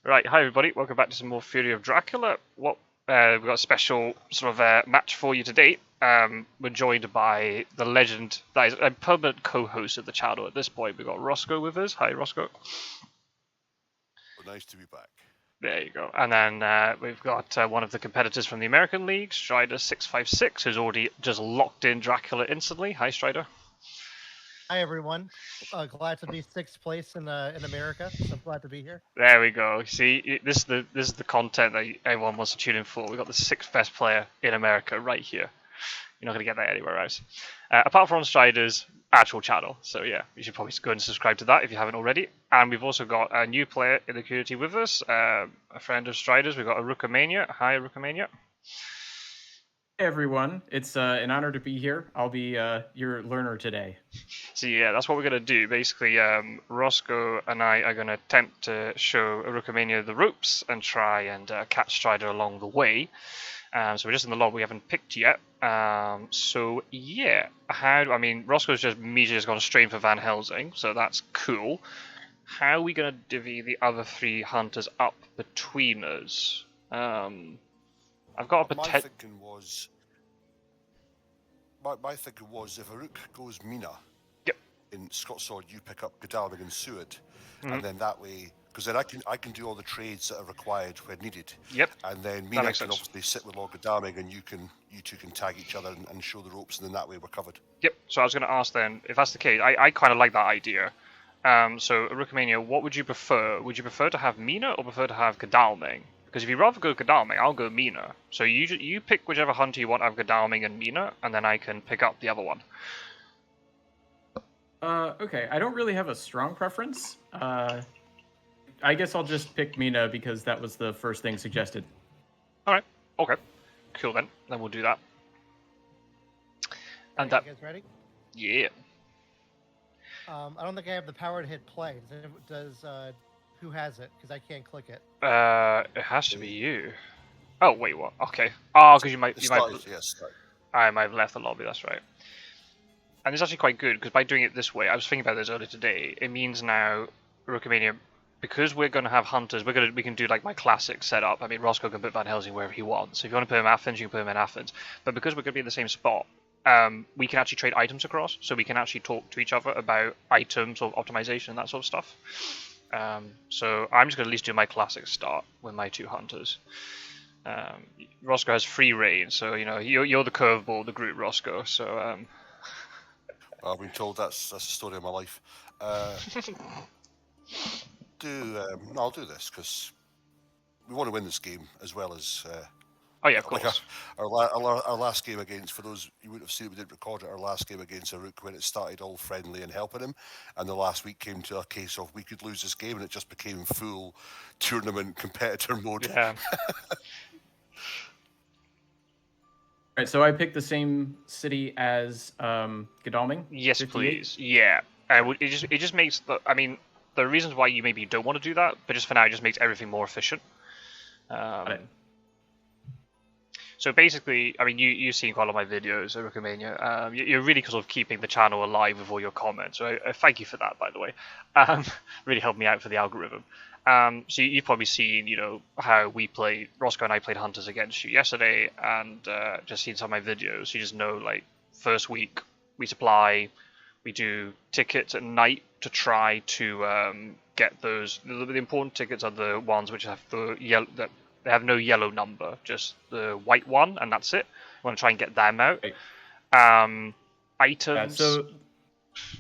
Right, hi everybody, welcome back to some more Fury of Dracula. We've got a special sort of match for you today. We're joined by the legend that is a permanent co-host of the channel at this point. We've got Rossco with us. Hi Rossco. Nice to be back. There you go. And then we've got one of the competitors from the American League, Strider656, who's already just locked in Dracula instantly. Hi Strider. Hi everyone, glad to be sixth place in America. So glad to be here. There we go. See, this is the content that everyone wants to tune in for. We've got the sixth best player in America right here. You're not going to get that anywhere else. Apart from Strider's actual channel. So yeah, you should probably go and subscribe to that if you haven't already. And we've also got a new player in the community with us, a friend of Strider's. We've got Arukimania. Hi Arukimania. Hey everyone, it's an honor to be here. I'll be your learner today. So yeah, that's what we're going to do. Basically, Rossco and I are going to attempt to show Arukimania the ropes and try and catch Strider along the way. So we're just in the lobby, we haven't picked yet. So yeah, Roscoe's just immediately gone straight for Van Helsing, so that's cool. How are we going to divvy the other three hunters up between us? I've got a potential. My thinking was if Aruk goes Mina, yep, in Scot-sword you pick up Godalming and Seward, and then that way, because then I can do all the trades that are required when needed. Yep. And then Mina can obviously sit with Lord Godalming, and you two can tag each other and show the ropes, and then that way we're covered. Yep. So I was going to ask then, if that's the case, I kind of like that idea. So Arukimania, what would you prefer? Would you prefer to have Mina or prefer to have Godalming? Because if you'd rather go Godalming, I'll go Mina. So you pick whichever hunter you want out of Godalming and Mina, and then I can pick up the other one. Okay, I don't really have a strong preference. I guess I'll just pick Mina because that was the first thing suggested. Alright, okay. Cool then we'll do that. And that... You guys ready? Yeah. I don't think I have the power to hit play. Does who has it? Because I can't click it. It has to be you. Oh wait, what? Okay. Oh, because you might. Yes. I might have left the lobby. That's right. And it's actually quite good because by doing it this way, I was thinking about this earlier today. It means now, Arukimania, because we're going to have hunters, we can do like my classic setup. I mean, Rossco can put Van Helsing wherever he wants. So if you want to put him in Athens, you can put him in Athens. But because we're going to be in the same spot, we can actually trade items across. So we can actually talk to each other about items or optimization and that sort of stuff. So I'm just going to at least do my classic start with my two hunters. Rossco has free reign, so you know you're the curveball of the group, Rossco. So I've been told that's the story of my life. I'll do this because we want to win this game as well as. Oh yeah, of course. Like our last game against, for those you wouldn't have seen it, we didn't record it. Our last game against Aruk, when it started all friendly and helping him, and the last week came to a case of we could lose this game, and it just became full tournament competitor mode. Yeah. Alright, so I picked the same city as Godalming. Yes, 58? please. Yeah. It just makes the reasons why you maybe don't want to do that, but just for now, it just makes everything more efficient. So basically, I mean, you've seen quite a lot of my videos, Arukimania. You're really sort of keeping the channel alive with all your comments. So I thank you for that, by the way. Really helped me out for the algorithm. So you've probably seen, how Rossco and I played Hunters against you yesterday, and just seen some of my videos. You just know, like, first week, we supply, we do tickets at night to try to get those. The important tickets are the ones which have the yellow... They have no yellow number, just the white one, and that's it. I want to try and get them out. Right. Items.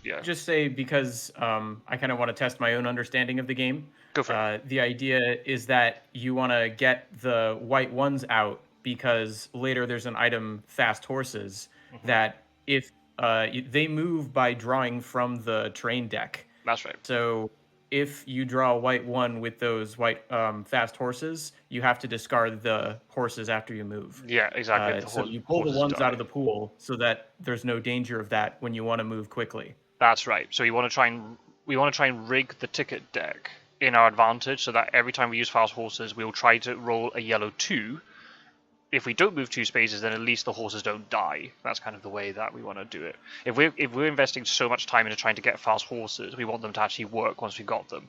Yeah. Just say, because I kind of want to test my own understanding of the game. Go for it. The idea is that you want to get the white ones out because later there's an item, fast horses, that if they move by drawing from the train deck. That's right. So if you draw a white one with those white fast horses, you have to discard the horses after you move. Yeah, exactly. So you pull the ones out of the pool so that there's no danger of that when you want to move quickly. That's right. So we want to try and rig the ticket deck in our advantage, so that every time we use fast horses, we'll try to roll a yellow 2. If we don't move 2 spaces, then at least the horses don't die. That's kind of the way that we want to do it. If we're investing so much time into trying to get fast horses, we want them to actually work once we got them.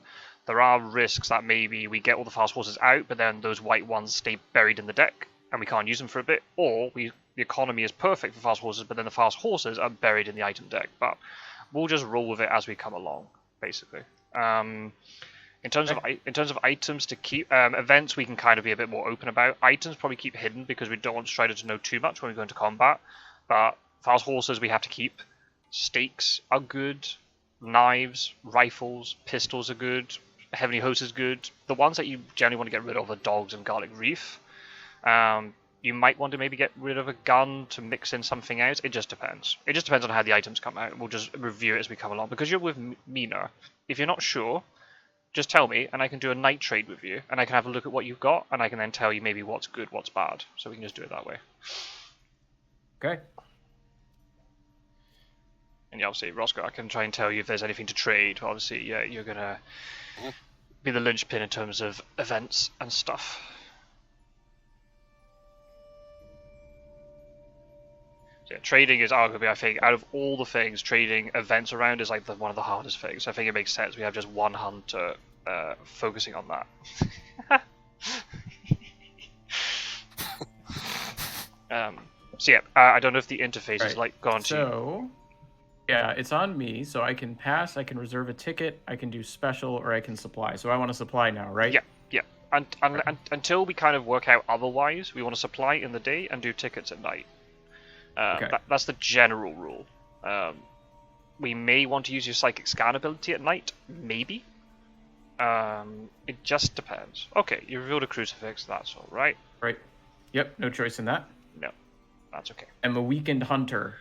there are risks that maybe we get all the fast horses out, but then those white ones stay buried in the deck, and we can't use them for a bit, or the economy is perfect for fast horses, but then the fast horses are buried in the item deck. But we'll just roll with it as we come along, basically. In terms of items to keep, events we can kind of be a bit more open about. Items probably keep hidden because we don't want Strider to know too much when we go into combat. But fast horses we have to keep. Stakes are good. Knives, rifles, pistols are good. Heavenly Host is good. The ones that you generally want to get rid of are dogs and garlic reef. You might want to maybe get rid of a gun to mix in something else. It just depends. It just depends on how the items come out. We'll just review it as we come along. Because you're with Mina, if you're not sure, just tell me, and I can do a night trade with you, and I can have a look at what you've got, and I can then tell you maybe what's good, what's bad. So we can just do it that way. Okay. And yeah, obviously, Rossco, I can try and tell you if there's anything to trade. Obviously, yeah, you're gonna be the linchpin in terms of events and stuff. So yeah, trading is arguably, I think, out of all the things, trading events around is like one of the hardest things. So I think it makes sense we have just one hunter focusing on that. So yeah, I don't know if the interface is like gone to you. So, yeah, it's on me. So I can pass, I can reserve a ticket, I can do special, or I can supply. So I want to supply now, right? Yeah, yeah. And until we kind of work out otherwise, we want to supply in the day and do tickets at night. Okay. That's the general rule. We may want to use your psychic scan ability at night, maybe. It just depends. Okay, you revealed a crucifix, that's all right. Right. Yep, no choice in that. No, that's okay. I'm a weakened hunter.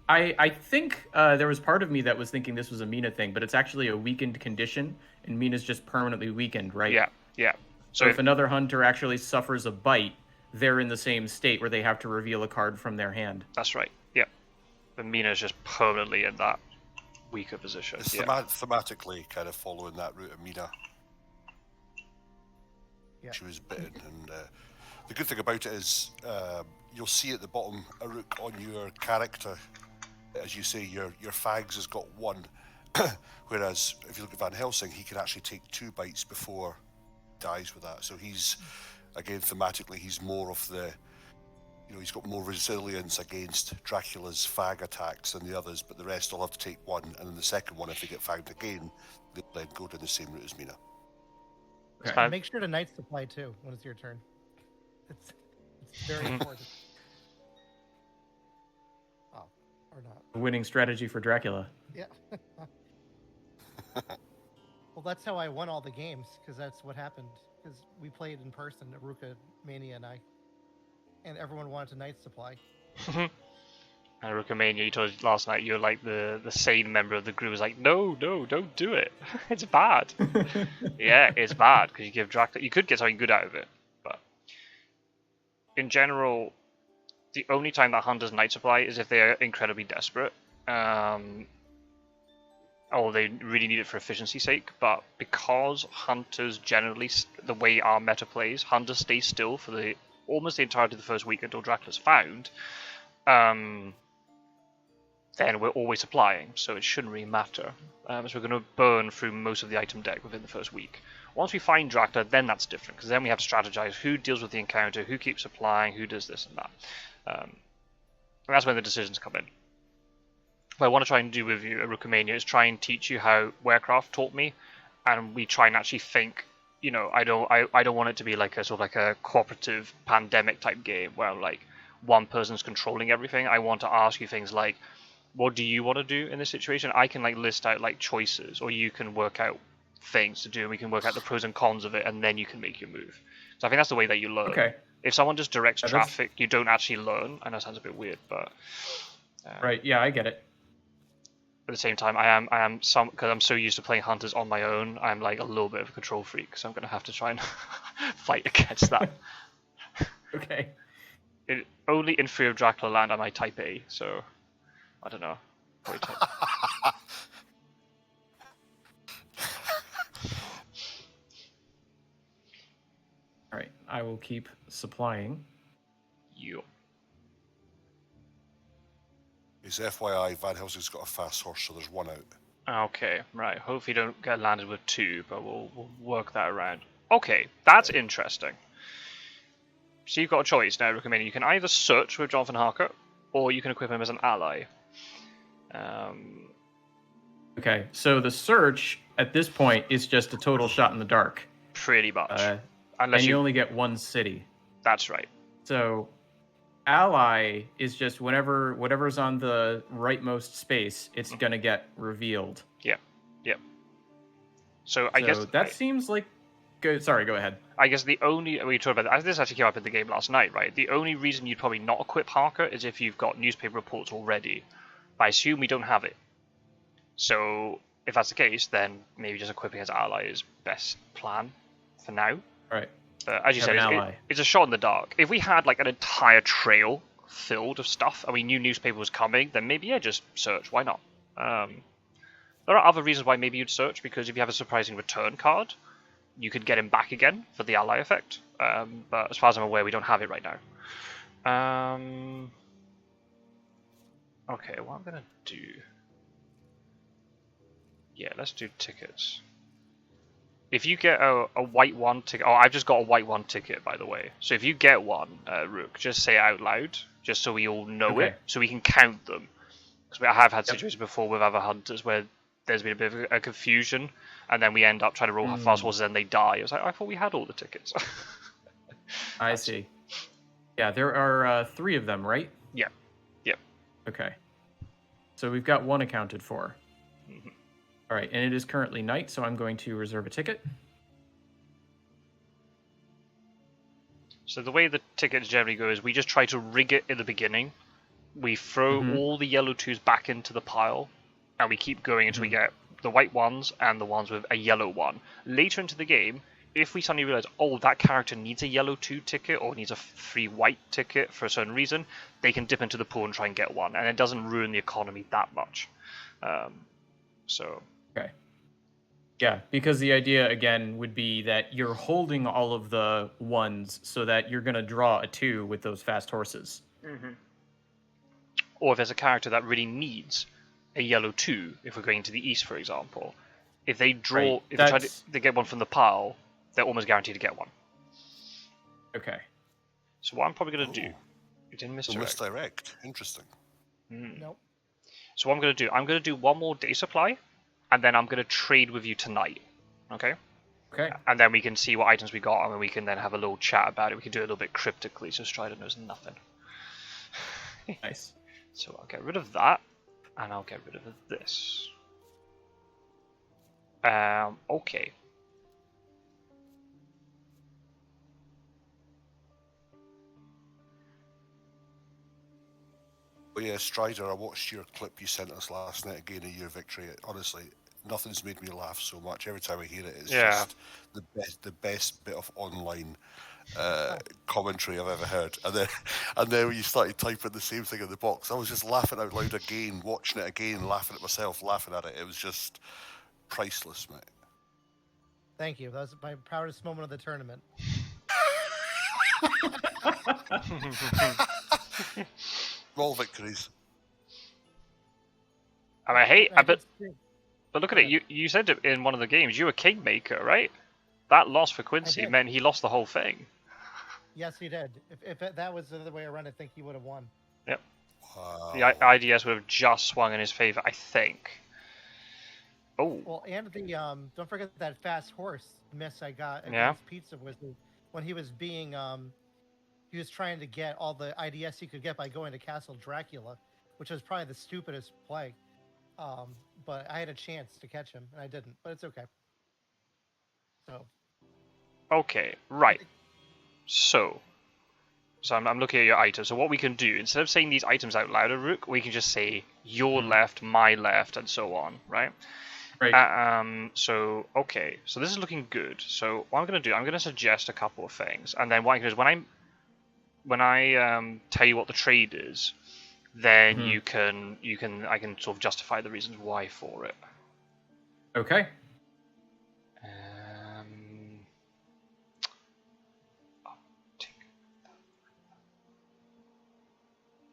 I think there was part of me that was thinking this was a Mina thing, but it's actually a weakened condition, and Mina's just permanently weakened, right? Yeah, yeah. So if another hunter actually suffers a bite, they're in the same state where they have to reveal a card from their hand. That's right, yeah. But Mina's just permanently in that weaker position. It's thematically kind of following that route of Mina. Yeah. She was bitten, and the good thing about it is you'll see at the bottom, Aruk, on your character, as you say, your Fags has got 1, whereas if you look at Van Helsing, he can actually take 2 bites before he dies with that. So he's, again, thematically, he's more of the, he's got more resilience against Dracula's Fag attacks than the others, but the rest will have to take 1, and then the second one, if they get fagged again, they'll then go down the same route as Mina. Okay. And make sure to night supply too when it's your turn. It's very important. Oh, or not. A winning strategy for Dracula. Yeah. Well, that's how I won all the games, because that's what happened. Because we played in person, Arukimania and I, and everyone wanted to night supply. And Arukimania, you told us last night you're like the sane member of the group was like, no, don't do it. It's bad. Yeah, it's bad because you give Dracula. You could get something good out of it, but in general, the only time that hunters night supply is if they are incredibly desperate, or they really need it for efficiency's sake. But because hunters generally, the way our meta plays, hunters stay still for almost the entirety of the first week until Dracula's found. Then we're always supplying, so it shouldn't really matter. So we're going to burn through most of the item deck within the first week. Once we find Dracula, then that's different, because then we have to strategize who deals with the encounter, who keeps supplying, who does this and that. And that's when the decisions come in. What I want to try and do with you, Arukimania, is try and teach you how Werecraft taught me, and we try and actually think, I don't want it to be like a sort of like a cooperative pandemic type game where like one person's controlling everything. I want to ask you things like, what do you want to do in this situation? I can like list out like choices, or you can work out things to do, and we can work out the pros and cons of it, and then you can make your move. So I think that's the way that you learn. Okay. If someone just directs traffic, you don't actually learn. I know it sounds a bit weird, but right, yeah, I get it. At the same time, because I'm so used to playing hunters on my own, I'm like a little bit of a control freak, so I'm gonna have to try and fight against that. Okay. Only in Fear of Dracula Land am I type A, so I don't know. Probably type. All right, I will keep supplying. You. It's FYI, Van Helsing's got a fast horse, so there's 1 out. Okay, right. Hopefully you don't get landed with 2, but we'll work that around. Okay, that's interesting. So you've got a choice now, Arukimania. You can either search with Jonathan Harker, or you can equip him as an ally. Okay, so the search at this point is just a total shot in the dark. Pretty much. And you only get one city. That's right. So ally is just whatever's on the rightmost space, it's gonna get revealed. Yeah. So I guess that seems like good. Sorry, go ahead. I guess the only we talked about this actually came up in the game last night, right? The only reason you'd probably not equip Harker is if you've got newspaper reports already. But I assume we don't have it. So if that's the case, then maybe just equipping as ally is best plan for now. Right. But as you said, it's a shot in the dark. If we had like an entire trail filled of stuff and we knew newspaper was coming, then maybe just search. Why not? There are other reasons why maybe you'd search, because if you have a surprising return card, you could get him back again for the ally effect. But as far as I'm aware, we don't have it right now. Okay, what I'm gonna do? Yeah, let's do tickets. If you get a white 1 ticket, oh, I've just got a white 1 ticket, by the way. So if you get one, Rook, just say it out loud, just so we all know it, so we can count them. Because I have had situations before with other hunters where there's been a bit of a confusion, and then we end up trying to roll fast horses and they die. I was like, I thought we had all the tickets. I see. Yeah, there are 3 of them, right? Yeah. Okay. So we've got 1 accounted for. Mm-hmm. All right, and it is currently night, so I'm going to reserve a ticket. So the way the tickets generally go is we just try to rig it in the beginning. We throw all the yellow 2s back into the pile, and we keep going until we get the white 1s and the ones with a yellow 1. Later into the game, if we suddenly realize, oh, that character needs a yellow 2 ticket or needs a 3 white ticket for a certain reason, they can dip into the pool and try and get one, and it doesn't ruin the economy that much. Okay. Yeah, because the idea, again, would be that you're holding all of the 1s so that you're going to draw a 2 with those fast horses. Or if there's a character that really needs a yellow 2, if we're going to the east, for example, if they draw, if they try to get one from the pile, they're almost guaranteed to get one. Okay. So what I'm probably going to do... You didn't misdirect. Misdirect. Interesting. Nope. So what I'm going to do, I'm going to do 1 more day supply, and then I'm going to trade with you tonight. Okay? Okay. And then we can see what items we got, and then we can then have a little chat about it. We can do it a little bit cryptically, so Strider knows nothing. Nice. So I'll get rid of that, and I'll get rid of this. Okay. But yeah, Strider, I watched your clip you sent us last night again of your victory. Honestly, nothing's made me laugh so much. Every time I hear it, it's just the best bit of online commentary I've ever heard. And then when you started typing the same thing in the box, I was just laughing out loud again, watching it again, laughing at myself, laughing at it. It was just priceless, mate. Thank you. That was my proudest moment of the tournament. Small victories. But look at it. You said it in one of the games. You were kingmaker, right? That loss for Quincy meant he lost the whole thing. Yes, he did. If that was the other way around, I think he would have won. Yep. Wow. The IDS would have just swung in his favor, I think. Oh. Well, and the don't forget that fast horse miss I got against Pizza Wizard when he was being he was trying to get all the IDS he could get by going to Castle Dracula, which was probably the stupidest play. But I had a chance to catch him, and I didn't. But it's okay. So. Okay, right. So I'm looking at your items. So what we can do, instead of saying these items out loud, Rook, we can just say your left, my left, and so on, right? Right. So this is looking good. So what I'm going to do, I'm going to suggest a couple of things, and then what I can do is when I tell you what the trade is, then I can sort of justify the reasons why for it. Okay.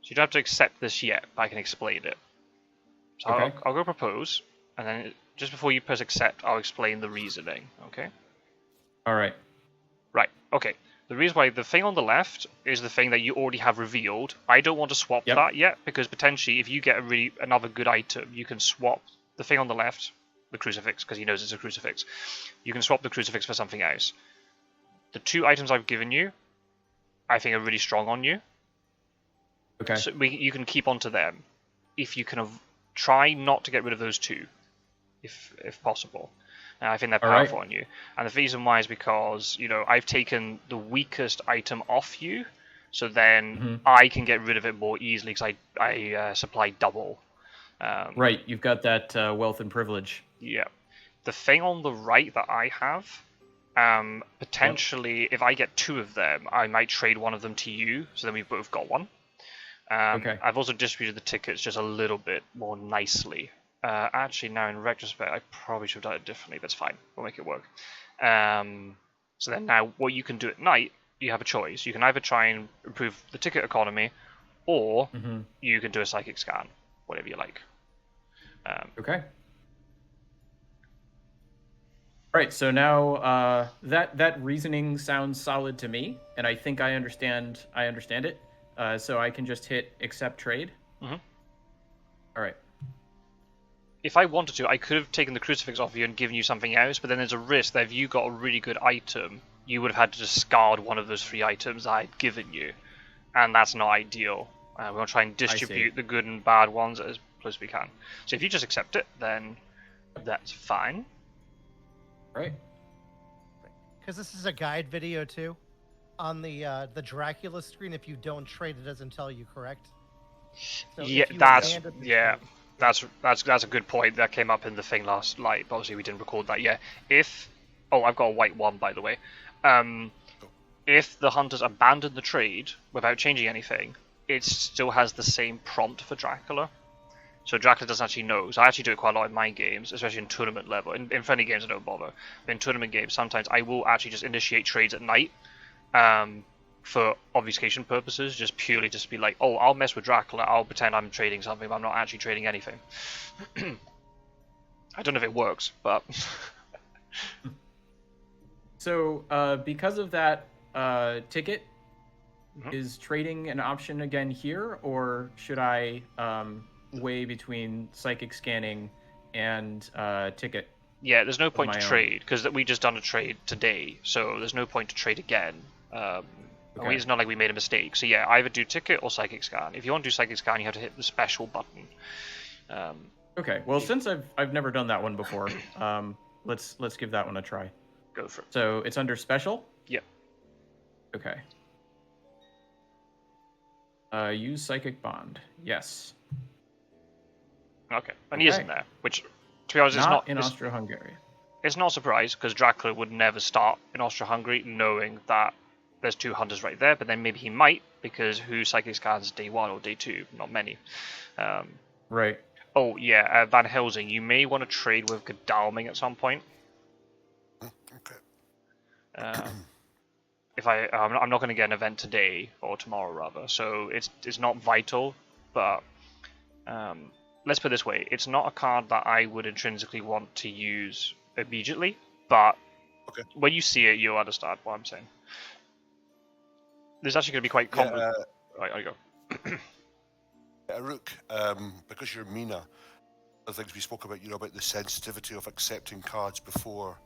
So you don't have to accept this yet, but I can explain it. So Okay. I'll go propose. and then just before you press accept, I'll explain the reasoning. Okay. All right. Right. Okay. The reason why the thing on the left is the thing that you already have revealed. I don't want to swap that yet because potentially if you get another good item, you can swap the thing on the left, the crucifix, because he knows it's a crucifix. You can swap the crucifix for something else. The 2 items I've given you, I think are really strong on you. Okay. So you can keep on to them. If you can try not to get rid of those 2, if possible. I think they're powerful on you. And the reason why is because, I've taken the weakest item off you, so then I can get rid of it more easily because I supply double. Right, you've got that wealth and privilege. Yeah. The thing on the right that I have, potentially, if I get 2 of them, I might trade one of them to you, so then we've both got one. Okay. I've also distributed the tickets just a little bit more nicely. Actually, now in retrospect, I probably should have done it differently, but it's fine. We'll make it work. So then now, what you can do at night, you have a choice. You can either try and improve the ticket economy, or you can do a psychic scan, whatever you like. Okay. Right, so now that reasoning sounds solid to me, and I think I understand it. So I can just hit accept trade. Mm-hmm. All right. If I wanted to, I could have taken the crucifix off you and given you something else, but then there's a risk that if you got a really good item, you would have had to discard one of those 3 items I'd given you, and that's not ideal. We want to try and distribute the good and bad ones as close as we can. So if you just accept it, then that's fine. Right. Because this is a guide video too. On the Dracula screen, if you don't trade, it doesn't tell you, correct? So yeah, that's a good point. That came up in the thing last night, but obviously we didn't record that yet. I've got a white 1 by the way. If the hunters abandon the trade without changing anything, it still has the same prompt for Dracula. So Dracula doesn't actually know. So I actually do it quite a lot in my games, especially in tournament level. In friendly games I don't bother. But in tournament games, sometimes I will actually just initiate trades at night. For obfuscation purposes, just purely just be like, oh, I'll mess with Dracula, I'll pretend I'm trading something, but I'm not actually trading anything. I don't know if it works, but... So, because of that ticket, is trading an option again here, or should I weigh between psychic scanning and ticket? Yeah, there's no point to trade, because we just done a trade today, so there's no point to trade again. Okay. It's not like we made a mistake. So yeah, either do ticket or psychic scan. If you want to do psychic scan, you have to hit the special button. Okay. Well, since I've never done that one before, let's give that one a try. Go for it. So it's under special? Yep. Okay. Use psychic bond. Yes. Okay. And he is in there, which, to be honest, it's not in Austro-Hungary. It's not a surprise because Dracula would never start in Austro-Hungary knowing that there's 2 hunters right there, but then maybe he might, because who psychic scans day 1 or day 2? Not many. Right. Oh yeah, Van Helsing, you may want to trade with Godalming at some point. Okay. I'm not going to get an event today or tomorrow rather, so it's not vital, but let's put it this way: it's not a card that I would intrinsically want to use immediately, but when you see it, you'll understand what I'm saying. There's actually going to be quite complicated. Right, I go. Aruk, because you're Mina, the things we spoke about, about the sensitivity of accepting cards before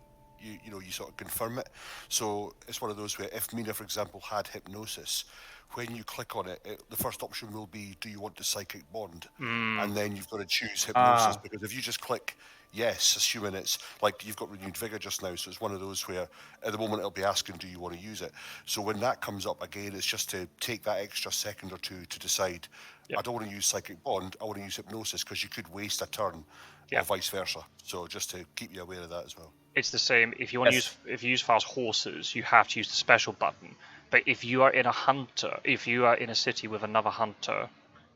you sort of confirm it. So it's one of those where if Mina, for example, had hypnosis, when you click on it, the first option will be, do you want to psychic bond? And then you've got to choose hypnosis, because if you just click yes, assuming it's like you've got renewed vigor just now, so it's one of those where at the moment it'll be asking, do you want to use it? So when that comes up again, it's just to take that extra second or 2 to decide, I don't want to use psychic bond, I want to use hypnosis, because you could waste a turn, or vice versa. So just to keep you aware of that as well. It's the same. If you want to use fast horses, you have to use the special button. But if you are in a hunter, if you are in a city with another hunter,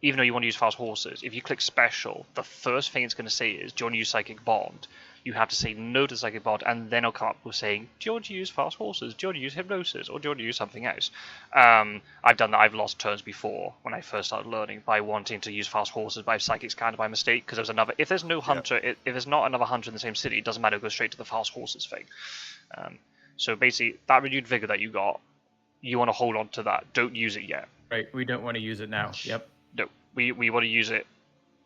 even though you want to use fast horses, if you click special, the first thing it's going to say is, do you want to use psychic bond? You have to say no to psychic bond, and then it'll come up with saying, do you want to use fast horses? Do you want to use hypnosis? Or do you want to use something else? I've done that. I've lost turns before when I first started learning by wanting to use fast horses, but I've psychic scanned by mistake because there was another. If there's no hunter, if there's not another hunter in the same city, it doesn't matter. Go straight to the fast horses thing. So basically, that renewed vigor that you got, you want to hold on to that. Don't use it yet. Right. We don't want to use it now. Yep. No, we want to use it.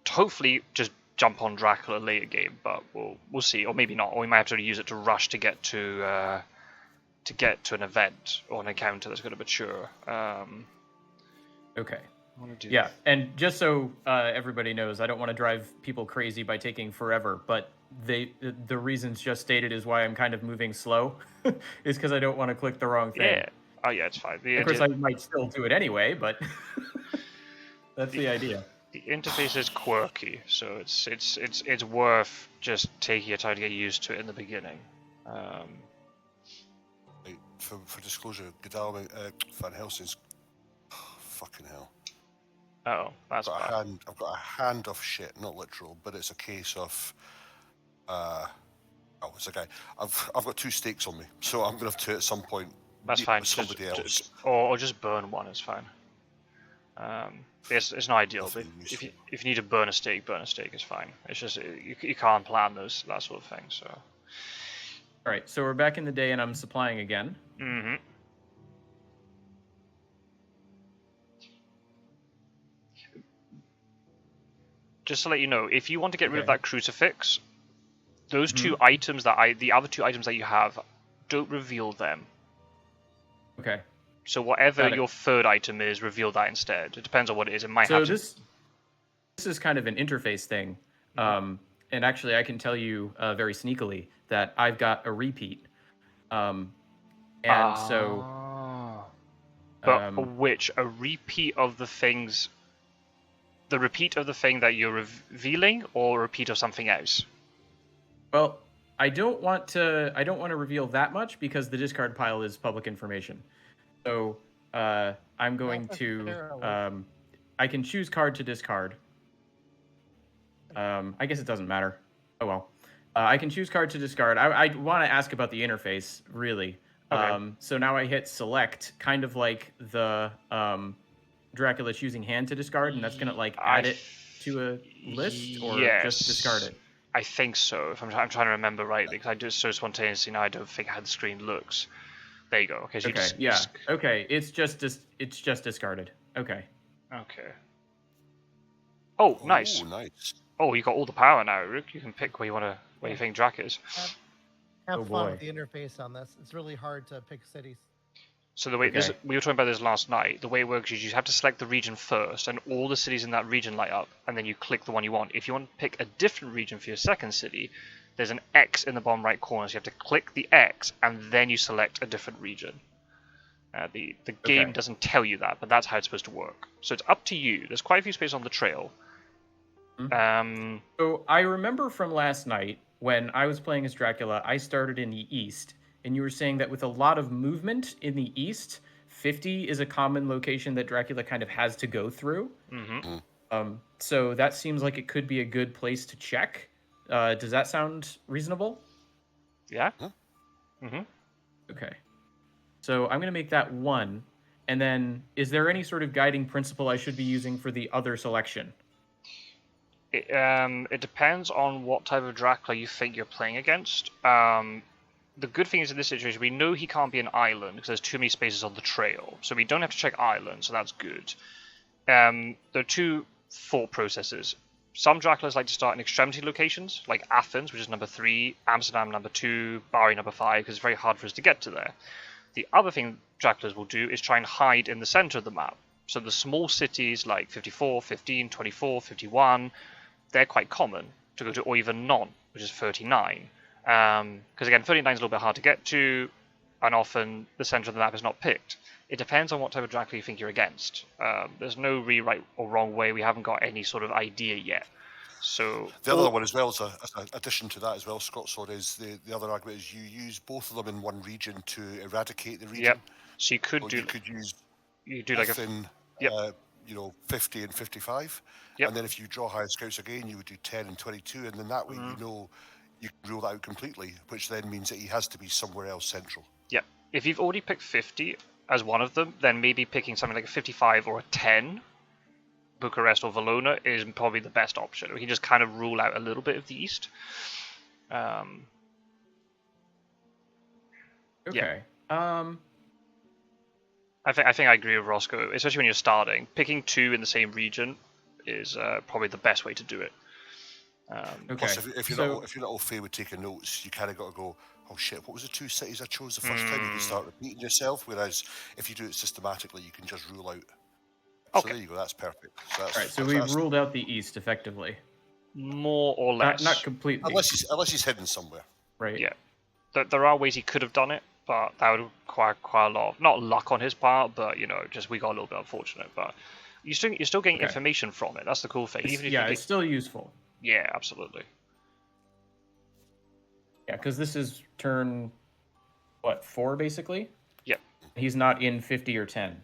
Hopefully, just jump on Dracula later game, but we'll see, or maybe not, or we might have to use it to rush to get to an event or an encounter that's going to mature. Okay. Yeah, and just so everybody knows, I don't want to drive people crazy by taking forever, but the reasons just stated is why I'm kind of moving slow, is because I don't want to click the wrong thing. Yeah. Oh yeah, it's fine. Of course, I might still do it anyway, but that's the idea. The interface is quirky, so it's worth just taking your time to get used to it in the beginning. For disclosure, Godalming, Van Helsing's fucking hell. Oh, that's bad. I've got a hand of shit, not literal, but it's a case of it's a guy. I've got 2 stakes on me, so I'm gonna have to at some point. That's fine. Somebody else, or just burn one. It's fine. It's not ideal, but if you need to burn a stake, it's fine. It's just you can't plan that sort of thing. So. All right, so we're back in the day, and I'm supplying again. Mm-hmm. Just to let you know, if you want to get rid of that crucifix, those 2 items the other 2 items that you have, don't reveal them. Okay. So whatever your third item is, reveal that instead. It depends on what it is. It might have to... this is kind of an interface thing. And actually, I can tell you very sneakily that I've got a repeat. Which? A repeat of the things... The repeat of the thing that you're revealing, or a repeat of something else? Well, I don't want to reveal that much because the discard pile is public information. So I'm going to I can choose card to discard. I guess it doesn't matter. Oh well. I can choose card to discard. I want to ask about the interface, really. Okay. So now I hit select, kind of like the Dracula choosing hand to discard, and that's going to add it to a list, or just discard it? I think so. If I'm trying to remember rightly, because I do it so spontaneously now, I don't think how the screen looks. There you go. Okay, so okay, it's just discarded. Okay. Okay. Oh, nice. Oh, nice. Oh, you got all the power now, Rook. You can pick where you think Drac is. Have fun with the interface on this. It's really hard to pick cities. So the way we were talking about this last night, the way it works is you have to select the region first, and all the cities in that region light up, and then you click the one you want. If you want to pick a different region for your second city, there's an X in the bottom right corner, so you have to click the X, and then you select a different region. The game doesn't tell you that, but that's how it's supposed to work. So it's up to you. There's quite a few spaces on the trail. Mm-hmm. So I remember from last night, when I was playing as Dracula, I started in the east. And you were saying that with a lot of movement in the east, 50 is a common location that Dracula kind of has to go through. Mm-hmm. So that seems like it could be a good place to check. Does that sound reasonable? Yeah. Mm-hmm. Okay. So I'm going to make that 1. And then, is there any sort of guiding principle I should be using for the other selection? It depends on what type of Dracula you think you're playing against. The good thing is in this situation, we know he can't be an island because there's too many spaces on the trail. So we don't have to check islands, so that's good. There are 2 thought processes. Some Draculas like to start in extremity locations, like Athens, which is number 3, Amsterdam number 2, Bari number 5, because it's very hard for us to get to there. The other thing Draculas will do is try and hide in the center of the map. So the small cities like 54, 15, 24, 51, they're quite common to go to, or even none, which is 39. Because again, 39 is a little bit hard to get to, and often the center of the map is not picked. It depends on what type of Dracula you think you're against. There's no right or wrong way. We haven't got any sort of idea yet. So the other one as well, as an addition to that as well, Scot-sword, is the other argument is you use both of them in one region to eradicate the region. Yep. So you could do you could use you do like Athen, 50 and 55. Yep. And then if you draw higher scouts again, you would do 10 and 22. And then that way, you can rule that out completely, which then means that he has to be somewhere else central. Yep. If you've already picked 50 as one of them, then maybe picking something like a 55 or a 10, Bucharest or Valona, is probably the best option. We can just kind of rule out a little bit of the east. Okay. Yeah. I think I agree with Rossco, especially when you're starting. Picking 2 in the same region is probably the best way to do it. Okay. Plus, if you're not au fait with taking notes, you kind of got to go, oh shit, what was the 2 cities I chose the first time? You can start repeating yourself, whereas if you do it systematically, you can just rule out. So there you go, that's perfect. So we've ruled out the east effectively. More or less. Not completely. Unless he's hidden somewhere. Right. Yeah. There are ways he could have done it, but that would require quite a lot of, not luck on his part, but just we got a little bit unfortunate. But you're still getting information from it. That's the cool thing. It's still useful. Yeah, absolutely. Yeah, because this is turn 4 basically. Yep. He's not in 50 or 10.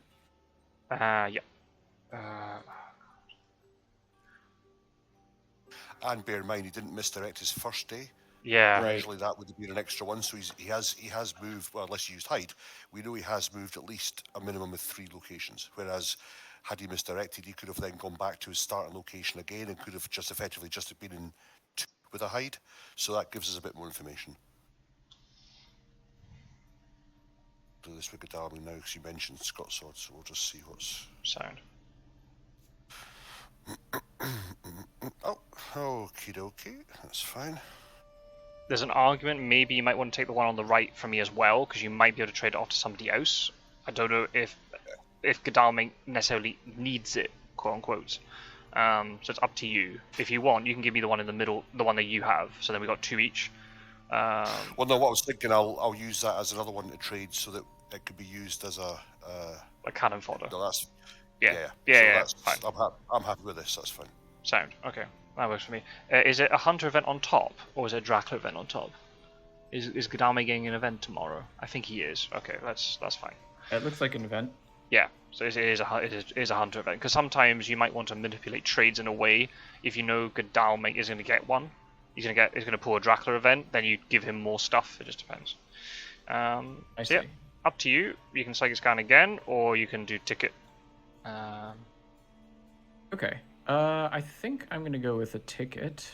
Yeah. And bear in mind, he didn't misdirect his first day. Yeah. Right. Usually that would have been an extra one. So he has moved. Well, unless you used hide, we know he has moved at least a minimum of 3 locations. Whereas, had he misdirected, he could have then gone back to his starting location again and could have just effectively just been in 2 with a hide. So that gives us a bit more information. Do this with Godalming now because you mentioned Scot-sword, so we'll just see what's sound. Oh, okie dokie, that's fine. There's an argument maybe you might want to take the one on the right from me as well, because you might be able to trade it off to somebody else. I don't know if Godalming necessarily needs it, quote unquote. So it's up to you. If you want, you can give me the one in the middle, the one that you have. So then we got 2 each. Well, no, what I was thinking, I'll use that as another one to trade so that it could be used as a cannon fodder. No, that's yeah. That's fine. I'm happy with this. That's fine. Sound okay. That works for me. Is it a hunter event on top, or is it a Dracula event on top? Is Godalming getting an event tomorrow? I think he is. Okay, that's fine. It looks like an event. Yeah, so it is a hunter event, because sometimes you might want to manipulate trades in a way. If you know Godalming is going to get one, he's going to pull a Dracula event, then you give him more stuff. It just depends. I see. Yeah, up to you. You can psychic scan again, or you can do ticket. Okay. I think I'm going to go with a ticket.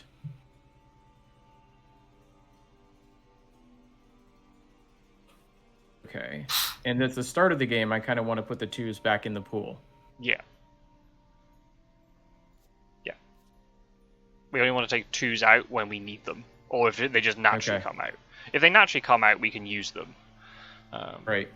Okay. And at the start of the game, I kind of want to put the 2s back in the pool. Yeah. Yeah. We only want to take 2s out when we need them, or if they just naturally come out. If they naturally come out, we can use them. Right.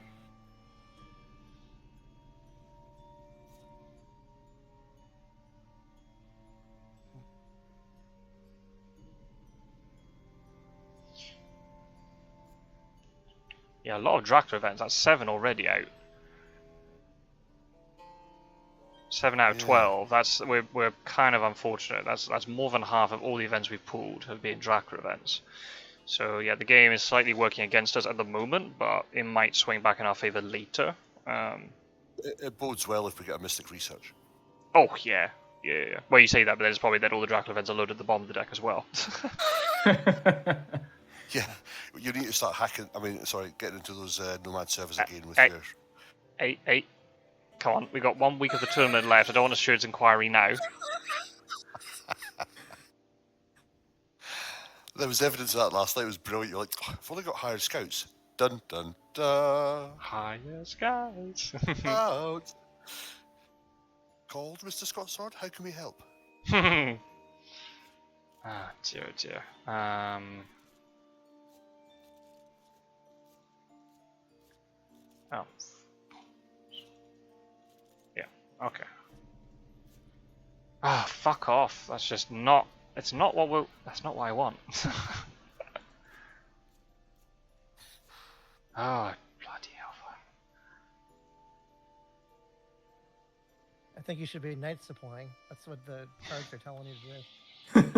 Yeah, a lot of Dracula events. That's 7 already out. 7 out of 12. We're kind of unfortunate. That's more than half of all the events we've pulled have been Dracula events. So yeah, the game is slightly working against us at the moment, but it might swing back in our favor later. It bodes well if we get a Mystic Research. Oh yeah. Well, you say that, but then it's probably that all the Dracula events are loaded at the bottom of the deck as well. Yeah, you need to start hacking. Getting into those Nomad servers again with your. Hey, come on. We got 1 week of the tournament left. I don't want to Steward's Inquiry now. There was evidence of that last night. It was brilliant. You're like, I've only got hired scouts. Dun dun dun. Hired scouts. Out. Called Mr. Scot-sword. How can we help? Dear. Oh. Yeah, okay. Ah, fuck off. That's just not... That's not what I want. Oh, bloody hell. I think you should be night supplying. That's what the cards are telling you to do.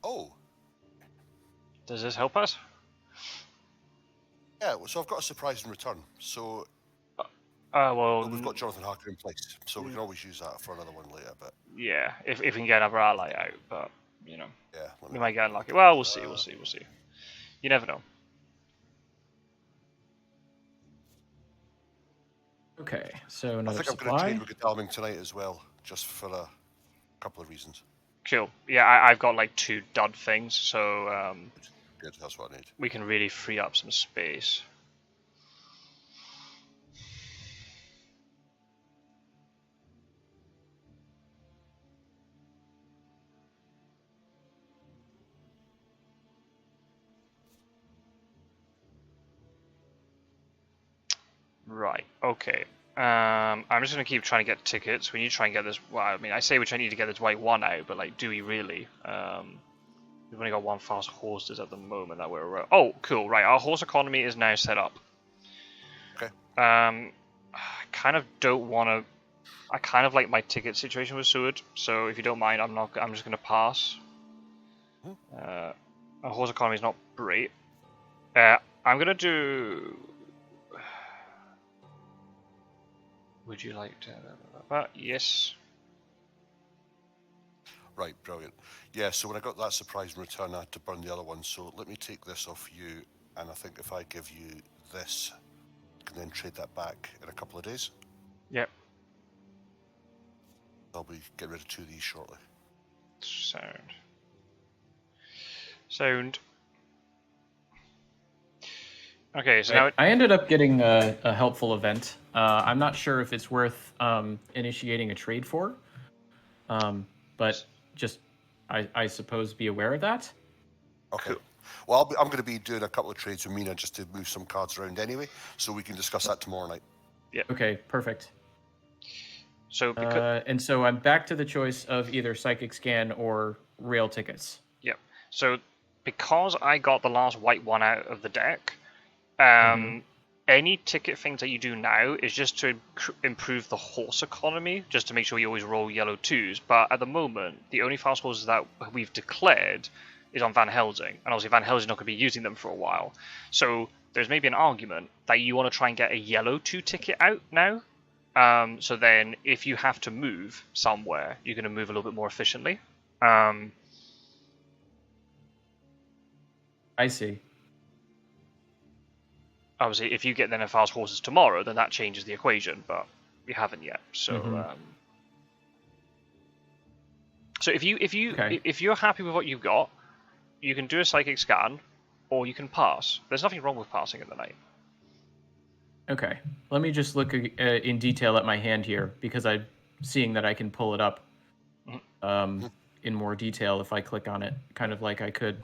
Oh. Does this help us? Yeah, so I've got a surprise in return. So well, we've got Jonathan Harker in place, so we can always use that for another one later. But yeah, if we can get another ally out, but you know, yeah, we might get unlucky. Well, we'll see. We'll see. We'll see. You never know. Okay, so I another think I'm going to supply. trade with Godalming tonight as well, just for a couple of reasons. Cool. Yeah, I've got like 2 dud things, so Good, that's what I need. we can really free up some space. Right. Okay. I'm just gonna keep trying to get tickets. We need to try and get this. Well, I mean, I say we need to get this white one out, but like, do we really? We've only got 1 fast horses at the moment that we're. Oh, cool. Right, our horse economy is now set up. Okay. I kind of don't want to. I kind of like my ticket situation with Seward, so if you don't mind, I'm just gonna pass. Our horse economy is not great. I'm gonna do. Would you like to? Yes. Right, brilliant. Yeah, so when I got that surprise in return, I had to burn the other one. So let me take this off you, and I think if I give you this, I can then trade that back in a couple of days. Yep. I'll be getting rid of 2 of these shortly. Sound. Okay, so Right. now I ended up getting a helpful event. I'm not sure if it's worth initiating a trade for, but just I suppose be aware of that. Okay. Cool. Well, I'm going to be doing a couple of trades with Mina just to move some cards around anyway, so we can discuss that tomorrow night. Yep. Okay, perfect. So and so I'm back to the choice of either psychic scan or rail tickets. Yep. So because I got the last white one out of the deck, any ticket things that you do now is just to improve the horse economy, just to make sure you always roll yellow 2s. But at the moment, the only fast horses that we've declared is on Van Helsing, and obviously Van Helsing's not going to be using them for a while. So there's maybe an argument that you want to try and get a yellow 2 ticket out now. So then, if you have to move somewhere, you're going to move a little bit more efficiently. I see. Obviously, if you get then a fast horses tomorrow, then that changes the equation, but we haven't yet. So, so if you're happy with what you've got, you can do a psychic scan, or you can pass. There's nothing wrong with passing in the night. Okay, let me just look in detail at my hand here, because I'm seeing that I can pull it up in more detail if I click on it, kind of like I could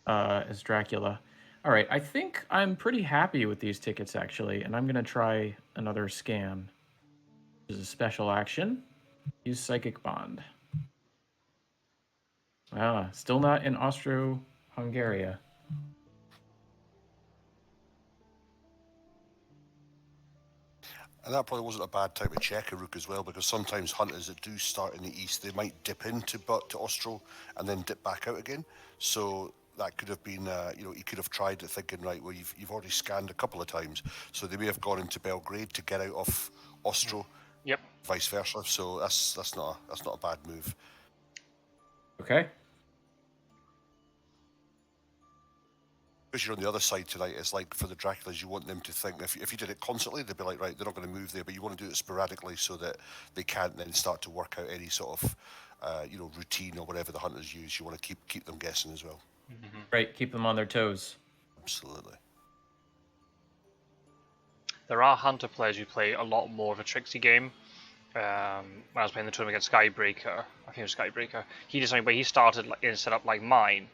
as Dracula. All right, I think I'm pretty happy with these tickets, actually, and I'm going to try another scan. This is a special action. Use Psychic Bond. Still not in Austro-Hungaria. And that probably wasn't a bad time to check a rook as well, because sometimes hunters that do start in the east, they might dip into to Austro and then dip back out again. So that could have been, you could have tried it thinking, right, well, you've already scanned a couple of times, so they may have gone into Belgrade to get out of Austro. Yep. Vice versa. So that's not a bad move. Okay. Because you're on the other side tonight, it's like for the Draculas, you want them to think if you did it constantly, they'd be like, right, they're not going to move there, but you want to do it sporadically so that they can't then start to work out any sort of, routine or whatever the hunters use. You want to keep them guessing as well. Right, keep them on their toes. Absolutely. There are hunter players who play a lot more of a tricksy game. When I was playing the tournament against Skybreaker, I think it was Skybreaker, he did something where he started in a setup like mine,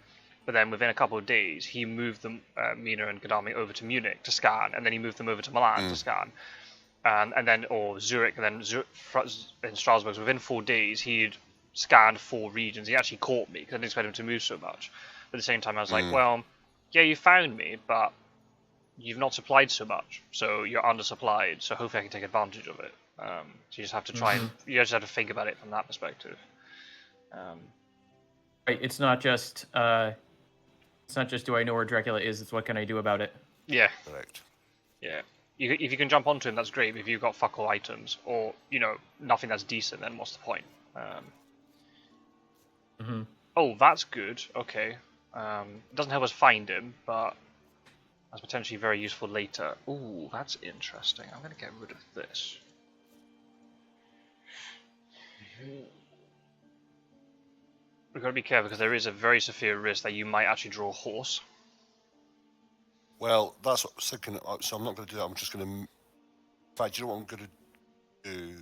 but then within a couple of days, he moved them, Mina and Godalming, over to Munich to scan, and then he moved them over to Milan to scan, and then or Zurich, and then in Strasbourg. So within 4 days, he'd scanned 4 regions. He actually caught me because I didn't expect him to move so much. But at the same time, I was like, well, yeah, you found me, but you've not supplied so much, so you're undersupplied. So hopefully, I can take advantage of it. So you just have to try and you just have to think about it from that perspective. Right, it's not just do I know where Dracula is, it's what can I do about it. Yeah. Correct. Yeah. If you can jump onto him, that's great. But if you've got fuck all items, or nothing that's decent, then what's the point? Oh, that's good. Okay. It doesn't help us find him, but that's potentially very useful later. Ooh, that's interesting. I'm gonna get rid of this. We've got to be careful because there is a very severe risk that you might actually draw a horse. Well, that's what I was thinking. So I'm not going to do that. I'm just going to. In fact, you know what I'm going to do?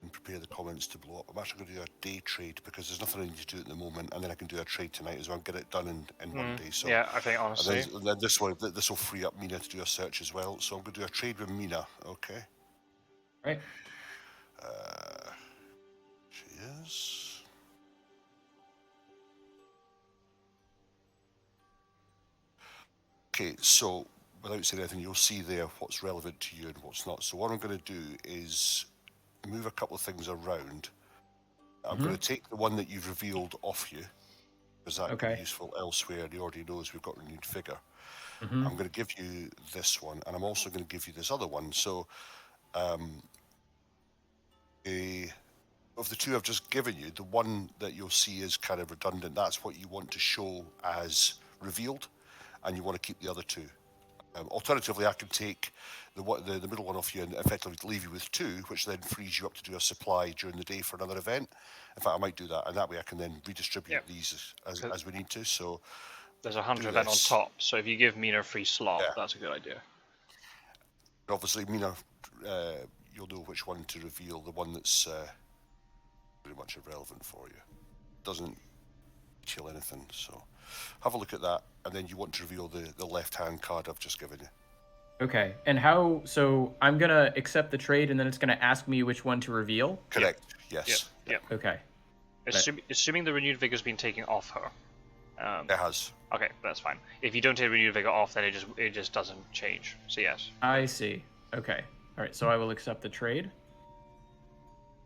And prepare the comments to blow up. I'm actually going to do a day trade because there's nothing I need to do at the moment, and then I can do a trade tonight as well and get it done in 1 day. So yeah, I think honestly. And then this will free up Mina to do a search as well. So I'm going to do a trade with Mina. Okay. Right. She is. Okay, so without saying anything, you'll see there what's relevant to you and what's not. So what I'm going to do is move a couple of things around. I'm going to take the one that you've revealed off you, because that could be useful elsewhere, and he already knows we've got a renewed figure. I'm going to give you this one, and I'm also going to give you this other one. So of the two I've just given you, the one that you'll see is kind of redundant. That's what you want to show as revealed, and you want to keep the other two. Alternatively, I can take the middle one off you and effectively leave you with two, which then frees you up to do a supply during the day for another event. In fact, I might do that, and that way I can then redistribute these as we need to. So there's a 100 event on top, so if you give Mina a free slot, that's a good idea. Obviously, Mina, you'll know which one to reveal, the one that's pretty much irrelevant for you. Doesn't chill anything, so have a look at that, and then you want to reveal the left-hand card I've just given you. Okay, and how, so I'm going to accept the trade, and then it's going to ask me which one to reveal? Correct, yes. Yep. Okay. Assuming the renewed vigor's been taken off her. It has. Okay, that's fine. If you don't take renewed vigor off, then it just doesn't change. So yes. I see. Okay. All right. So I will accept the trade.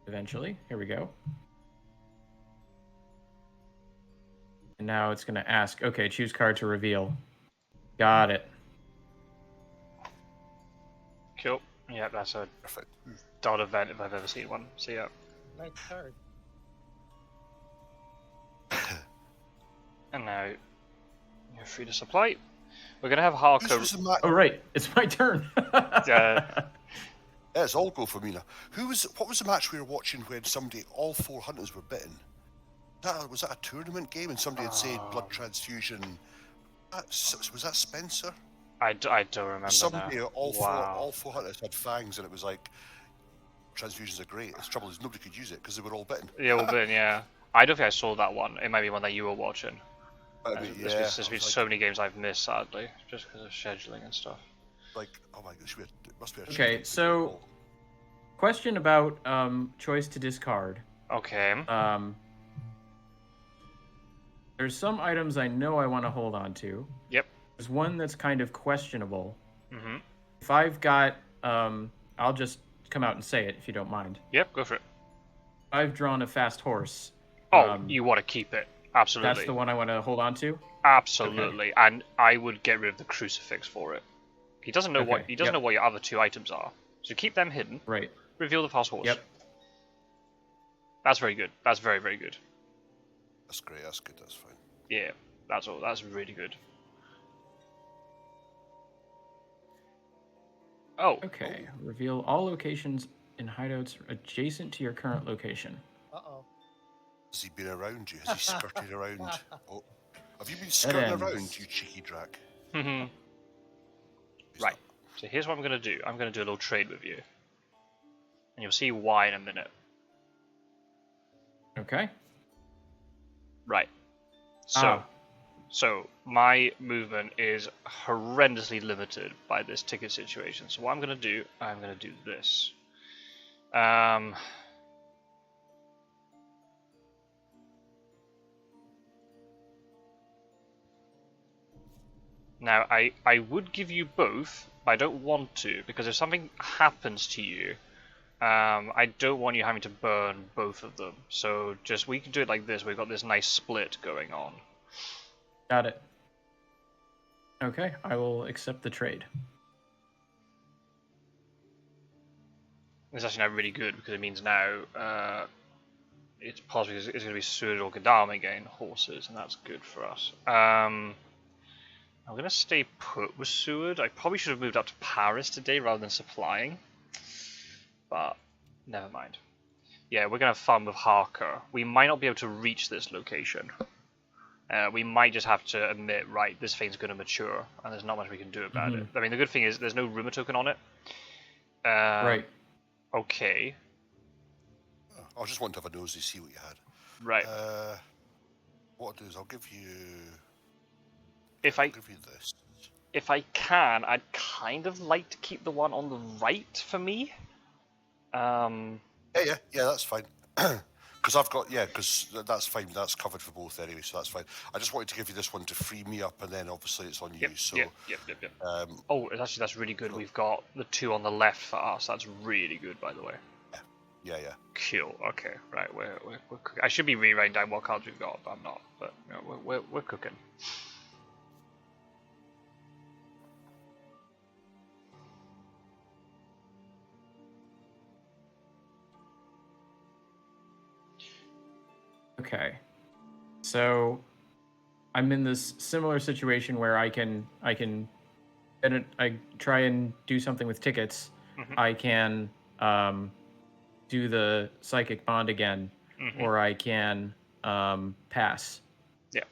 Eventually, here we go. And now it's going to ask. Okay, choose card to reveal. Got it. Cool. Yeah, that's a perfect dot event if I've ever seen one. So yeah. Nice card. And now you're free to supply. We're gonna have Harker. Oh right, it's my turn. Let's all go for Mina. What was the match we were watching when all 4 hunters were bitten? Was that a tournament game and somebody had said blood transfusion? Was that Spencer? I don't remember. Somebody, now. all four hunters had fangs, and it was like transfusions are great. The trouble is nobody could use it because they were all bitten. Yeah, all bitten. Yeah, I don't think I saw that one. It might be one that you were watching. There's been so many games I've missed, sadly, just because of scheduling and stuff. Like, oh my gosh, it must be a okay, so question about choice to discard. Okay. There's some items I know I want to hold on to. Yep. There's one that's kind of questionable. Mm-hmm. If I've got, I'll just come out and say it if you don't mind. Yep, go for it. I've drawn a fast horse. Oh, you want to keep it. Absolutely. That's the one I want to hold on to? Absolutely. Okay. And I would get rid of the crucifix for it. He doesn't know what know what your other two items are. So keep them hidden. Right. Reveal the fast horse. Yep. That's very good. That's very, very good. That's great, that's good, that's fine. Yeah, that's really good. Oh. Okay. Reveal all locations in hideouts adjacent to your current location. Uh-oh. Has he been around you? Has he skirted around? Oh. Have you been skirting around, you cheeky Drac? Mm-hmm. Right. So here's what I'm going to do. I'm going to do a little trade with you. And you'll see why in a minute. Okay. Right. So my movement is horrendously limited by this ticket situation. So what I'm going to do, I'm going to do this. Now, I would give you both, but I don't want to, because if something happens to you, I don't want you having to burn both of them. So we can do it like this. We've got this nice split going on. Got it. Okay, I will accept the trade. It's actually now really good because it means now it's possibly it's going to be Seward or Gadam again, horses, and that's good for us. I'm going to stay put with Seward. I probably should have moved up to Paris today rather than supplying, but never mind. Yeah, we're going to have fun with Harker. We might not be able to reach this location. We might just have to admit, right, this thing's going to mature, and there's not much we can do about it. I mean, the good thing is there's no rumor token on it. Right. Okay. I just want to have a nosy, see what you had. Right. What I'll do is I'll give you If I give you this. if I can, I'd kind of like to keep the one on the right for me. Yeah, that's fine. Because I've got, because that's fine. That's covered for both anyway, so that's fine. I just wanted to give you this one to free me up, and then obviously it's on you. So, Yep. Oh, that's really good. We've got the two on the left for us. That's really good, by the way. Yeah. Cool. Okay, right. We're I should be rewriting down what cards we've got, but I'm not. But you know, we're cooking. Okay. So I'm in this similar situation where I try and do something with tickets. I can do the psychic bond again, or I can pass. Yeah.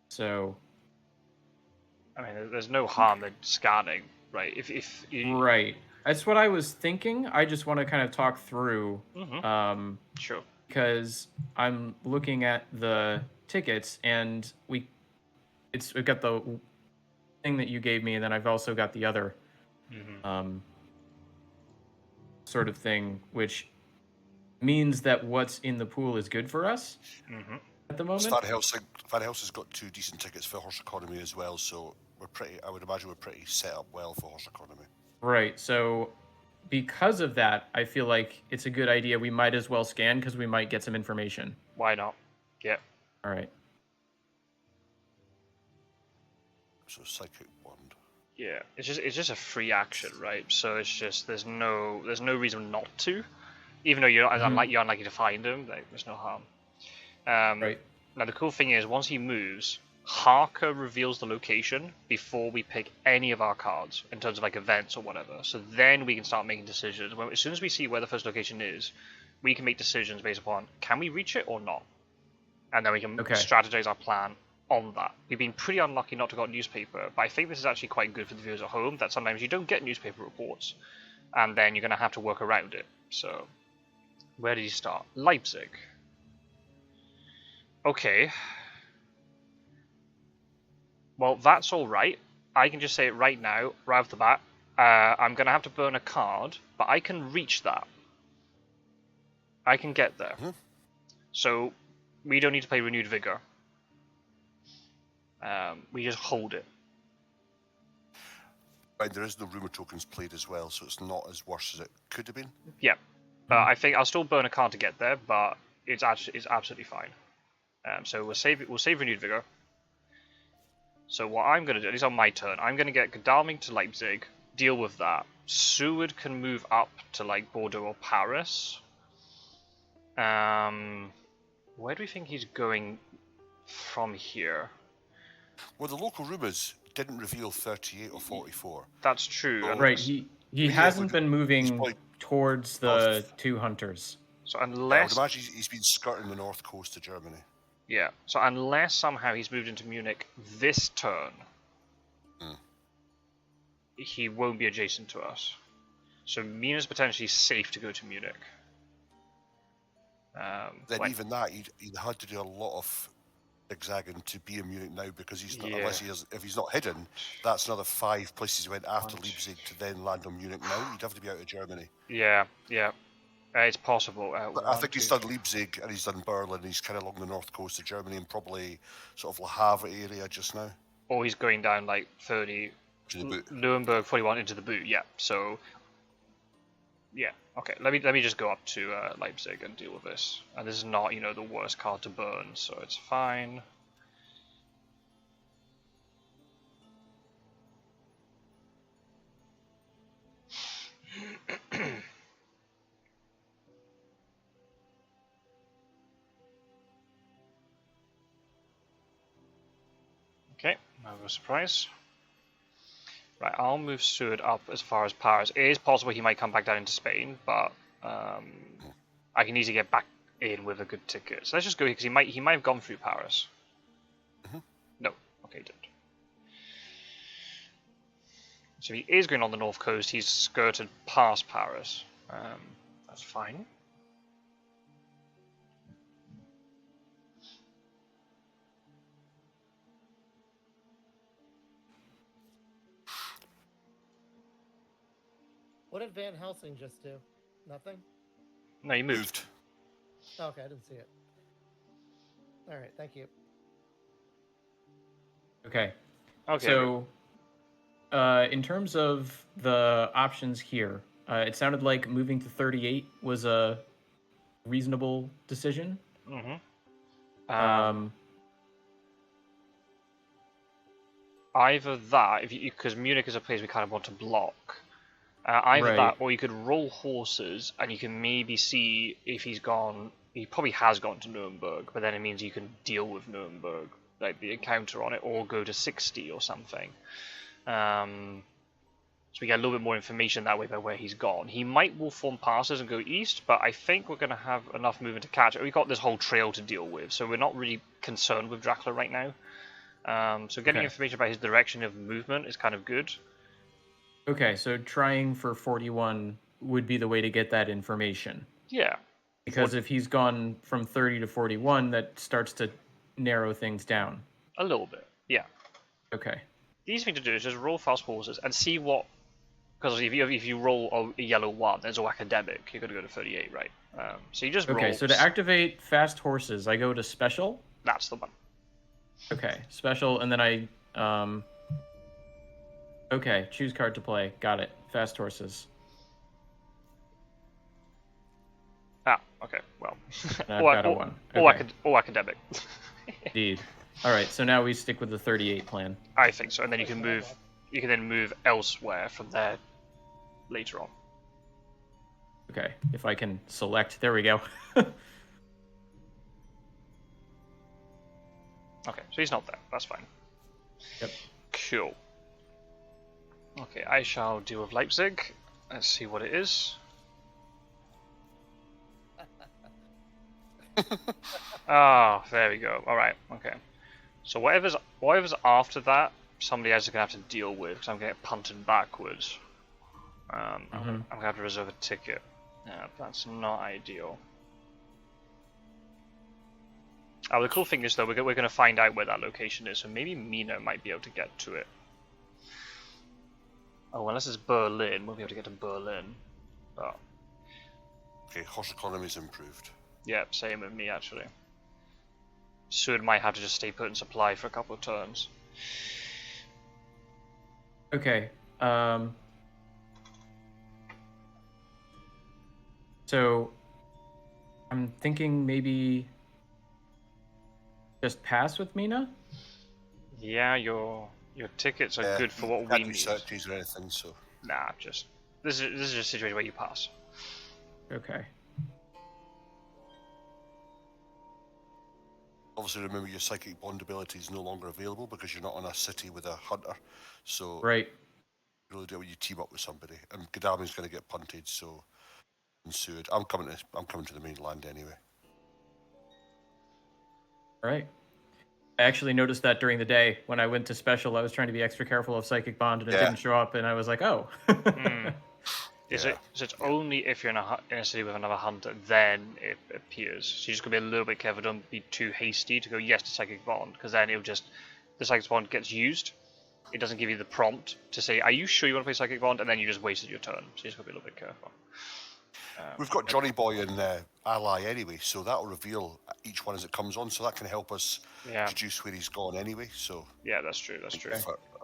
So. I mean, there's no harm in scanning, right? If you... Right. That's what I was thinking. I just want to kind of talk through. Sure. Because I'm looking at the tickets, and we've got the thing that you gave me, and then I've also got the other sort of thing, which means that what's in the pool is good for us at the moment. Van Helsing's got 2 decent tickets for horse economy as well, so I would imagine we're pretty set up well for horse economy. Right. So because of that, I feel like it's a good idea. We might as well scan because we might get some information. Why not? Yeah. All right. So psychic wand. Yeah, it's just a free action, right? So it's just there's no reason not to, even though you're unlikely to find him. Like, there's no harm. Right. Now the cool thing is once he moves, Harker reveals the location before we pick any of our cards in terms of like events or whatever. So then we can start making decisions. As soon as we see where the first location is, we can make decisions based upon can we reach it or not, and then we can strategize our plan on that. We've been pretty unlucky not to got newspaper, but I think this is actually quite good for the viewers at home. That sometimes you don't get newspaper reports, and then you're going to have to work around it. So, where did you start? Leipzig. Okay. Well, that's all right. I can just say it right now, right off the bat. I'm going to have to burn a card, but I can reach that. I can get there. So, we don't need to play Renewed Vigor. We just hold it. Right, there is no rumour tokens played as well, so it's not as worse as it could have been. Yeah. I think I'll still burn a card to get there, but it's absolutely fine. So we'll save Renewed Vigor. So what I'm going to do, at least on my turn, I'm going to get Godalming to Leipzig, deal with that. Seward can move up to like Bordeaux or Paris. Where do we think he's going from here? Well, the local rumours didn't reveal 38 or 44. That's true. So, right, he hasn't been moving towards the 2 hunters. So unless... I would imagine he's been skirting the north coast of Germany. Yeah, so unless somehow he's moved into Munich this turn, he won't be adjacent to us. So Mina's potentially safe to go to Munich. Then even that, he'd had to do a lot of zigzagging to be in Munich now because he's not, if he's not hidden, that's another 5 places he went after Leipzig to then land on Munich now. He'd have to be out of Germany. Yeah. It's possible. I think he's done Leipzig and he's done Berlin. He's kind of along the north coast of Germany and probably sort of Le Havre area just now. Or he's going down like 30, Nuremberg 41 into the boot. Yeah. So, yeah. Okay. Let me just go up to Leipzig and deal with this. And this is not the worst card to burn, so it's fine. No surprise. Right, I'll move Seward up as far as Paris. It is possible he might come back down into Spain, but I can easily get back in with a good ticket. So let's just go here, because he might have gone through Paris. No. Okay, he didn't. So if he is going on the north coast, he's skirted past Paris. That's fine. What did Van Helsing just do? Nothing? No, he moved. Okay, I didn't see it. All right, thank you. Okay. Okay. So, in terms of the options here, it sounded like moving to 38 was a reasonable decision. Either that, because Munich is a place we kind of want to block. Either that, or you could roll horses, and you can maybe see if he's gone. He probably has gone to Nuremberg, but then it means you can deal with Nuremberg, like the encounter on it, or go to 60 or something. So we get a little bit more information that way by where he's gone. He might wolf form passes and go east, but I think we're going to have enough movement to catch it. We've got this whole trail to deal with, so we're not really concerned with Dracula right now. So getting information about his direction of movement is kind of good. Okay, so trying for 41 would be the way to get that information. Yeah. Because if he's gone from 30 to 41, that starts to narrow things down. A little bit, yeah. Okay. The easy thing to do is just roll fast horses and see what... Because if you roll a yellow 1, there's all academic, you're going to go to 38, right? So you just roll... Okay, so to activate fast horses, I go to special? That's the one. Okay, special, and then I... Okay, choose card to play. Got it. Fast horses. Ah, okay, well. I've got a 1. Okay. All academic. Indeed. All right, so now we stick with the 38 plan. I think so, and then you can move. You can then move elsewhere from there later on. Okay, if I can select. There we go. Okay, so he's not there. That's fine. Yep. Cool. Okay, I shall deal with Leipzig. Let's see what it is. Ah, there we go. All right. Okay. So whatever's after that, somebody else is gonna have to deal with, because I'm gonna get punted backwards. I'm gonna have to reserve a ticket. Yeah, that's not ideal. Oh, the cool thing is though, we're gonna find out where that location is, so maybe Mina might be able to get to it. Oh, unless it's Berlin, we'll be able to get to Berlin. Oh. Okay, horse economy's improved. Yeah, same with me actually. Seward might have to just stay put in supply for a couple of turns. Okay. So I'm thinking maybe just pass with Mina? Yeah, your tickets are good for what we need. Searches or anything, so. Nah, just this is just a situation where you pass. Okay. Obviously, remember your psychic bond ability is no longer available because you're not on a city with a hunter. So right. You really do when you team up with somebody. And Gadami's going to get punted, so ensued. I'm coming to the mainland anyway. All right. I actually noticed that during the day when I went to special. I was trying to be extra careful of psychic bond, and it didn't show up, and I was like, oh. So it's only if you're in a city with another hunter, then it appears. So you just got to be a little bit careful. Don't be too hasty to go yes to psychic bond, because then it'll just the psychic bond gets used. It doesn't give you the prompt to say, "Are you sure you want to play psychic bond?" And then you just wasted your turn. So you just got to be a little bit careful. We've got Johnny Boy and Ally anyway, so that'll reveal each one as it comes on. So that can help us deduce where he's gone anyway. So yeah, that's true. That's true.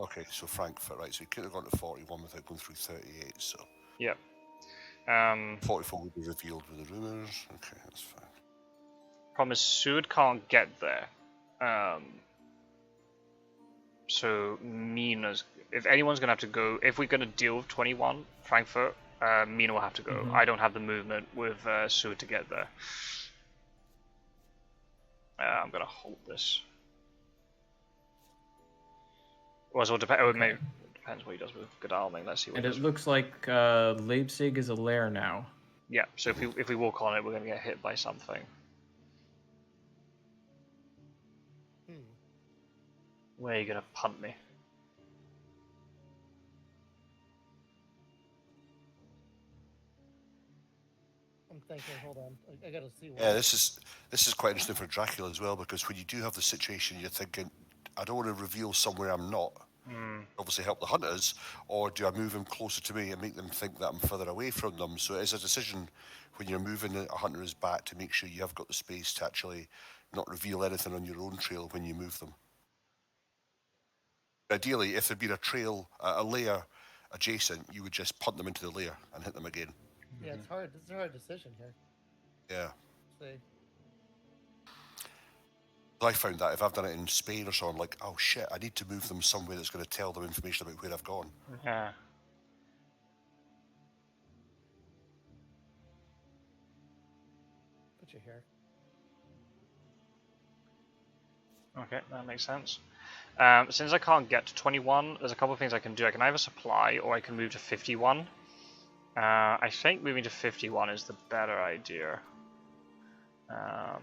Okay, so Frankfurt, right? So he could have gone to 41 without going through 38. So. Yep. 44 will be revealed with the rumours. Okay, that's fine. Problem is, Seward can't get there. So Mina's. If anyone's gonna have to go, if we're gonna deal with 21 Frankfurt, Mina will have to go. I don't have the movement with Seward to get there. I'm gonna hold this. Well, it depends what he does with Godalming. Let's see what And he it does. looks like Leipzig is a lair now. Yeah, so if we walk on it, we're going to get hit by something. Where are you going to punt me? I'm thinking. Hold on, I gotta see. Yeah, this is quite interesting for Dracula as well, because when you do have the situation, you're thinking, I don't want to reveal somewhere I'm not. Obviously help the hunters, or do I move them closer to me and make them think that I'm further away from them? So it's a decision when you're moving a hunter's back to make sure you have got the space to actually not reveal anything on your own trail when you move them. Ideally, if there'd been a trail, a layer adjacent, you would just punt them into the layer and hit them again. Yeah, it's hard. It's a hard decision here. Yeah. See. I found that if I've done it in Spain or so, I'm like, oh shit, I need to move them somewhere that's going to tell them information about where I've gone. Yeah. Put you here. Okay, that makes sense. Since I can't get to 21, there's a couple of things I can do. I can either supply or I can move to 51. I think moving to 51 is the better idea.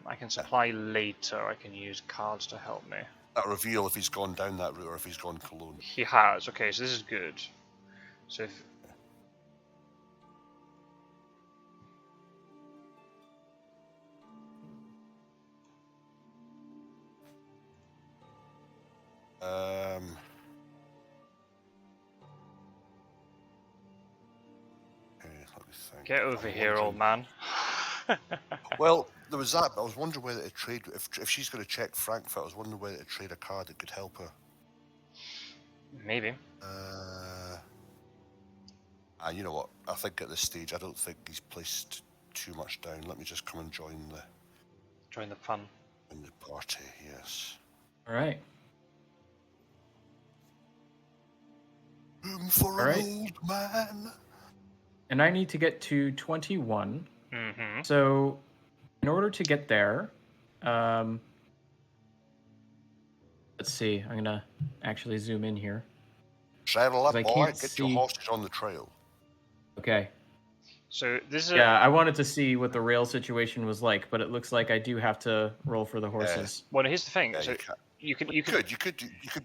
I can supply later. I can use cards to help me. That reveal if he's gone down that route or if he's gone Cologne. He has. Okay, so this is good. So if... Get over here, old man. Well, there was that, but I was wondering whether to trade, if she's going to check Frankfurt, I was wondering whether to trade a card that could help her. Maybe. You know what, I think at this stage, I don't think he's placed too much down. Let me just come and join the fun. In the party, yes. All right. Room for an old man. And I need to get to 21. Mm-hmm. So, in order to get there, let's see. I'm gonna actually zoom in here. Travel up, I boy. can't Get your see. horses on the trail. Okay. So this is Yeah, I wanted to see what the rail situation was like, but it looks like I do have to roll for the horses. Well, here's the thing. Yeah, So you could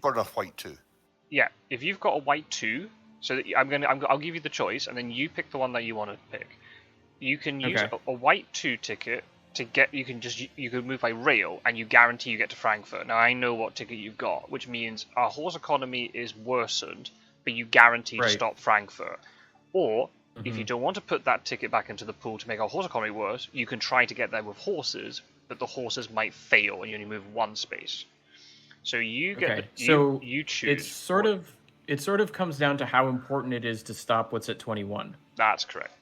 burn off white too. Yeah, if you've got a white 2, so that I'll give you the choice, and then you pick the one that you want to pick. You can use a white 2 ticket to get. You can move by rail, and you guarantee you get to Frankfurt. Now I know what ticket you've got, which means our horse economy is worsened, but you guarantee to stop Frankfurt. Or if you don't want to put that ticket back into the pool to make our horse economy worse, you can try to get there with horses, but the horses might fail, and you only move 1 space. So you get you choose. It sort of comes down to how important it is to stop what's at 21. That's correct.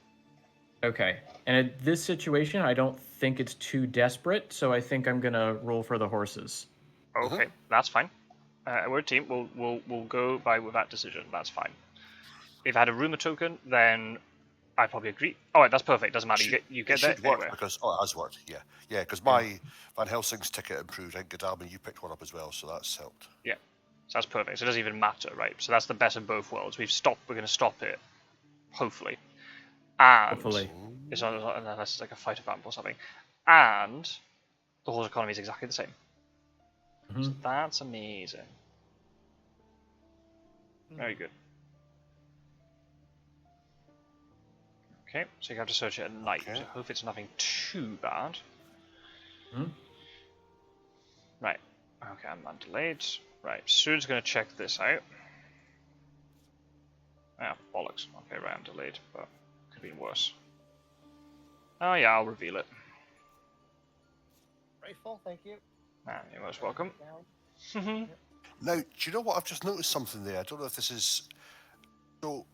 Okay. And in this situation, I don't think it's too desperate, so I think I'm gonna roll for the horses. Okay, that's fine. We're a team. We'll go with that decision. That's fine. If I had a rumor token, then I'd probably agree. Oh, right, that's perfect. Doesn't matter. You get there. It should work because it has worked. Yeah. Because my Van Helsing's ticket improved. I think Godalming, you picked one up as well, so that's helped. Yeah, so that's perfect. So it doesn't even matter, right? So that's the best of both worlds. We're going to stop it, hopefully. And hopefully, it's not unless it's like a fighter vamp or something. And the horse economy is exactly the same. So that's amazing. Very good. Okay, so you have to search it at night. Okay. So I hope it's nothing too bad. Right. Okay, I'm undelayed. Right, Sude's going to check this out. Ah, bollocks. Okay, right, I'm delayed, but could be worse. Oh yeah, I'll reveal it. Grateful, thank you. Ah, you're most welcome. Now, do you know what? I've just noticed something there. I don't know if this is... So,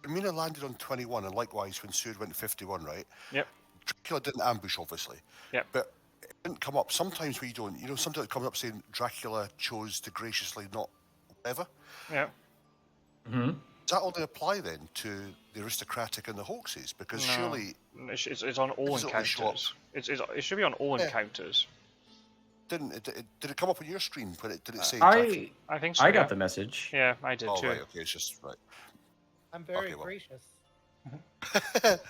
Mina landed on 21, and likewise when Sude went to 51, right? Yep. Dracula didn't ambush, obviously. Yep. But it didn't come up. Sometimes we don't. Sometimes it comes up saying Dracula chose to graciously not whatever. Yeah. Does that only apply then to the aristocratic and the hoaxes? Because surely... It's on all encounters. It should be on all encounters. didn't. Did it come up on your screen? Did it say? I think so. I got the message. Yeah, I did too. Right. Okay, it's just right. I'm very gracious. I don't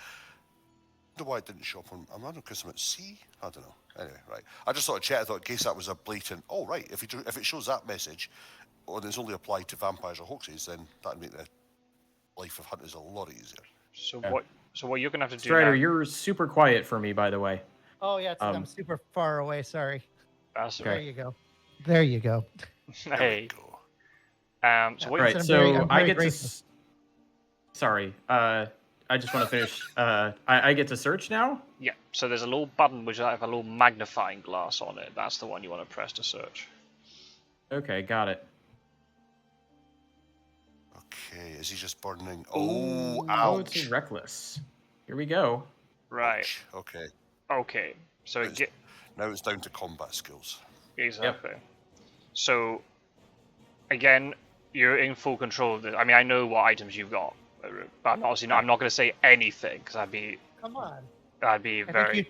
know why it didn't show up on. I'm not because I'm at C. I don't know. Anyway, right. I just thought I'd check. I thought in case that was a blatant. Oh, right. If it shows that message, and it's only applied to vampires or hoaxes, then that'd make the life of hunters a lot easier. So what you're gonna have to do Strider, now? you're super quiet for me, by the way. Oh yeah, I'm super far away. Sorry. That's There you go. There you go. Hey. So what? Right. I'm So very I get gracious. to. Sorry. I just want to finish. I get to search now. Yeah. So there's a little button which has a little magnifying glass on it. That's the one you want to press to search. Okay, got it. Okay, is he just burning? Oh, Oh, ouch. it's reckless. Here we go. Right. Ouch. Okay. So now it's down to combat skills. Exactly. So again, you're in full control of this. I mean, I know what items you've got, but I'm obviously not. I'm not going to say anything because I'd be. Come on. I'd be very.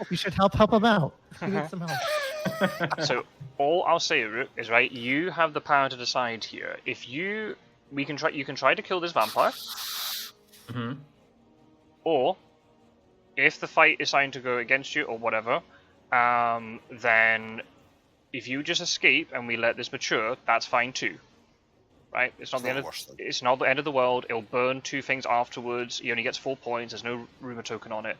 You should help him out. He needs some help. So all I'll say, Rook, is right. You have the power to decide here. If you can try to kill this vampire. Mm-hmm. Or if the fight is starting to go against you or whatever, then if you just escape and we let this mature, that's fine too. Right? It's not the end of the world. It'll burn 2 things afterwards. He only gets 4 points. There's no rumor token on it.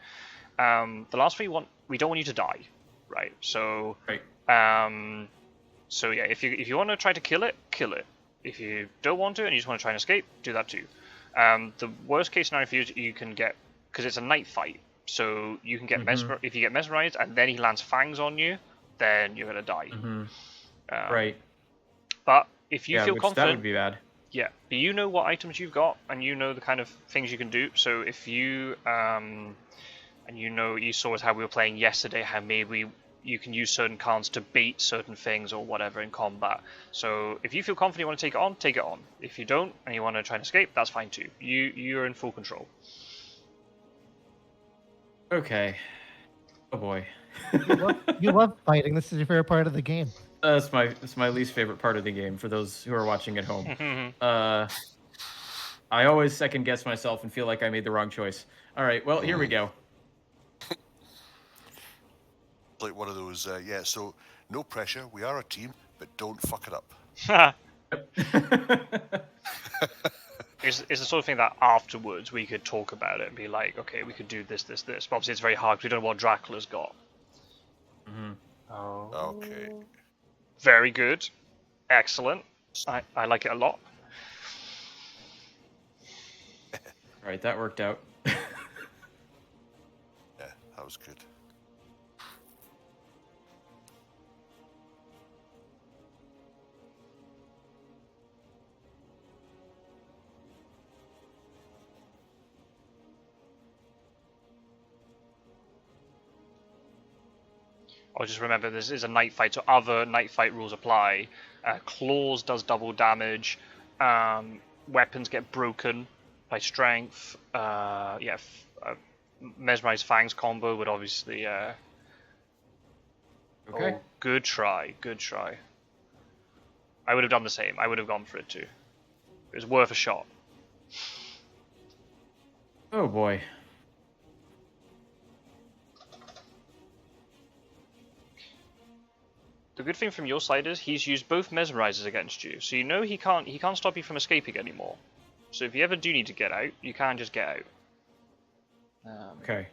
The last thing we don't want you to die. Right? So so yeah, if you want to try to kill it, kill it. If you don't want to and you just want to try and escape, do that too. The worst case scenario for you is you can get, because it's a night fight, so you can get if you get mesmerized and then he lands fangs on you, then you're gonna die. Right. But if you feel confident, that would be bad. Yeah, but you know what items you've got and you know the kind of things you can do. So if you and you saw how we were playing yesterday, how maybe you can use certain cards to bait certain things or whatever in combat. So if you feel confident you want to take it on, take it on. If you don't and you want to try and escape, that's fine too. You're in full control. Okay. Oh boy. You love fighting. This is your favorite part of the game. It's my least favorite part of the game for those who are watching at home. I always second guess myself and feel like I made the wrong choice. All right, well, here we go. Like one of those, so no pressure. We are a team, but don't fuck it up. It's the sort of thing that afterwards we could talk about it and be like, okay, we could do this. But obviously it's very hard because we don't know what Dracula's got. Oh. Okay. Very good. Excellent. I like it a lot. Right, that worked out. Yeah, that was good. Or just remember, this is a night fight, so other night fight rules apply. Claws does double damage. Weapons get broken by strength. Mesmerized Fangs combo would obviously... Okay. Oh, good try. I would have done the same. I would have gone for it too. It was worth a shot. Oh boy. The good thing from your side is he's used both mesmerizers against you, so you know he can't stop you from escaping anymore. So if you ever do need to get out, you can just get out. Okay.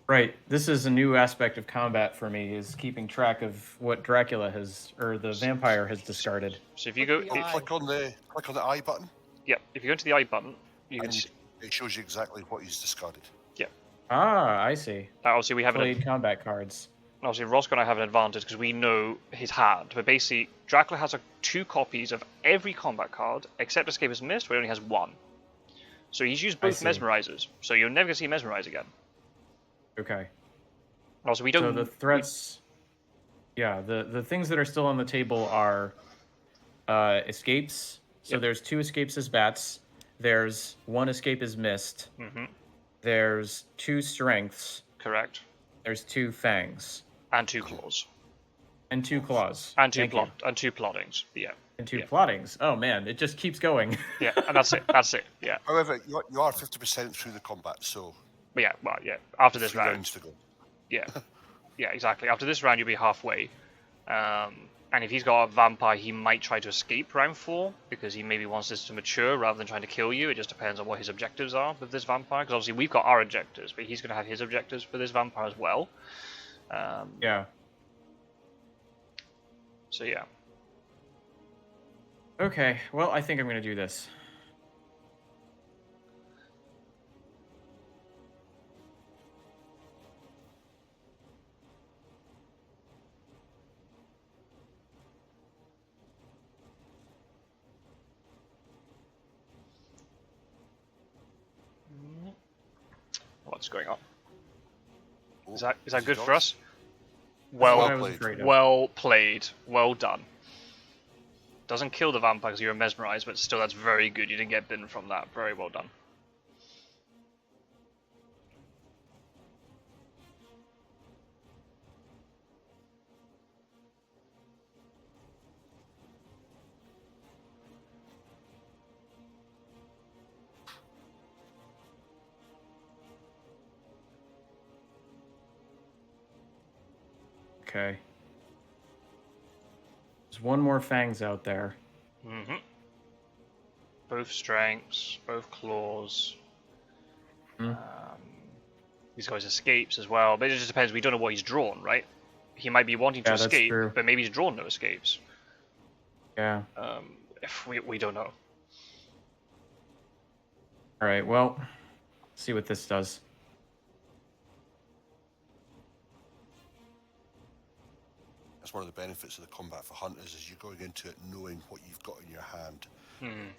Right. This is a new aspect of combat for me, is keeping track of what Dracula the vampire has discarded. So if you go, click on the I button. Yeah. If you go to the I button, it shows you exactly what he's discarded. Yeah. Ah, I see. Obviously, we have played combat cards. Obviously, Rossco and I have an advantage because we know his hand. But basically, Dracula has 2 copies of every combat card except Escapist Mist, where he only has 1. So he's used both mesmerizers. So you're never gonna see mesmerize again. Okay. Also, we don't. So the threats. The things that are still on the table are escapes. So there's 2 escapes as bats. There's 1 escape as mist. There's 2 strengths. Correct. There's 2 fangs. And 2 claws. And 2 claws. And 2 Thank you. and 2 plottings. Yeah. And 2 plottings. Oh man, it just keeps going. Yeah, and that's it. That's it. Yeah. However, you are 50% through the combat, so. But yeah, well, yeah. After this 3 round. rounds to go. Yeah. Yeah, exactly. After this round, you'll be halfway. And if he's got a vampire, he might try to escape round 4 because he maybe wants this to mature rather than trying to kill you. It just depends on what his objectives are with this vampire. Because obviously we've got our objectives, but he's going to have his objectives for this vampire as well. Yeah. So yeah. Okay, well, I think I'm going to do this. What's going on? Oh, Is that good dogs? for us? Well played. Well played. Well done. Doesn't kill the vampire because you're mesmerized, but still that's very good. You didn't get bitten from that. Very well done. Okay. There's one more fangs out there. Mm-hmm. Both strengths, both claws. He's got his escapes as well, but it just depends. We don't know what he's drawn, right? He might be wanting to Yeah, that's escape, true. but maybe he's drawn no escapes. Yeah. If we don't know. All right, well, see what this does. That's one of the benefits of the combat for hunters is you're going into it knowing what you've got in your hand.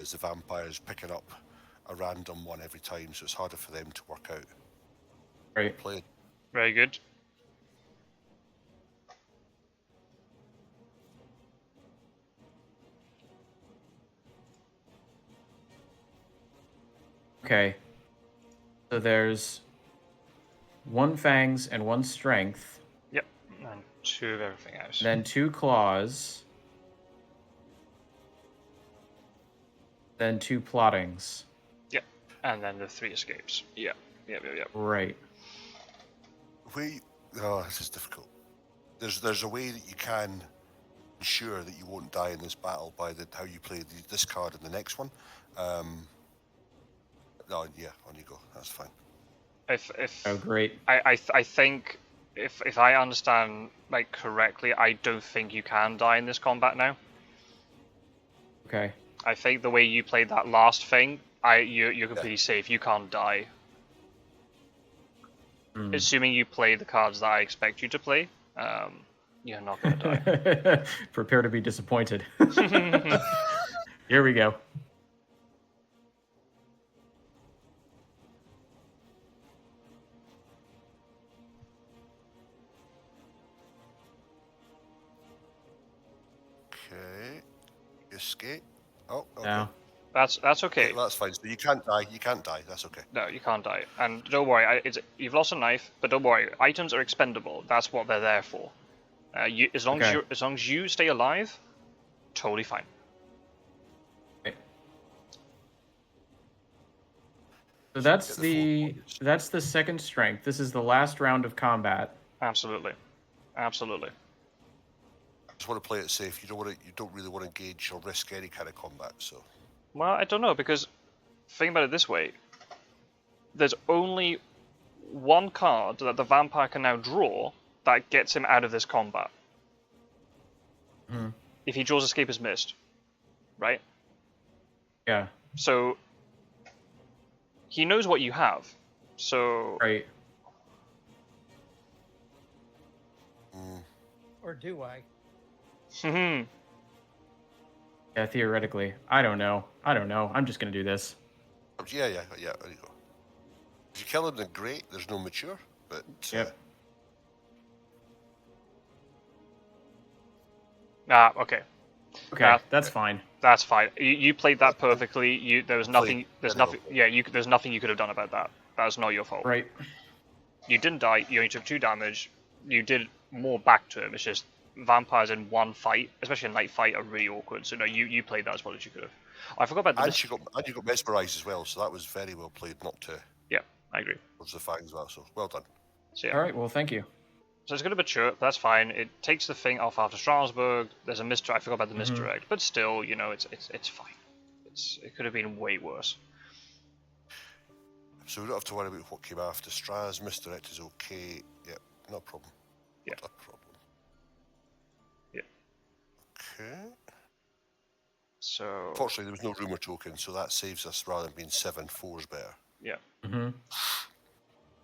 As the vampires picking up a random one every time, so it's harder for them to work out. Right. Played. Very good. Okay. So there's 1 fangs and 1 strength, Yep. And 2 of everything else. then 2 claws, then 2 plottings. Yep. And then the 3 escapes. Yep. Yep. Right. This is difficult. There's a way that you can ensure that you won't die in this battle by how you play this card and the next one. On you go. That's fine. Oh, great. I think if I understand correctly, I don't think you can die in this combat now. Okay. I think the way you played that last thing, you're completely safe. You can't die. Assuming you play the cards that I expect you to play, you're not going to die. Prepare to be disappointed. Here we go. Okay. Escape. Oh, okay. No. That's okay. Yeah, that's fine. So you can't die. You can't die. That's okay. No, you can't die. And don't worry, you've lost a knife, but don't worry. Items are expendable. That's what they're there for. As long as you stay alive, totally fine. Okay. So that's the 2nd strength. This is the last round of combat. Absolutely. Just want to play it safe. You don't really want to engage or risk any kind of combat. So. Well, I don't know, because think about it this way. There's only 1 card that the vampire can now draw that gets him out of this combat. If he draws Escape as Mist, right? Yeah. So he knows what you have. So Right. Or do I? Yeah, theoretically. I don't know. I'm just going to do this. Yeah. There you go. If you kill him, then great. There's no mature, but. Yep. Okay. Okay, that's fine. That's fine. You played that perfectly. There's nothing you could have done about that. That's not your fault. Right. You didn't die. You only took 2 damage. You did more back to him. It's just vampires in one fight, especially a night fight, are really awkward. So no, you played that as well as you could have. I forgot about the. And you got mesmerised as well, so that was very well played. Not to. Yeah, I agree. Was the fangs that, so well done. So yeah. All right, well, thank you. So it's going to mature, but that's fine. It takes the thing off after Strasbourg. There's a misdirect. I forgot about the misdirect, but still, you know, it's fine. It could have been way worse. So we don't have to worry about what came after. Straz misdirect is okay. Yep, no problem. Yeah. Not a problem. Yeah. Okay. So. Fortunately, there was no rumour token, so that saves us rather than being 7-4's better. Yeah. Mm-hmm.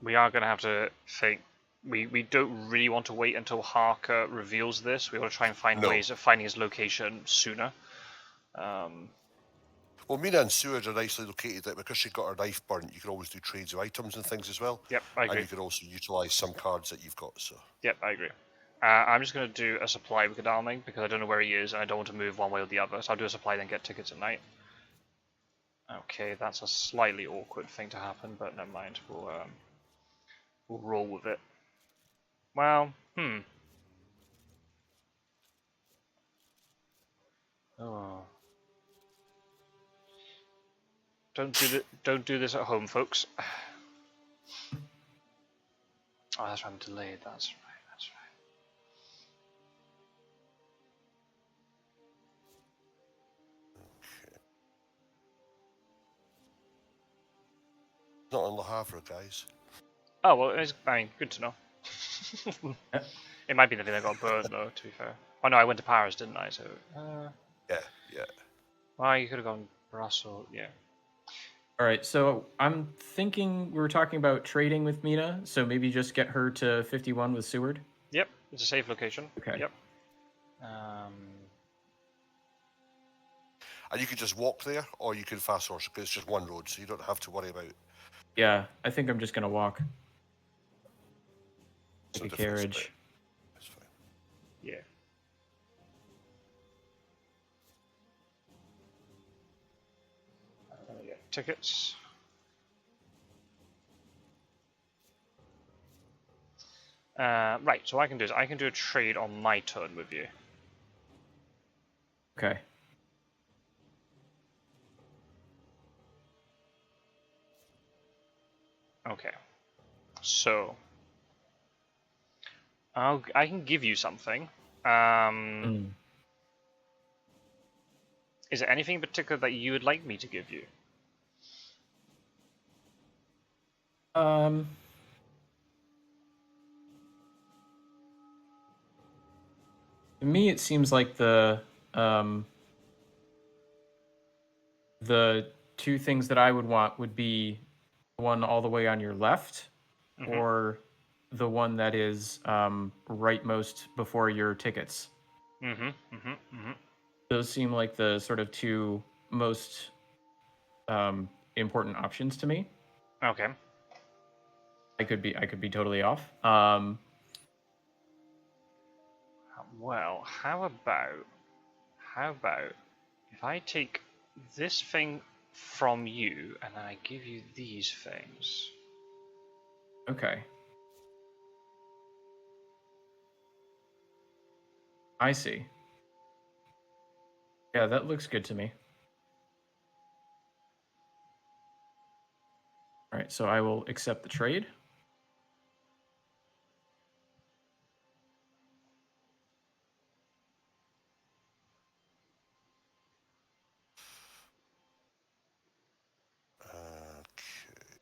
We are going to have to think. We don't really want to wait until Harker reveals this. We want to try and find ways of finding his location sooner. Well, Mina and Seward are nicely located that because she got her knife burnt, you can always do trades of items and things as well. Yep, I agree. And you can also utilise some cards that you've got. So. Yep, I agree. I'm just going to do a supply with Godalming because I don't know where he is and I don't want to move one way or the other. So I'll do a supply then get tickets at night. Okay, that's a slightly awkward thing to happen, but never mind. We'll roll with it. Well, Oh. Don't do this at home, folks. Oh, that's right, I'm delayed. That's right. Not on Le Havre, guys. Oh well, I mean, good to know. It might be the thing that got burned, though. To be fair. Oh no, I went to Paris, didn't I? So. Yeah. Well, you could have gone Brussels. Yeah. All right, so I'm thinking we were talking about trading with Mina, so maybe just get her to 51 with Seward. Yep, it's a safe location. Okay. Yep. And you can just walk there, or you can fast horse because it's just one road, so you don't have to worry about. Yeah, I think I'm just gonna walk. So Take a carriage. That's fine. Yeah. Get tickets. Right, so what I can do is I can do a trade on my turn with you. Okay. Okay. So I can give you something. Is there anything in particular that you would like me to give you? To me, it seems like the two things that I would want would be the one all the way on your left, or the one that is rightmost before your tickets. Those seem like the sort of two most important options to me. Okay. I could be totally off. Well, how about if I take this thing from you and I give you these things? Okay. I see. Yeah, that looks good to me. All right, so I will accept the trade. Okay.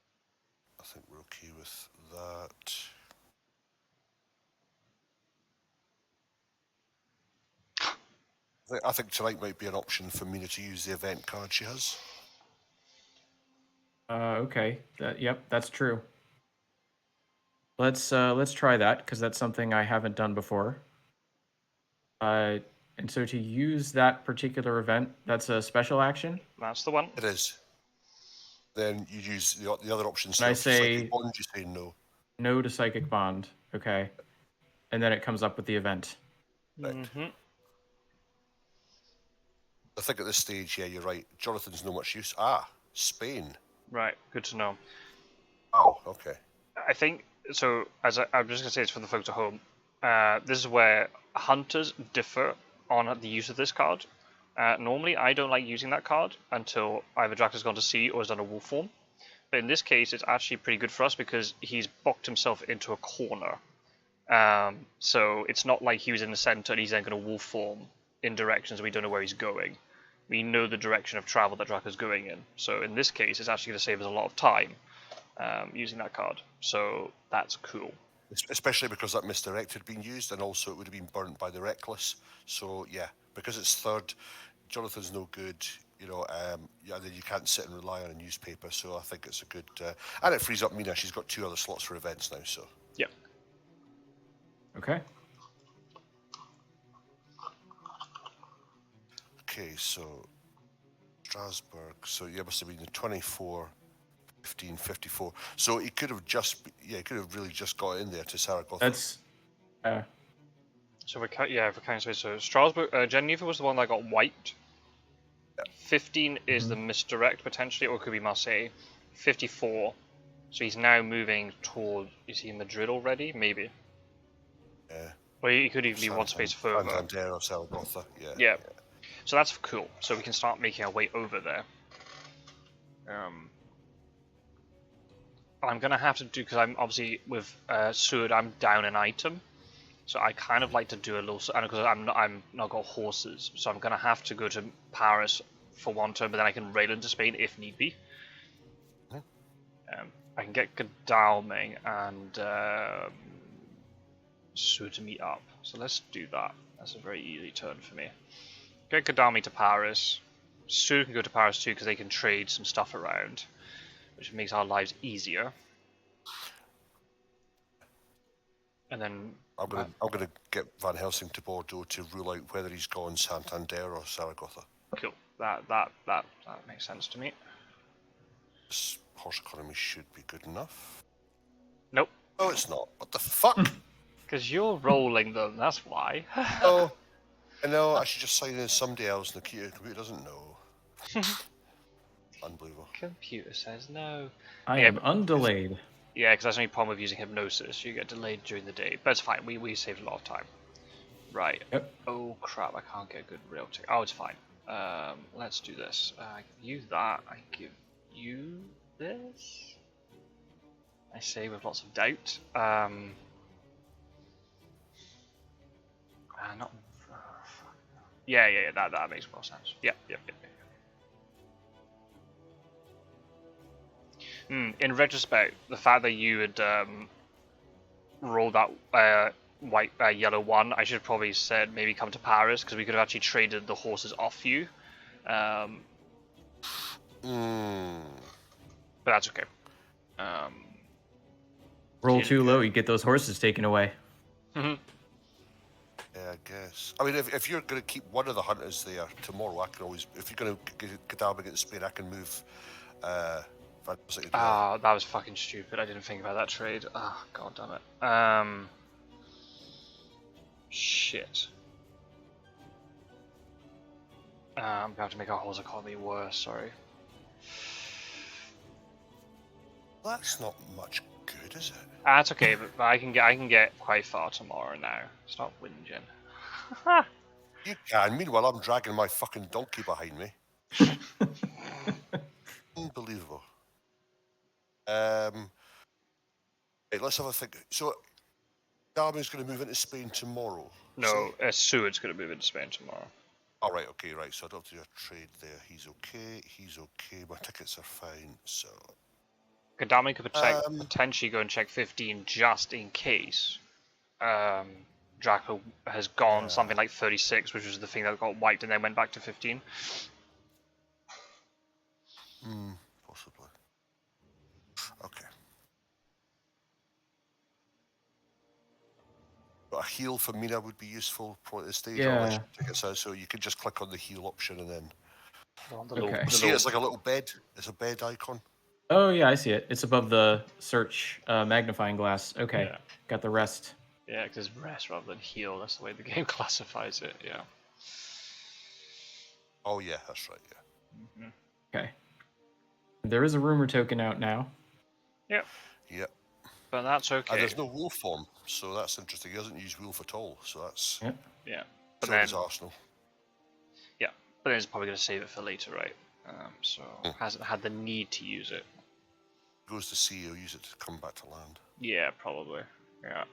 I think we're okay with that. I think tonight might be an option for Mina to use the event card she has. Okay. Yep, that's true. Let's try that because that's something I haven't done before. And so to use that particular event, that's a special action. That's the one. It is. Then you use the other option. And I say bond, you say no. No to psychic bond. Okay. And then it comes up with the event. Right. I think at this stage, yeah, you're right. Jonathan's no much use. Spain. Right, good to know. Oh, okay. I think so. I'm just gonna say it's for the folks at home. This is where hunters differ on the use of this card. Normally, I don't like using that card until either Dracula's gone to sea or has done a wolf form. But in this case, it's actually pretty good for us because he's boxed himself into a corner. So it's not like he was in the center and he's then going to wolf form in directions we don't know where he's going. We know the direction of travel that Dracula's going in. So in this case, it's actually going to save us a lot of time using that card. So that's cool. Especially because that misdirect had been used, and also it would have been burnt by the Reckless. So yeah, because it's third, Jonathan's no good. Yeah, then you can't sit and rely on a newspaper. So I think it's a good, and it frees up Mina. She's got 2 other slots for events now. So Yep. Okay. Okay, so Strasbourg. So yeah, must have been the 24, 15, 54. So he could have he could have really just got in there to Saragossa. That's. So we're counting space. So Strasbourg, Geneva was the one that got wiped. 15 is the misdirect potentially, or it could be Marseille. 54. So he's now moving toward. Is he in Madrid already? Maybe. Yeah. Or he could even be one space further. Santander or Saragossa. Yeah. Yeah. So that's cool. So we can start making our way over there. I'm gonna have to do, because I'm obviously with Sword, I'm down an item, so I kind of like to do a little. Because I'm not got horses, so I'm gonna have to go to Paris for one turn, but then I can rail into Spain if need be. I can get Godalming and Sword to meet up. So let's do that. That's a very easy turn for me. Get Godalming to Paris. Sword can go to Paris too because they can trade some stuff around, which makes our lives easier. And then I'm gonna get Van Helsing to Bordeaux to rule out whether he's gone Santander or Saragossa. Cool. That makes sense to me. This horse economy should be good enough. Nope. Oh, it's not. What the fuck? Because you're rolling them. That's why. Oh, I know. I should just sign in as somebody else, and the computer doesn't know. Unbelievable. Computer says no. I am undelayed. Yeah, because that's the only problem with using hypnosis. You get delayed during the day, but it's fine. We saved a lot of time. Right. Yep. Oh crap! I can't get a good rail tick. Oh, it's fine. Let's do this. I give you that. I give you this. I say with lots of doubt. Not. Yeah. That makes more sense. Yep. In retrospect, the fact that you had rolled that yellow one, I should have probably said maybe come to Paris, because we could have actually traded the horses off you. But that's okay. Roll too low, you get those horses taken away. Yeah, I guess. I mean, if you're going to keep one of the hunters there tomorrow, I can always. If you're going to get Godalming into Spain, I can move. That was fucking stupid. I didn't think about that trade. God damn it. Shit. I'm going to make our horse economy worse. Sorry. That's not much good, is it? That's okay, but I can get quite far tomorrow now. Stop whinging. You can. Meanwhile, I'm dragging my fucking donkey behind me. Unbelievable. Hey, let's have a think. So, Godalming's going to move into Spain tomorrow. No, Seward's going to move into Spain tomorrow. Oh, right, okay, right. So I don't have to do a trade there. He's okay. My tickets are fine, so... Godalming could potentially go and check 15 just in case Dracula has gone something like 36, which was the thing that got wiped and then went back to 15. Possibly. Okay. But a heal for Mina would be useful probably at this stage. Yeah. So you could just click on the heal option and then... Okay. See, it's like a little bed. It's a bed icon. Oh yeah, I see it. It's above the search magnifying glass. Okay, Yeah. Got the rest. Yeah, because rest rather than heal. That's the way the game classifies it. Yeah. Oh yeah, that's right. Yeah. Okay. There is a rumor token out now. Yep. Yep. but that's okay. And there's no wolf form, so that's interesting. He doesn't use wolf at all, so that's Yeah. But so then, does Arsenal. yeah, but then he's probably going to save it for later, right? So hasn't had the need to use it. Goes to sea, he'll use it to come back to land. Yeah, probably. Yeah.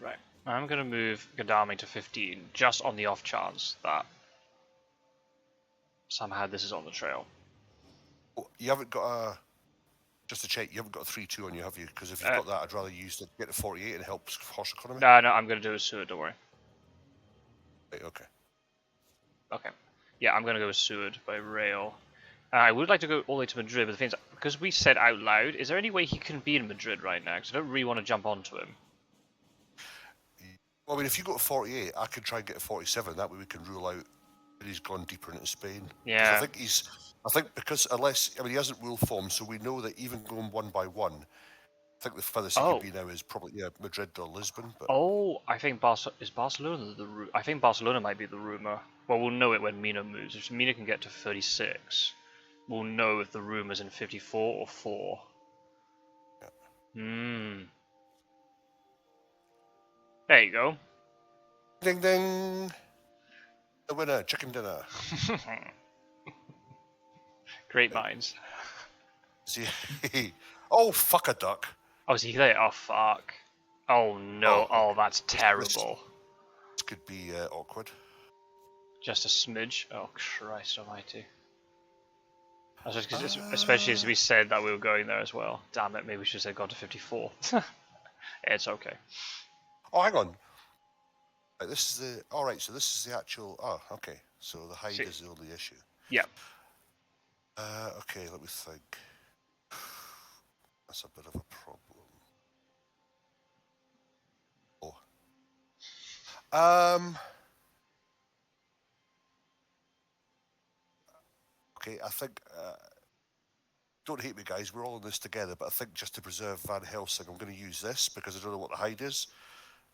Right. I'm going to move Gadami to 15, just on the off chance that somehow this is on the trail. Oh, you haven't got a... Just to check, you haven't got a 3-2 on you, have you? Because if you've got that, I'd rather use the get to 48 and helps horse economy. No, I'm going to do a Seward, don't worry. Right, okay. Okay. Yeah, I'm going to go with Seward by rail. I would like to go all the way to Madrid, but the thing is, because we said out loud, is there any way he can be in Madrid right now? Because I don't really want to jump onto him. Well, I mean, if you go to 48, I can try and get to 47. That way we can rule out that he's gone deeper into Spain. Yeah. I think because unless... I mean, he hasn't wolf form, so we know that even going one by one, I think the furthest he could be now is probably Madrid or Lisbon. But Oh, I think is Barcelona the route? I think Barcelona might be the rumour. Well, we'll know it when Mina moves. If Mina can get to 36, we'll know if the rumour's in 54 or 4. Hmm. There you go. ding ding, the winner, chicken dinner. Great minds. See, oh fuck a duck. Oh, is he there? Oh, fuck. Oh, no. Oh, that's terrible. This could be awkward. Just a smidge. Oh, Christ almighty. Especially as we said that we were going there as well. Damn it, maybe we should have gone to 54. It's okay. Oh, hang on. Right, this is the... Alright, so this is the actual... Oh, okay. So the hide is the only issue. Yeah. Okay, let me think. That's a bit of a problem. Okay, I think... don't hate me, guys. We're all in this together, but I think just to preserve Van Helsing, I'm going to use this because I don't know what the hide is,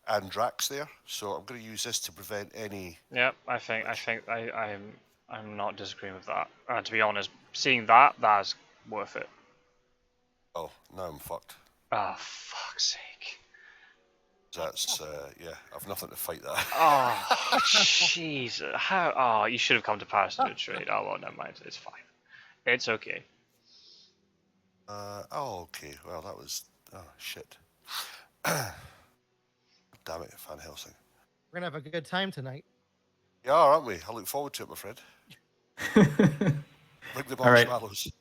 and Drax there. So I'm going to use this to prevent any... Yeah, I'm not disagreeing with that. To be honest, seeing that's worth it. Oh, now I'm fucked. Oh, fuck's sake. That's, I've nothing to fight that. Oh, Jesus. How? Oh, you should have come to Paris to do a trade. Oh, well, never mind. It's fine. It's okay. Okay. Well, that was... Oh, shit. Damn it, Van Helsing. We're gonna have a good time tonight. Yeah, aren't we? I look forward to it, my friend. Like the marshmallows.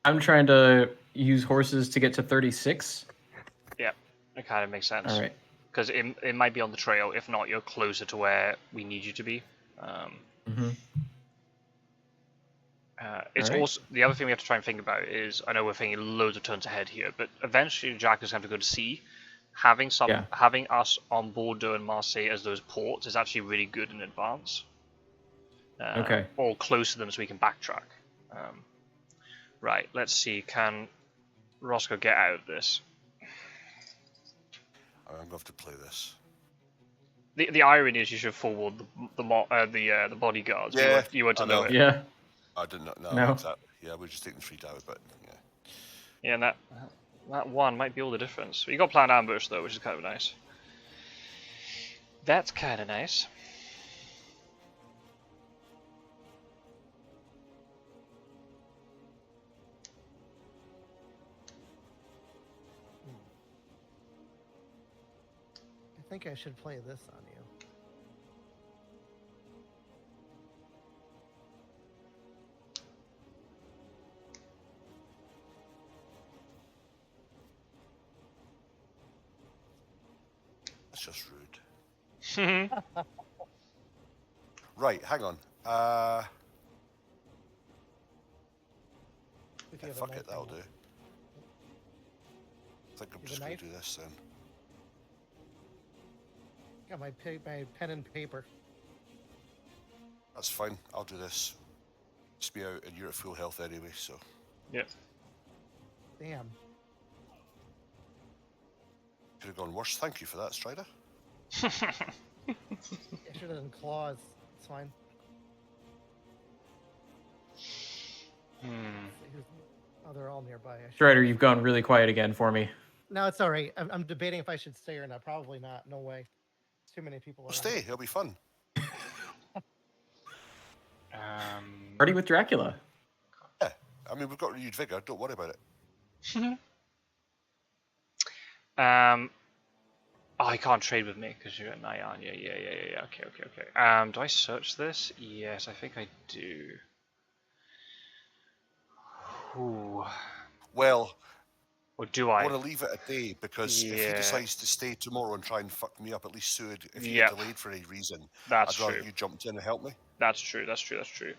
I'm trying to use horses to get to 36. Yeah, it kind of makes sense. All right. Because it might be on the trail. If not, you're closer to where we need you to be. It's also the other thing we have to try and think about is, I know we're thinking loads of turns ahead here, but eventually Jack is going to go to sea. Having us on Bordeaux and Marseille as those ports is actually really good in advance. Or close to them so we can backtrack. Right, let's see. Can Rossco get out of this? I'm going to have to play this. The irony is you should forward the bodyguards. Yeah, you were to know it. Yeah. I didn't know. No. Exactly. Yeah, we're just taking 3 down, but yeah. Yeah, and that one might be all the difference. You got planned ambush though, which is kind of nice. That's kind of nice. I think I should play this on you. That's just rude. Right, hang on. Fuck it, that'll do. I think I'm Give just a going knife? to do this then. Got my pen and paper. That's fine. I'll do this. It's me out, and you're at full health anyway, so. Yeah. Damn. Could have gone worse. Thank you for that, Strider. I should have done claws. It's fine. Oh, they're all nearby. Strider, you've gone really quiet again for me. No, it's all right. I'm debating if I should stay or not. Probably not. No way. Too many people around. Stay. It'll be fun. Party with Dracula. Yeah. I mean, we've got renewed vigor. Don't worry about it. Oh, you can't trade with me because you're at night, aren't you? Yeah. Okay. Do I search this? Yes, I think I do. Ooh. Well, Or do I I? want to leave it a day because if he decides to stay tomorrow and try and fuck me up, at least Sued, if you get delayed for any reason, That's I'd rather true. you jumped in and helped me. That's true.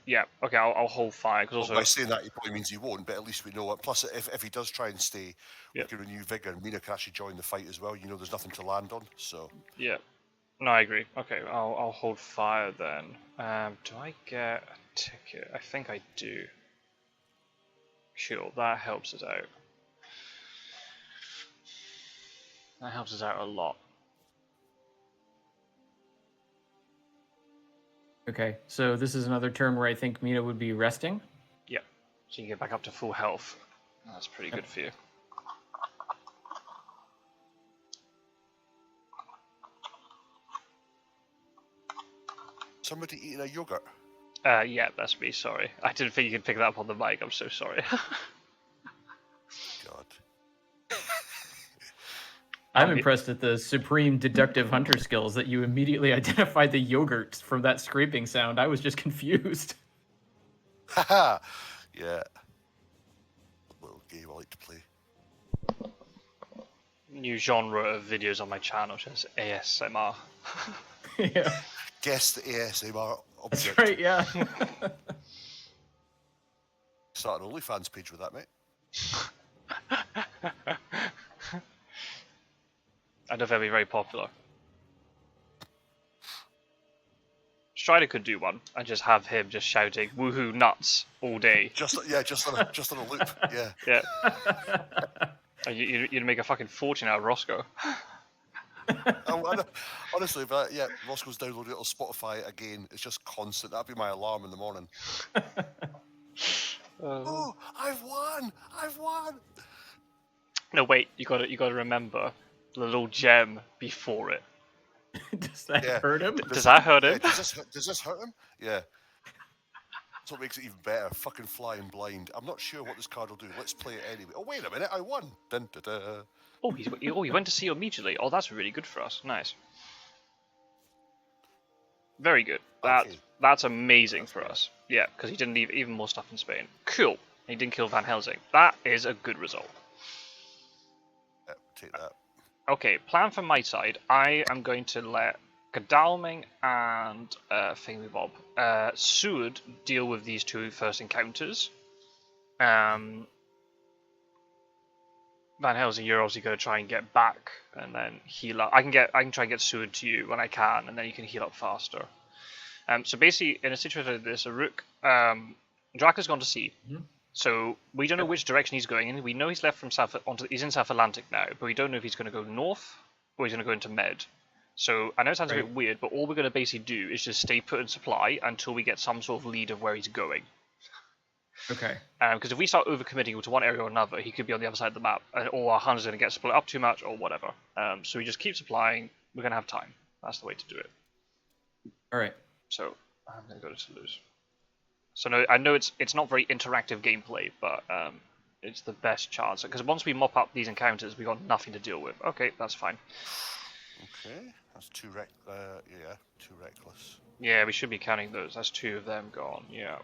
Yeah. Okay, I'll hold fire because also By saying that, he probably means he won't, but at least we know it. Plus, if he does try and stay, we Yep. can renew vigor, and Mina can actually join the fight as well. You know, there's nothing to land on, so. Yeah. No, I agree. Okay, I'll hold fire then. Do I get a ticket? I think I do. Cool, that helps us out. That helps us out a lot. Okay, so this is another turn where I think Mina would be resting. Yep. So you can get back up to full health. That's pretty good for you. Somebody eating a yogurt? Yeah, that's me, sorry. I didn't think you could pick that up on the mic, I'm so sorry. God. I'm impressed at the supreme deductive hunter skills that you immediately identified the yogurt from that scraping sound. I was just confused. Haha! Yeah. Little game I like to play. New genre of videos on my channel, which is ASMR. Yeah. Guess the ASMR object. That's right, yeah. Start an OnlyFans page with that, mate. I know they'll be very popular. Strider could do one and just have him just shouting "woohoo nuts" all day. Just on a loop. Yeah. Yeah. And you'd make a fucking fortune out of Rossco. Honestly, but yeah, Roscoe's downloaded it on Spotify again. It's just constant. That'd be my alarm in the morning. Oh, I've won! No, wait. You gotta remember the little gem before it. Does that hurt him? Does that hurt him? Yeah, does this hurt him? Yeah. That's what makes it even better. Fucking flying blind. I'm not sure what this card will do. Let's play it anyway. Oh, wait a minute. I won. Dun, da, da. Oh, he went to see you immediately. Oh, that's really good for us. Nice. Very good. That's amazing for us. Yeah, because he didn't leave even more stuff in Spain. Cool. And he didn't kill Van Helsing. That is a good result. Yeah, take that. Okay, plan from my side. I am going to let Godalming and Thingybob Seward deal with these two first encounters. Van Helsing, you're obviously going to try and get back and then heal up. I can try and get Seward to you when I can, and then you can heal up faster. So basically, in a situation like this, Dracula's gone to sea. Mm-hmm. So we don't know which direction he's going in. We know he's left from he's in South Atlantic now, but we don't know if he's going to go north or he's going to go into Med. So I know it sounds a bit weird, but all we're going to basically do is just stay put in supply until we get some sort of lead of where he's going. Okay. Because if we start overcommitting to one area or another, he could be on the other side of the map, or our hunters are going to get split up too much, or whatever. So we just keep supplying. We're going to have time. That's the way to do it. All right. So I'm going to go to Toulouse. So no, I know it's not very interactive gameplay, but it's the best chance. Because once we mop up these encounters, we got nothing to deal with. Okay, that's fine. Okay, that's too reckless. Yeah, we should be counting those. That's two of them gone. Yeah.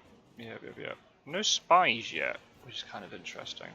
No spies yet, which is kind of interesting.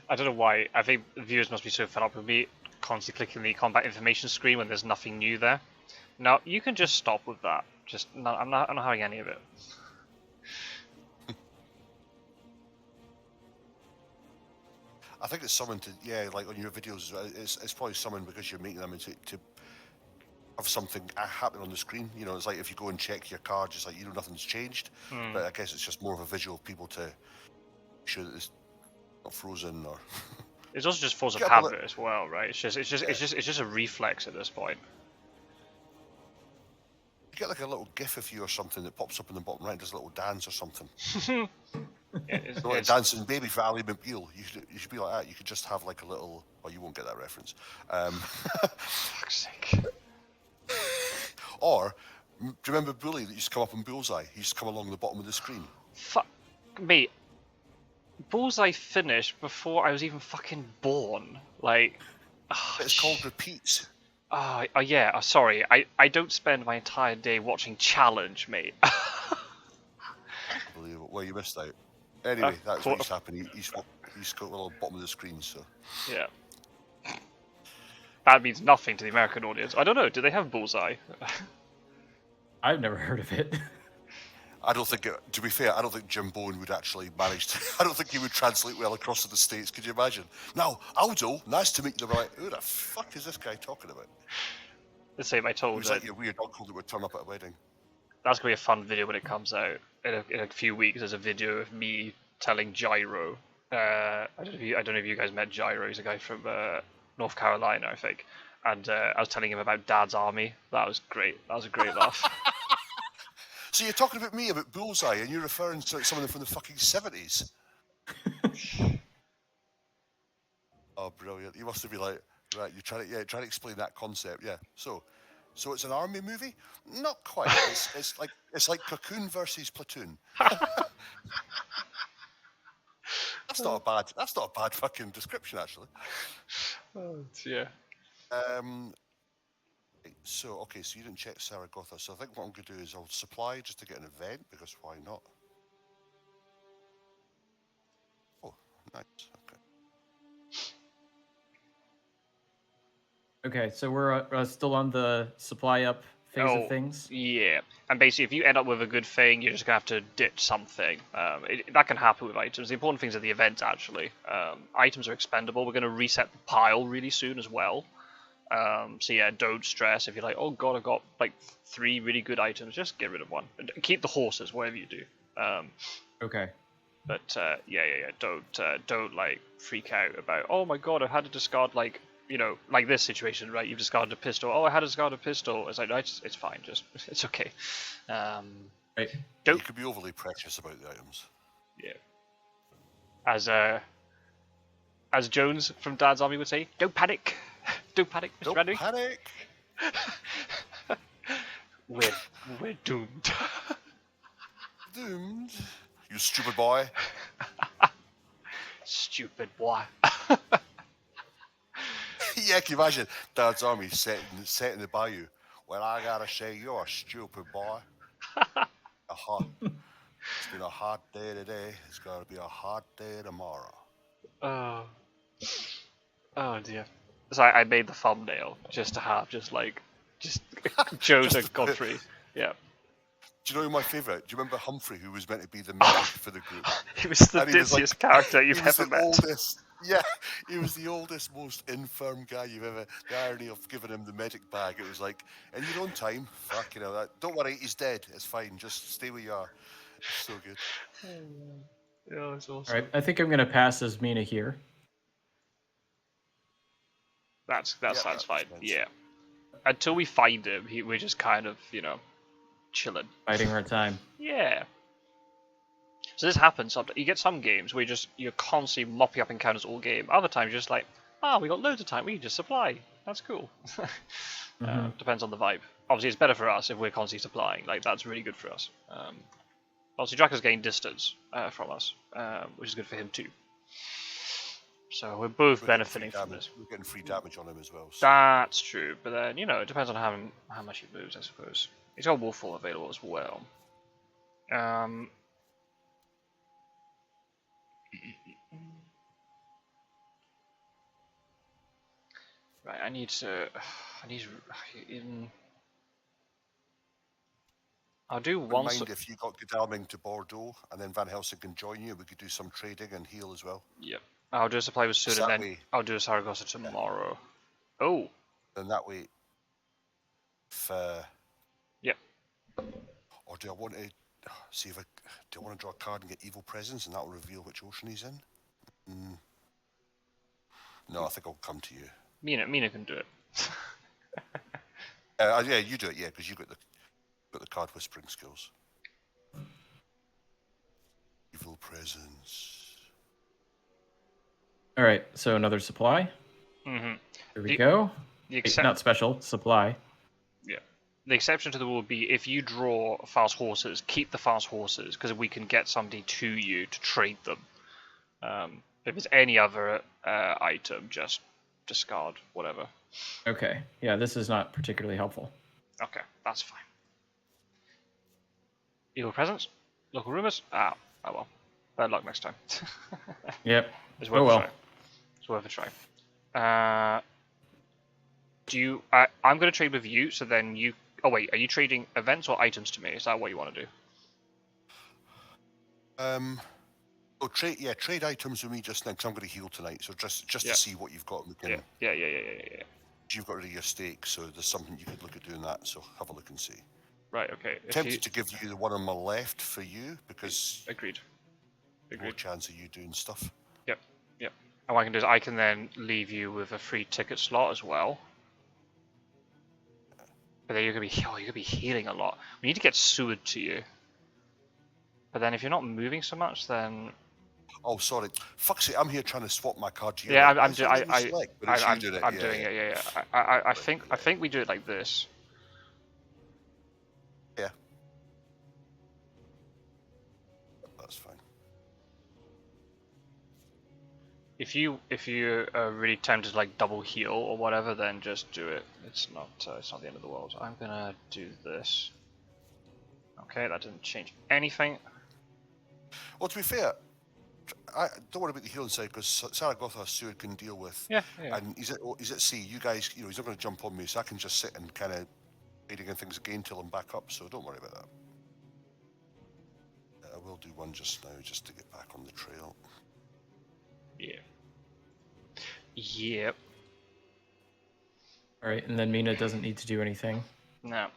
I don't know why. I think viewers must be so fed up with me constantly clicking the combat information screen when there's nothing new there. No, you can just stop with that. Just no, I'm not having any of it. I think it's something to, yeah, like on your videos, it's probably something because you're making them to have something happen on the screen. You know, it's like if you go and check your card, just like, you know, nothing's changed. But I guess it's just more of a visual for people to make sure that it's not frozen or. It's also just force of habit as well, right? It's just a reflex at this point. You get like a little GIF of you or something that pops up in the bottom right, does a little dance or something. Like a dancing baby for Ali McBeal. You should be like that. You could just have like a little. Well, you won't get that reference. Fuck's sake. Or, do you remember Bully that used to come up in Bullseye? He used to come along the bottom of the screen. Fuck, mate. Bullseye finished before I was even fucking born. Like, it's called repeats. Oh yeah. Sorry. I don't spend my entire day watching Challenge, mate. Unbelievable. Well, you missed out. Anyway, that's what's happening. He's got the little bottom of the screen, so. Yeah. That means nothing to the American audience. I don't know. Do they have Bullseye? I've never heard of it. I don't think, to be fair, I don't think Jim Bowen would actually manage to. I don't think he would translate well across to the States. Could you imagine? Now, Aldo, nice to meet you. They're like, who the fuck is this guy talking about? The same I told. It was like your weird uncle that would turn up at a wedding. That's gonna be a fun video when it comes out in a few weeks. There's a video of me telling Gyro. I don't know if you guys met Gyro. He's a guy from North Carolina, I think. And I was telling him about Dad's Army. That was great. That was a great laugh. So you're talking about me, about Bullseye, and you're referring to someone from the fucking 70s. Oh, brilliant. You must have been like, right, you're trying to explain that concept, yeah. So it's an army movie? Not quite. It's like Cocoon versus Platoon. That's not a bad fucking description, actually. Oh, yeah. So you didn't check Zaragoza. So I think what I'm going to do is I'll supply just to get an event, because why not? Oh, nice. Okay, so we're still on the supply up phase of things? Yeah. And basically, if you end up with a good thing, you're just going to have to ditch something. That can happen with items. The important things are the events, actually. Items are expendable. We're going to reset the pile really soon as well. So yeah, don't stress if you're like, oh god, I've got like 3 really good items. Just get rid of one. Keep the horses, whatever you do. Okay. But yeah. Don't like freak out about, oh my god, I had to discard like, you know, like this situation, right? You've discarded a pistol. Oh, I had to discard a pistol. It's like, no, it's fine. Just it's okay. Right. You could be overly precious about the items. Yeah. As Jones from Dad's Army would say, don't panic. Don't panic, Mr. Don't Radwick. Panic. We're doomed. Doomed. You stupid boy. Stupid boy. Yeah, can you imagine Dad's Army set in the bayou? Well, I gotta say, you're a stupid boy. It's been a hot day today. It's gonna be a hot day tomorrow. Oh dear. So I made the thumbnail just to have just Jones and Godfrey. Yeah. Do you know my favourite? Do you remember Humphrey, who was meant to be the medic for the group? He was the ditziest character you've ever met. Oldest, yeah, he was the oldest, most infirm guy you've ever. The irony of giving him the medic bag. It was like, in your own time, fuck, you know, don't worry, he's dead. It's fine. Just stay where you are. It's so good. Yeah, it's awesome. All right, I think I'm going to pass as Mina here. That sounds fine. Yeah. Until we find him, we're just kind of, you know, chilling. Biding our time. Yeah. So this happens. You get some games where you're constantly mopping up encounters all game. Other times you're just like, we got loads of time. We can just supply. That's cool. Depends on the vibe. Obviously, it's better for us if we're constantly supplying. Like, that's really good for us. Obviously, Dracula's gained distance from us, which is good for him too. So we're both benefiting from this. We're getting free damage on him as well. So. That's true, but then, you know, it depends on how much he moves, I suppose. He's got Wolffall available as well. Right, I need to. I'll do Wouldn't one. mind if you got Godalming to Bordeaux, and then Van Helsing can join you. We could do some trading and heal as well. Yep. I'll do a supply with Sud, and That then way, I'll do a Saragossa tomorrow. Oh. then that way, if, Yep. or do I want to see if do I want to draw a card and get evil presence, and that will reveal which ocean he's in? No, I think I'll come to you. Mina can do it. Yeah, you do it. Yeah, because you got the card whispering skills. Evil presence. All right, so another supply. Mm-hmm. Here we go. Not special, supply. Yeah. The exception to the rule would be if you draw fast horses, keep the fast horses, because we can get somebody to you to trade them. If it's any other item, just discard whatever. Okay. Yeah, this is not particularly helpful. Okay, that's fine. Evil presence? Local rumors? Oh well. Bad luck next time. Yep. It's worth a try. It's worth a try. I'm going to trade with you, so then you... Oh wait, are you trading events or items to me? Is that what you want to do? Trade items with me just now, because I'm going to heal tonight, so just to see what you've got. We can, Yeah. You've got rid of your stake, so there's something you could look at doing that, so have a look and see. Right, okay. Tempted to give you the one on my left for you, because... Agreed. More chance of you doing stuff. Yep. And what I can do is I can then leave you with a free ticket slot as well. But then you're gonna be healing a lot. We need to get Seward to you. But then if you're not moving so much, then... Oh, sorry. Fuck's sake, I'm here trying to swap my card to you. Yeah, I'm doing it. Yeah. I think we do it like this. Yeah. That's fine. If you are really tempted to like double heal or whatever, then just do it. It's not the end of the world. I'm gonna do this. Okay, that didn't change anything. Well, to be fair, I don't worry about the healing side, because Saragossa Seward can deal with. Yeah. And he's at sea. You guys, he's not going to jump on me, so I can just sit and kind of aiding in things again till I'm back up. So don't worry about that. I will do one just now, just to get back on the trail. Yeah. Yep. All right, and then Mina doesn't need to do anything. No.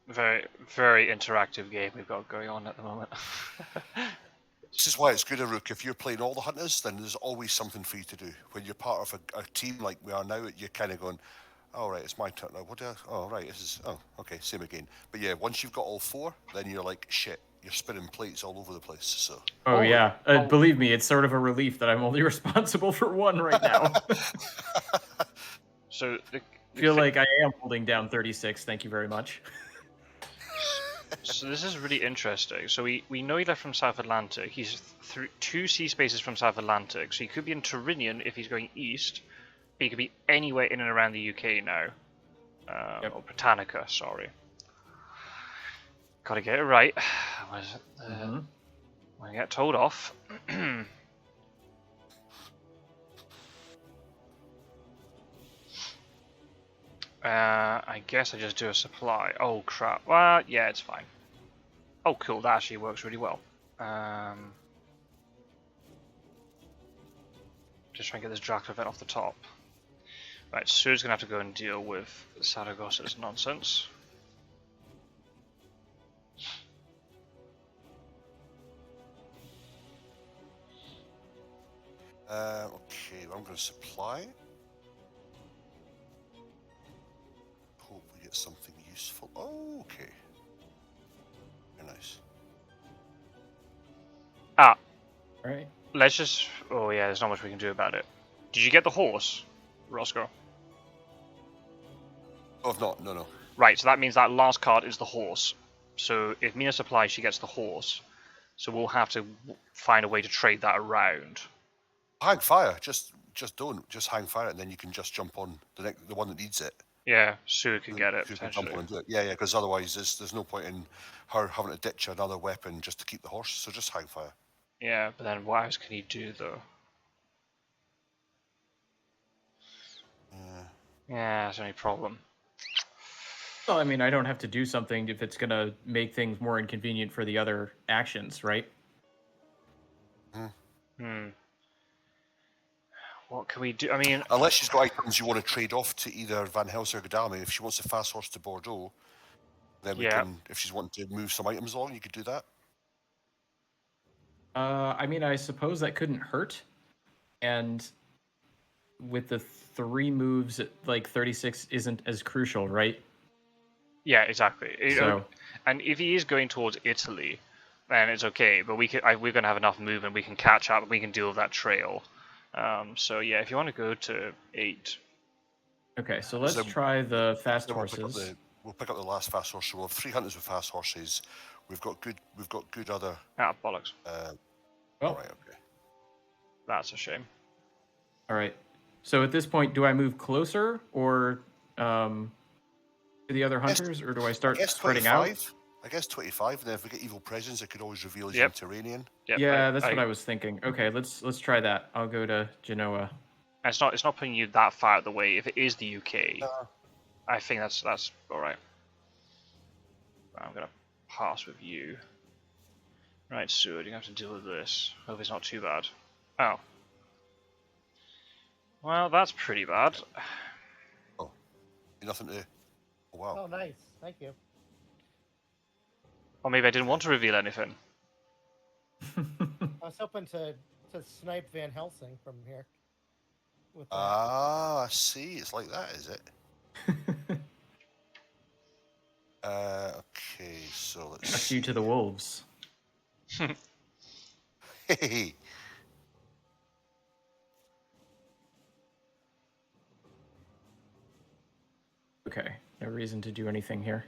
Very, very interactive game we've got going on at the moment. This is why it's good, Aruk. If you're playing all the hunters, then there's always something for you to do. When you're part of a team like we are now, you're kind of going, oh, right, it's my turn now. Okay, same again. But yeah, once you've got all four, then you're like, shit, you're spinning plates all over the place. So. Oh yeah. Believe me, it's sort of a relief that I'm only responsible for one right now. So I feel like I am holding down 36. Thank you very much. So this is really interesting. So we know he left from South Atlantic. He's through 2 sea spaces from South Atlantic. So he could be in Tyrrhenian if he's going east. But he could be anywhere in and around the UK now. Or Britannica, sorry. Gotta get it right. When I get told off. I guess I just do a supply. Oh crap. Well, yeah, it's fine. Oh cool, that actually works really well. Just try and get this Dracula event off the top. Right, Sue's gonna have to go and deal with Saragossa's nonsense. Okay, I'm going to supply. Hope we get something useful. Oh, okay. Very nice. Ah. Alright. Let's just... Oh yeah, there's not much we can do about it. Did you get the horse, Rossco? Oh, I've not. No. Right, so that means that last card is the horse. So if Mina supplies, she gets the horse. So we'll have to find a way to trade that around. Hang fire. Just don't. Just hang fire, and then you can just jump on the one that needs it. Yeah, Sue can get it, potentially. Jump on and do it. Yeah, because otherwise there's no point in her having to ditch another weapon just to keep the horse, so just hang fire. Yeah, but then what else can he do, though? Yeah, that's the only problem. Well, I mean, I don't have to do something if it's gonna make things more inconvenient for the other actions, right? Hmm. What can we do? I mean, Unless she's got items you want to trade off to either Van Helsing or Godalming. If she wants a fast horse to Bordeaux, then we can. If she's wanting to move some items along, you could do that. I mean, I suppose that couldn't hurt. And with the 3 moves, like 36 isn't as crucial, right? yeah, exactly. So And if he is going towards Italy, then it's okay. But we're going to have enough movement. We can catch up. We can deal with that trail. So yeah, if you want to go to 8. okay, so let's try the fast Then horses. We'll pick up the last fast horse. So we'll have 3 hunters with fast horses. We've got good other. Ah, bollocks. All right, okay. That's a shame. All right. So at this point, do I move closer or to the other hunters, or do I start spreading out? I guess 25. And then if we get evil presence, it could always reveal as Yep. Mediterranean. Yep, Yeah, that's what I was thinking. Okay, let's try that. I'll go to Genoa. It's not putting you that far out of the way. If it is the UK, I think that's all right. I'm gonna pass with you. Right, Seward, you have to deal with this. Hope it's not too bad. Oh. Well, that's pretty bad. Oh, nothing to. Oh wow. Oh, nice. Thank you. Or maybe I didn't want to reveal anything. I was hoping to snipe Van Helsing from here. I see. It's like that, is it? Okay, so let's. That's you to the wolves. Hey. Okay, no reason to do anything here.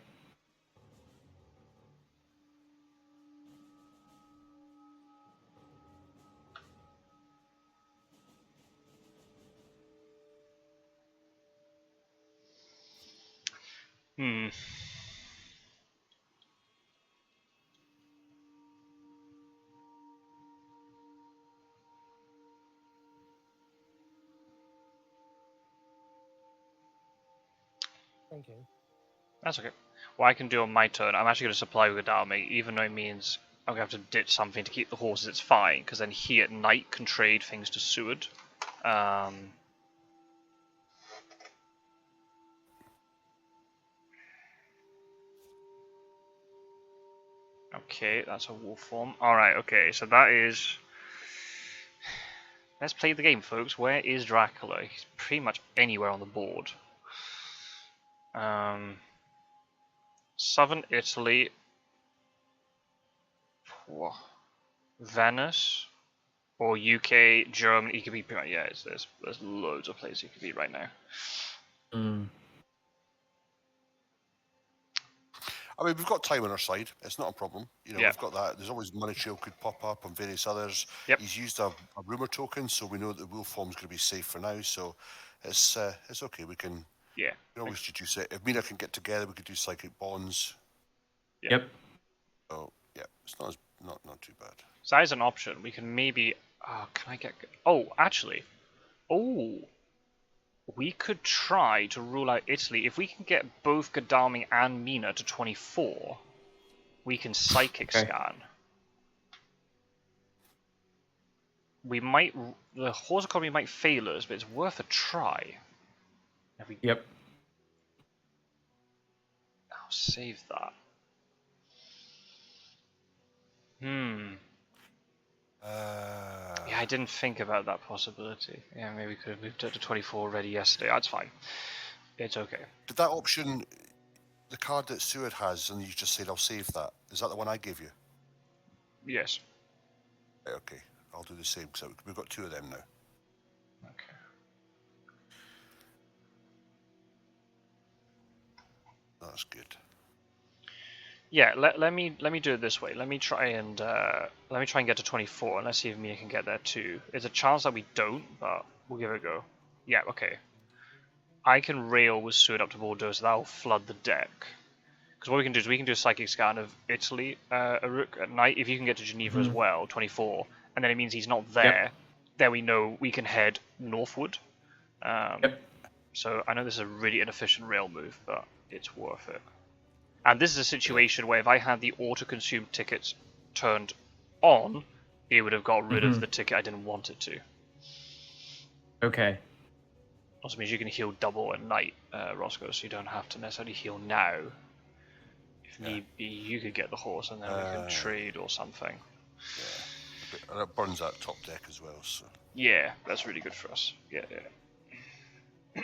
Thank you. That's okay. What I can do on my turn, I'm actually going to supply with Dalmate, even though it means I'm going to have to ditch something to keep the horses, it's fine, because then he at night can trade things to Seward. Okay, that's a wolf form. Alright, okay, so that is... Let's play the game, folks. Where is Dracula? He's pretty much anywhere on the board. Southern Italy. Venice. Or UK, Germany. He could be pretty much... Yeah, there's loads of places he could be right now. I mean, we've got time on our side. It's not a problem. You know, we've got that. There's always money trail could pop up on various others. Yep. He's used a rumor token, so we know that the wolf form's going to be safe for now. So it's okay. We can always deduce it. If Mina can get together, we could do psychic bonds. Yep. So yeah, it's not too bad. So that is an option. We can maybe... can I get... Oh, actually. Oh. We could try to rule out Italy. If we can get both Godalming and Mina to 24, we can psychic scan. We might... The horse economy might fail us, but it's worth a try. Yep. I'll save that. Yeah, I didn't think about that possibility. Yeah, maybe we could have moved it to 24 already yesterday. That's fine. It's okay. Did that option, the card that Seward has, and you just said I'll save that, is that the one I gave you? Yes. Okay, I'll do the same because we've got 2 of them now. Okay. That's good. Yeah, let me do it this way. Let me try and get to 24, and let's see if Mia can get there too. There's a chance that we don't, but we'll give it a go. Yeah, okay. I can rail with Seward up to Bordeaux, so that'll flood the deck. Because what we can do is we can do a psychic scan of Italy, Aruk, at night. If you can get to Geneva as well, 24, and then it means he's not there. Then we know we can head northward. So I know this is a really inefficient rail move, but it's worth it. And this is a situation where if I had the auto-consume tickets turned on, it would have got rid of the ticket I didn't want it to. Okay. Also means you can heal double at night, Roscoe, so you don't have to necessarily heal now. If need be, you could get the horse and then we can trade or something. Yeah. And it burns that top deck as well, so... Yeah, that's really good for us. Yeah.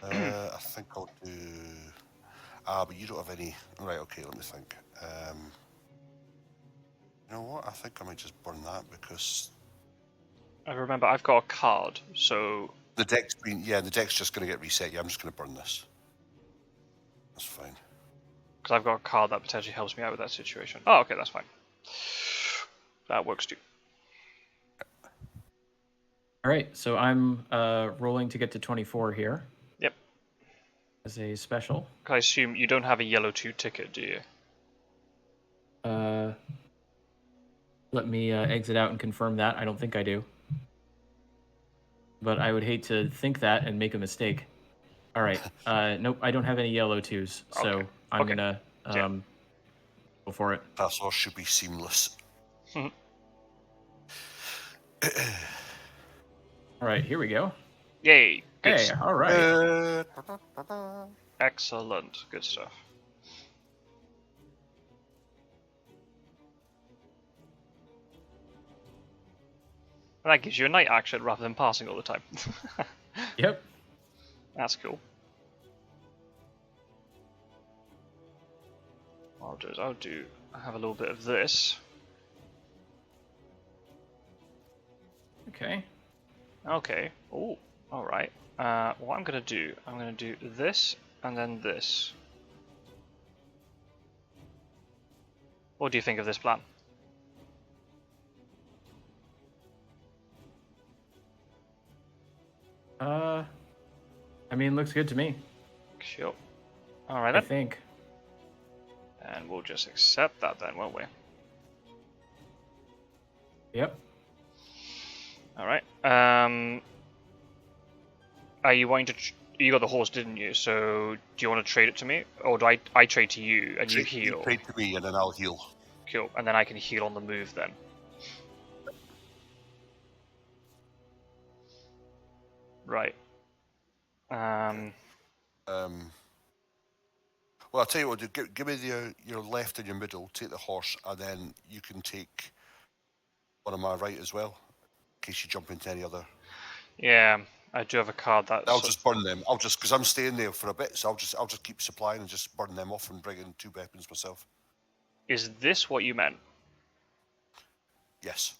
I think I'll do... but you don't have any... Right, okay, let me think. You know what? I think I might just burn that because... I remember I've got a card, so... The deck's just going to get reset. Yeah, I'm just going to burn this. That's fine. Because I've got a card that potentially helps me out with that situation. Oh, okay, that's fine. That works too. All right, so I'm rolling to get to 24 here. Yep. As a special. I assume you don't have a yellow 2 ticket, do you? Let me exit out and confirm that. I don't think I do. But I would hate to think that and make a mistake. All right. Nope, I don't have any yellow 2s, so Okay. I'm gonna go for it. Pass horse should be seamless. All right, here we go. Yay! Good Hey, all right. Excellent. Good stuff. And that gives you a night action rather than passing all the time. Yep. That's cool. What I'll do is I'll have a little bit of this. Okay. Okay. Oh, alright. What I'm going to do this and then this. What do you think of this plan? I mean, looks good to me. Sure. Alright I then. think. And we'll just accept that then, won't we? Yep. Alright. Are you wanting to... You got the horse, didn't you? So, do you want to trade it to me? Or do I trade to you and you heal? You trade to me and then I'll heal. Cool. And then I can heal on the move then. Right. Well, I'll tell you what, give me your left and your middle, take the horse, and then you can take one on my right as well, in case you jump into any other. Yeah, I do have a card that... I'll just burn them. Because I'm staying there for a bit, so I'll just keep supplying and just burn them off and bring in 2 weapons myself. Is this what you meant? Yes.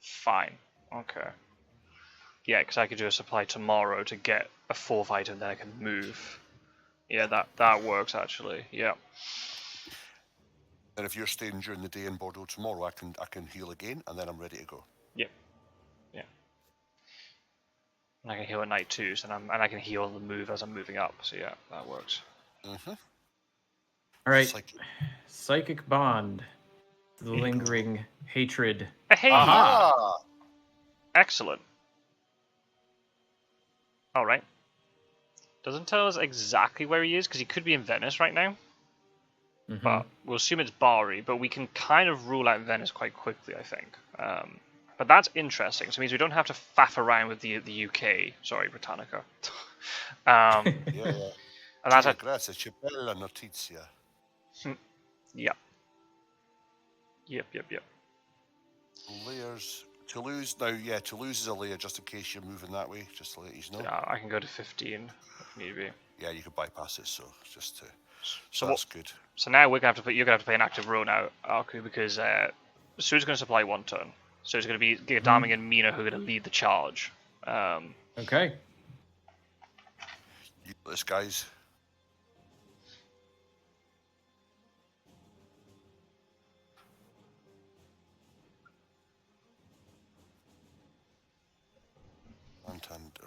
Fine. Okay. Yeah, because I could do a supply tomorrow to get a 4th item, then I can move. Yeah, that works actually. Yeah. And if you're staying during the day in Bordeaux tomorrow, I can heal again, and then I'm ready to go. Yeah. Yeah. And I can heal at night too, so I can heal on the move as I'm moving up. So yeah, that works. Mm-hmm. All right. Psychic bond. The lingering hatred. Hey! Aha! Excellent. Alright. Doesn't tell us exactly where he is, because he could be in Venice right now. But we'll assume it's Bari, but we can kind of rule out Venice quite quickly, I think. But that's interesting. So it means we don't have to faff around with the UK. Sorry, Britannica. Yeah. And that's a... Grazie, c'è bella notizia. Yep. Yep. Layers. Toulouse, now, yeah, Toulouse is a layer just in case you're moving that way, just to let you know. Yeah, I can go to 15 if need be. Yeah, you could bypass it, so just to... So that's good. So now you're gonna have to play an active row now, Aku, because Sue's gonna supply 1 turn. So it's gonna be Gadaming and Mina who are gonna lead the charge. Okay. You got this, guys.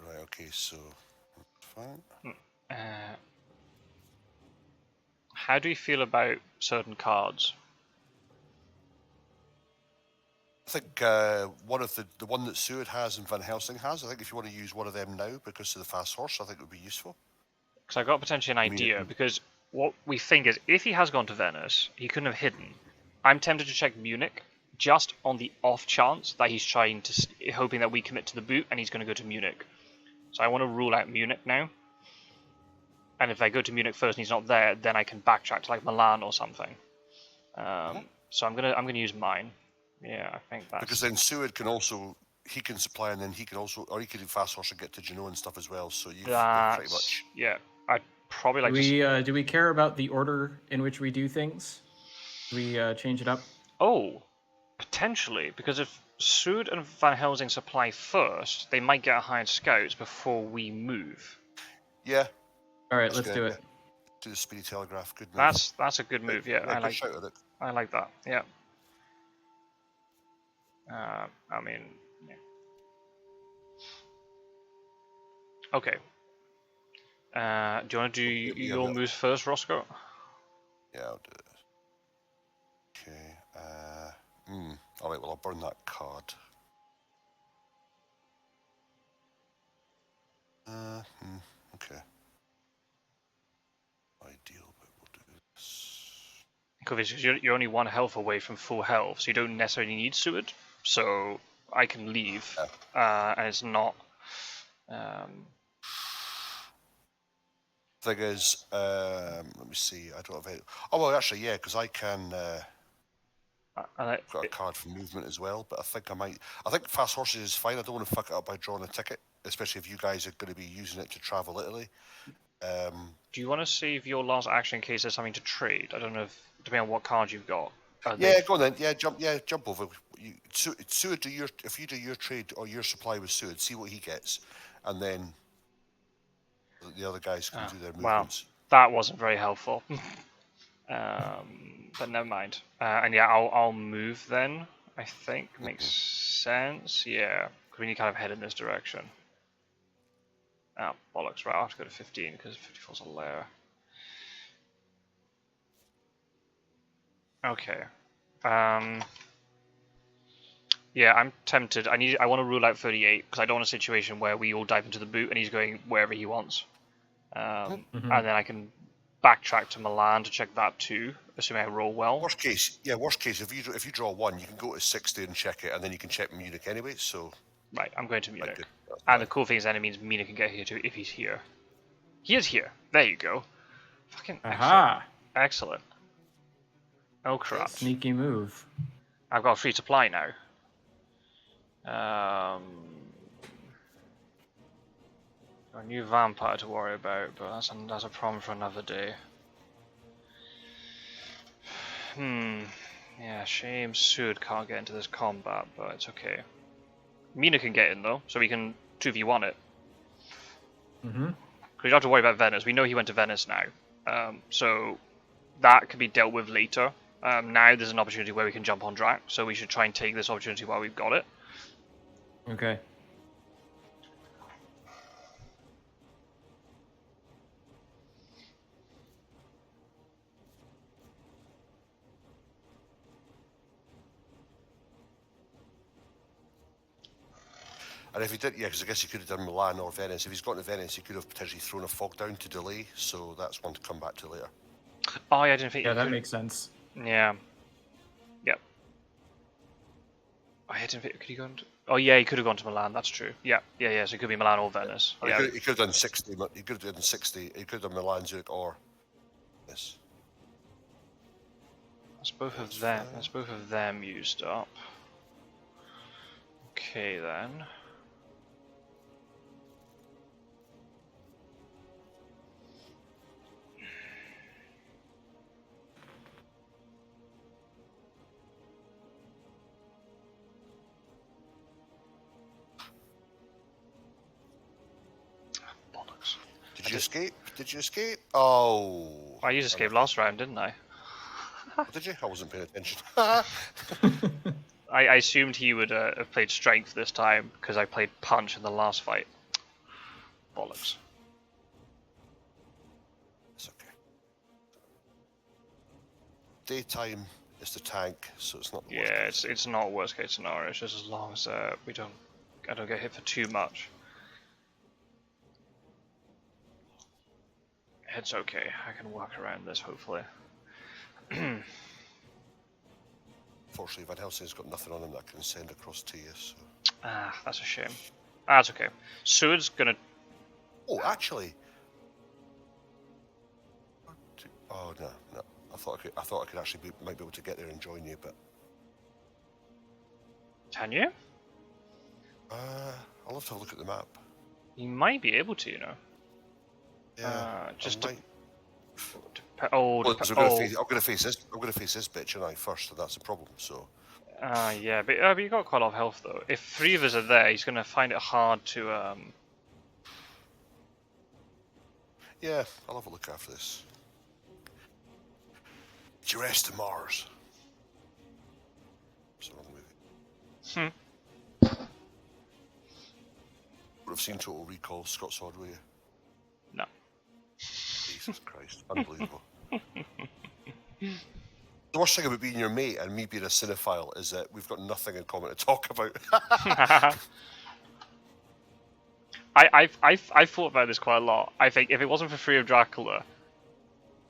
Right, okay, so fine. How do you feel about certain cards? I think one of the one that Seward has and Van Helsing has, I think if you want to use one of them now because of the fast horse, I think it would be useful. Because I got potentially an idea. Because what we think is, if he has gone to Venice, he couldn't have hidden. I'm tempted to check Munich, just on the off chance that he's trying to, hoping that we commit to the boot and he's going to go to Munich. So I want to rule out Munich now. And if I go to Munich first and he's not there, then I can backtrack to like Milan or something. So I'm gonna use mine. Yeah, I think that's because then Seward can also supply, and then he can also, or he can do fast horse and get to Genoa and stuff as well. So you're pretty much. Yeah, I'd probably like. Do we care about the order in which we do things? Do we change it up? Oh, potentially, because if Seward and Van Helsing supply first, they might get hired scouts before we move. Yeah. All right, let's do it. Do the speedy telegraph. Good move. That's a good move. Yeah, I like. Shout at it. I like that. Yeah. I mean, yeah. Okay. Do you want to do your moves first, Rossco? Yeah, I'll do it. Okay. Alright, well, I'll burn that card. Okay. Ideal, but we'll do this. Because you're only 1 health away from full health, so you don't necessarily need Seward. So I can leave, and it's not. Thing is, let me see. I don't have any. Oh well, actually, yeah, because I can. I've got a card for movement as well, but I think I might. I think fast horses is fine. I don't want to fuck it up by drawing a ticket, especially if you guys are going to be using it to travel Italy. Do you want to save your last action in case there's something to trade? I don't know if, depending on what card you've got. Yeah, go on then. Yeah, jump over. Seward, if you do your trade or your supply with Seward, see what he gets, and then the other guys can do their movements. Well, that wasn't very helpful. But never mind. And yeah, I'll move then. I think makes sense. Yeah, because we need to kind of head in this direction. Oh, bollocks, right, I have to go to 15 because 54 is a layer. Okay. Yeah, I'm tempted. I want to rule out 38 because I don't want a situation where we all dive into the boot and he's going wherever he wants. And then I can backtrack to Milan to check that too, assuming I roll well. Worst case, if you draw 1, you can go to 60 and check it, and then you can check Munich anyway, so... Right, I'm going to Munich. And the cool thing is then it means Mina can get here too if he's here. He is here. There you go. Fucking excellent. Excellent. Oh crap. Sneaky move. I've got a free supply now. Got a new vampire to worry about, but that's a problem for another day. Yeah, shame Seward can't get into this combat, but it's okay. Mina can get in though, so we can 2v1 it. Because you don't have to worry about Venice. We know he went to Venice now, so that can be dealt with later. Now there's an opportunity where we can jump on Drac, so we should try and take this opportunity while we've got it. Okay. And if he did, because I guess he could have done Milan or Venice. If he's gone to Venice, he could have potentially thrown a fog down to delay, so that's one to come back to later. Oh, yeah, I didn't think. Yeah, that makes sense. Yeah. Yep. I didn't think. Could he go into... Oh, yeah, he could have gone to Milan. That's true. Yeah. So it could be Milan or Venice. Yeah. He could have done 60. He could have done 60. He could have done Milan, Zurich, or this. That's both of them. That's both of them used up. Okay then. Did you escape? Did you escape? Oh. I used escape last round, didn't I? Did you? I wasn't paying attention. I assumed he would have played strength this time because I played punch in the last fight. Bollocks. It's okay. Daytime is the tank, so it's not the worst case. It's not worst case scenario. It's just as long as I don't get hit for too much. It's okay. I can work around this, hopefully. Fortunately, Van Helsing's got nothing on him that I can send across to you. So. Ah, that's a shame. That's okay. Sword's gonna. Oh, actually. Oh no. I thought I could actually might be able to get there and join you, but. Can you? I'll have to have a look at the map. You might be able to, you know. Yeah. Just I might. I'm going to face this. I'm going to face this bitch, and I first, and that's a problem. So. Yeah, but you got quite a lot of health though. If 3 of us are there, he's gonna find it hard to Yeah, I'll have a look after this. Duress to Mars. What's wrong with it? Would have seen Total Recall, Scot-sword, will you? No. Jesus Christ, unbelievable. The worst thing about being your mate and me being a cinephile is that we've got nothing in common to talk about. I've thought about this quite a lot. I think if it wasn't for 3 of Dracula,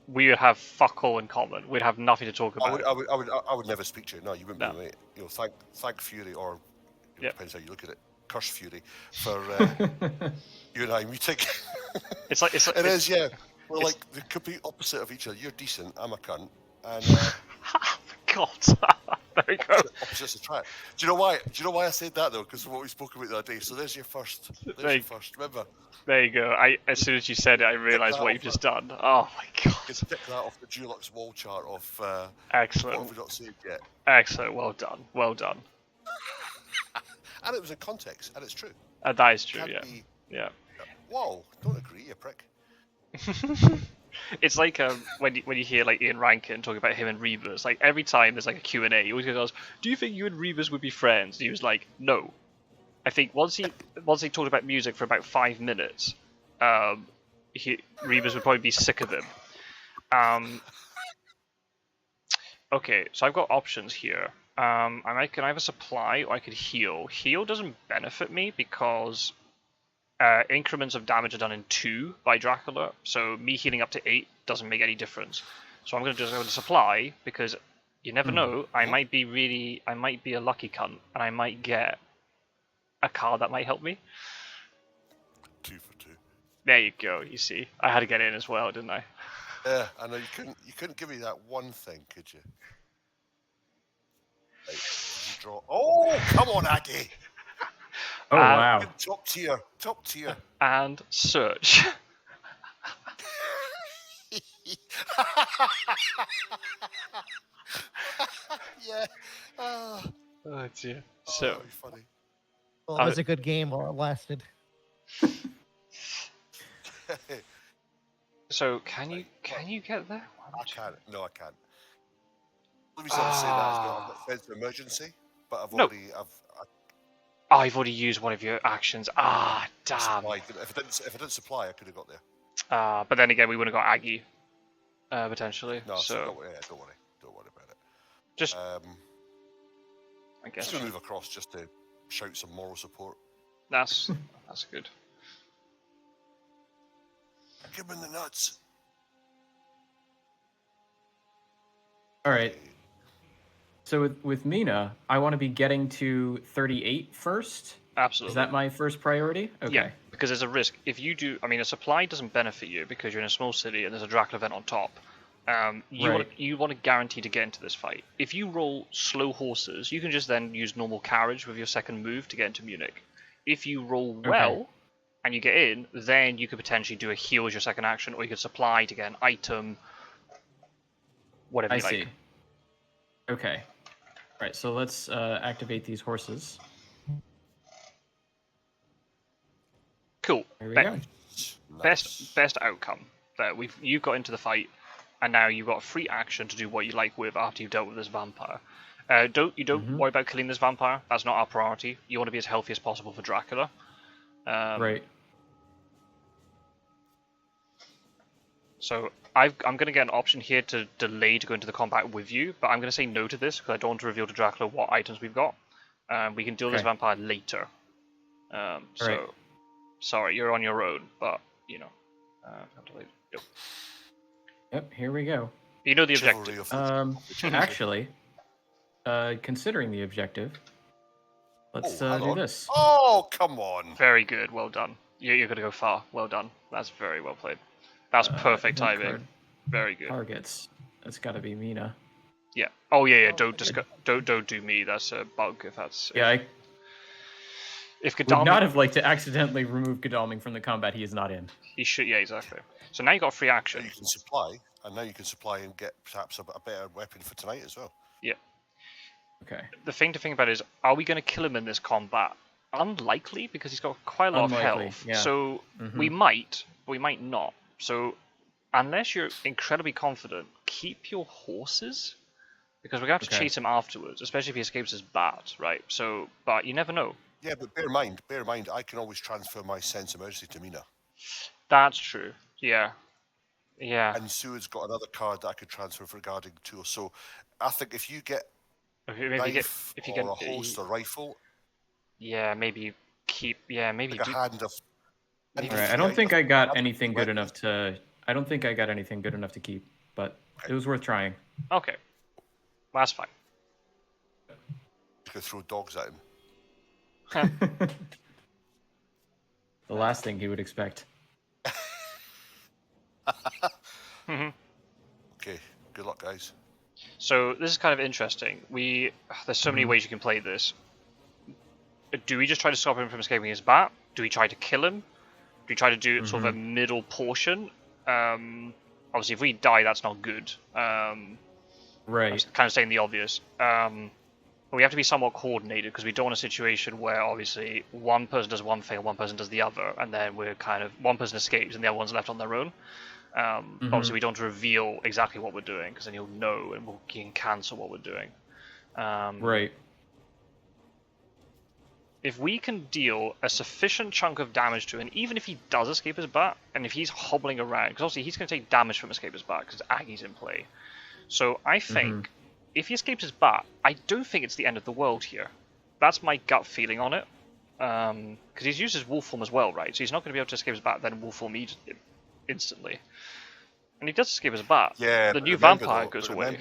we would have fuck all in common. We'd have nothing to talk about. I would never speak to you. No, you wouldn't No. be a mate. You know, thank Fury, or depends how you look at it. Curse Fury for you and I meeting. It's like it is, yeah. We're like the complete opposite of each other. You're decent. I'm a cunt. And God, there we go. Opposites attract. Do you know why? Do you know why I said that though? Because of what we spoke about the other day. So there's your first. Remember? There you go. As soon as you said it, I realised what you've just done. Oh my God. You can tick that off the Dulux wall chart of. Excellent. What have we not saved yet? Excellent. Well done. Well done. And it was in context, and it's true. That is true. Can't Yeah. be- Yeah. Whoa! Don't agree, you prick. It's like when you hear like Ian Rankin talking about him and Reavers. Like every time there's like a Q&A, he always goes, "Do you think you and Reavers would be friends?" And he was like, "No." I think once he talked about music for about 5 minutes, Reavers would probably be sick of him. Okay, so I've got options here. I can either supply or I could heal. Heal doesn't benefit me because increments of damage are done in 2 by Dracula, so me healing up to 8 doesn't make any difference. So I'm going to just go to supply because you never know. I might be a lucky cunt and I might get a card that might help me. 2 for 2. There you go. You see, I had to get in as well, didn't I? Yeah, I know you couldn't give me that one thing, could you? Right, did you draw? Oh, come on, Aggie! Oh wow! Top tier. And search. Yeah. Oh dear. So that'd be funny. Well, it was a good game while it lasted. So can you get there? I can't. No, I can't. Let me sort of say that as well. I've got sense of emergency, but I've already used one of your actions. Damn. Supplied. If I didn't supply, I could have got there. But then again, we wouldn't have got Aggie, potentially. No, so don't worry about it. Just, I guess. Just to move across, just to shout some moral support. That's good. Give him in the nuts. All right. So with Mina, I want to be getting to 38 first. Absolutely. Is that my first priority? Okay. Yeah, because there's a risk. If you do, a supply doesn't benefit you because you're in a small city and there's a Dracula event on top. You want to guarantee to get into this fight. If you roll slow horses, you can just then use normal carriage with your second move to get into Munich. If you roll well and you get in, then you could potentially do a heal as your second action, or you could supply to get an item, whatever you like. I see. Okay. All right, so let's activate these horses. Cool. There we go. Nice. Best outcome that you've got into the fight, and now you've got a free action to do what you like with after you've dealt with this vampire. Don't worry about killing this vampire. That's not our priority. You want to be as healthy as possible for Dracula. Right. So I'm going to get an option here to delay to go into the combat with you, but I'm going to say no to this because I don't want to reveal to Dracula what items we've got. We can deal with this vampire later. Sorry, you're on your own, but have to wait. Yep, here we go. You know the Chivalry objective. of the Actually, considering the objective, let's hang do on. this. Oh, come on. Very good. Well done. You're going to go far. Well done. That's very well played. That's perfect event timing. card Very good. Targets. That's got to be Mina. Yeah. Oh yeah. Don't do me. That's a bug. If that's Yeah, if would Godalming, not have liked to accidentally remove Godalming from the combat he is not in. he should. Yeah, exactly. So now you got free action. You can supply, and now you can supply and get perhaps a better weapon for tonight as well. Yeah. Okay. The thing to think about is, are we going to kill him in this combat? Unlikely, because he's got quite a lot of health. Yeah. So we might, but we might not. So unless you're incredibly confident, keep your horses, because we're going to have to chase him afterwards, especially if he escapes his bat, right? So, but you never know. Yeah, but bear in mind, I can always transfer my sense of emergency to Mina. That's true. Yeah. Yeah. And Sue's got another card that I could transfer for guarding too. So I think if you get knife or a holster rifle. Yeah, maybe keep. Yeah, maybe like a hand of. All right, I don't think I got anything good enough to. I don't think I got anything good enough to keep, but it was worth trying. Okay, that's fine. You could throw dogs at him. The last thing he would expect. Okay, good luck, guys. So this is kind of interesting. There's so many ways you can play this. Do we just try to stop him from escaping his bat? Do we try to kill him? Do we try to do sort of a middle portion? Obviously, if we die, that's not good. Right. I'm kind of saying the obvious. But we have to be somewhat coordinated, because we don't want a situation where obviously one person does one thing and one person does the other, and then we're kind of one person escapes and the other one's left on their own. Obviously, we don't reveal exactly what we're doing, because then you'll know and we can cancel what we're doing. Right. If we can deal a sufficient chunk of damage to him, even if he does escape his bat, and if he's hobbling around, because obviously he's going to take damage from escape his bat, because Aggie's in play. So I think, if he escapes his bat, I don't think it's the end of the world here. That's my gut feeling on it. Because he's used his wolf form as well, right? So he's not going to be able to escape his bat, then wolf form instantly. And he does escape his bat. Yeah, the new vampire goes away.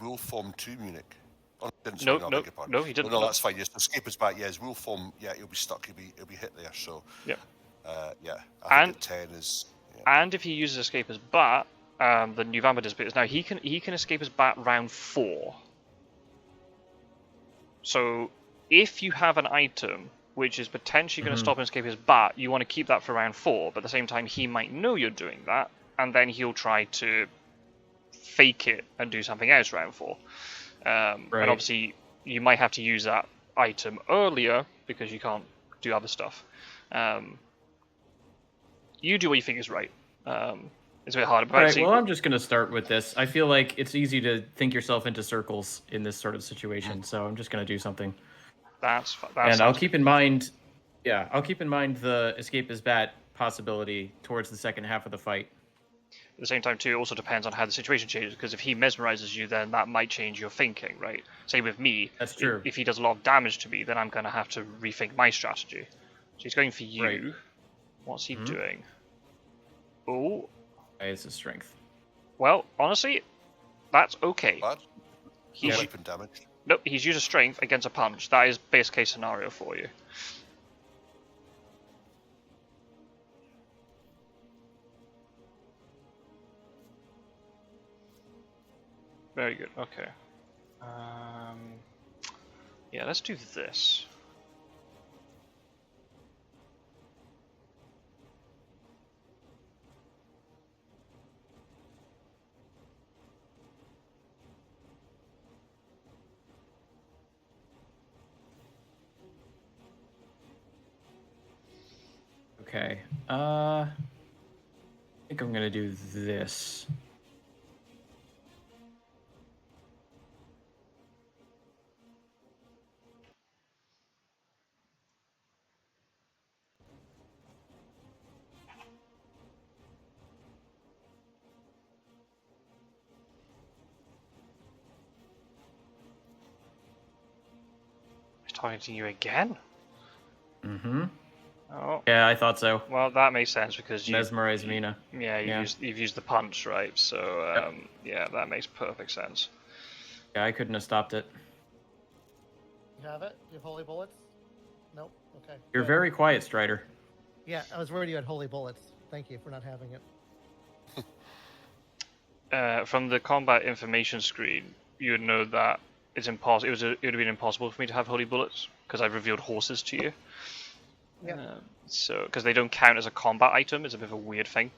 Wolf form 2 Munich. Oh, no, he didn't. No, that's fine. Yes, escape his bat. Yeah, his wolf form. Yeah, he'll be stuck. He'll be hit there. So. Yeah. Yeah. I think 10 is. Yeah. And if he uses escape his bat, the new vampire disappears. Now he can escape his bat round 4. So if you have an item which is potentially going to stop him escape his bat, you want to keep that for round 4. But at the same time, he might know you're doing that, and then he'll try to fake it and do something else round 4. And obviously, you might have to use that item earlier because you can't do other stuff. You do what you think is right. It's a bit hard. But Alright, well, I'm just going to start with this. I feel like it's easy to think yourself into circles in this sort of situation, so I'm just going to do something. And I'll keep in mind, I'll keep in mind the escape his bat possibility towards the second half of the fight. At the same time, too, it also depends on how the situation changes, because if he mesmerizes you, then that might change your thinking, right? Same with me. That's true. If he does a lot of damage to me, then I'm going to have to rethink my strategy. So he's going for you. Right. What's he doing? Oh. It's his strength. Well, honestly, that's okay. Bad? No weapon damage. Nope, he's used a strength against a punch. That is best case scenario for you. Very good, okay. Yeah, let's do this. Okay. I think I'm gonna do this. He's talking to you again? Mm-hmm. Oh. Yeah, I thought so. Well, that makes sense because Mesmerize Mina. Yeah, you've used the punch, right? So yeah, that makes perfect sense. Yeah, I couldn't have stopped it. You have it? You have holy bullets? Nope. Okay. You're good. very quiet, Strider. Yeah, I was worried you had holy bullets. Thank you for not having it. From the combat information screen, you would know that it's impossible. It would have been impossible for me to have holy bullets because I've revealed horses to you. Yeah. So because they don't count as a combat item, it's a bit of a weird thing.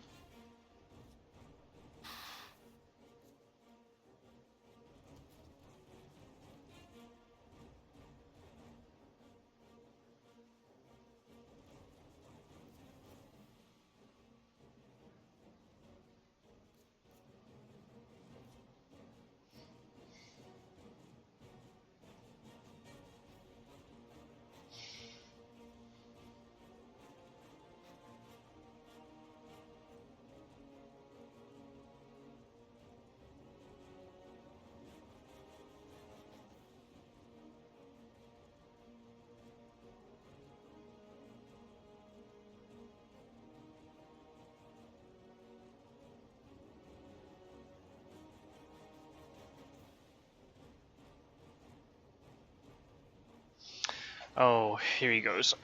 Oh, here he goes.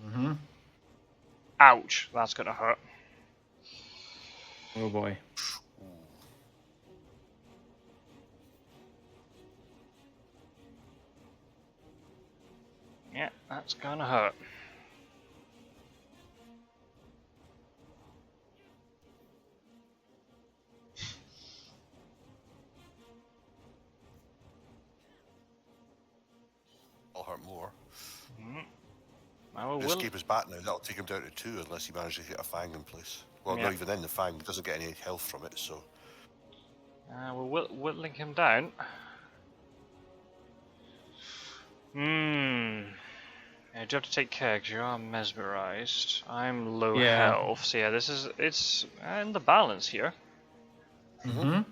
Mm-hmm. Ouch, that's gonna hurt. Oh boy. Yeah, that's gonna hurt. I'll hurt more. Well, Escape is back now. That'll take him down to 2 unless he manages to get a fang in place. Well, Yeah. not even then. The fang doesn't get any health from it, so. we're whittling him down. Yeah, do have to take care because you are mesmerized. I'm low health, so yeah, it's in the balance here. Mm-hmm.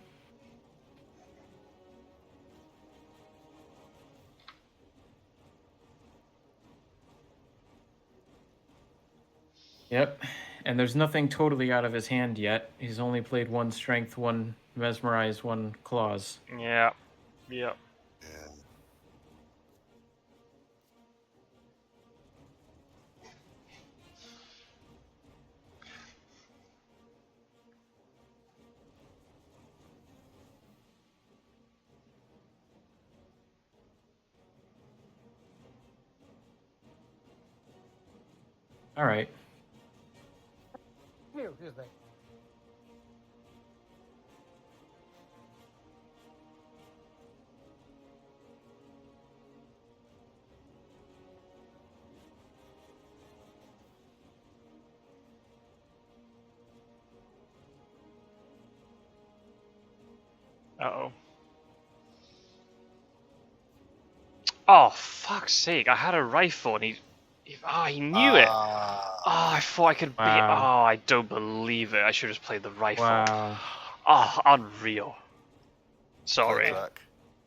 Yep, and there's nothing totally out of his hand yet. He's only played 1 strength, 1 mesmerize, 1 claws. Yeah. Yeah. Yeah. All right. Excuse me. Uh-oh. Oh, fuck's sake. I had a rifle and he knew it. Oh, I thought I could beat. Wow. Oh, I don't believe it. I should have just played the rifle. Wow. Oh, unreal. Sorry.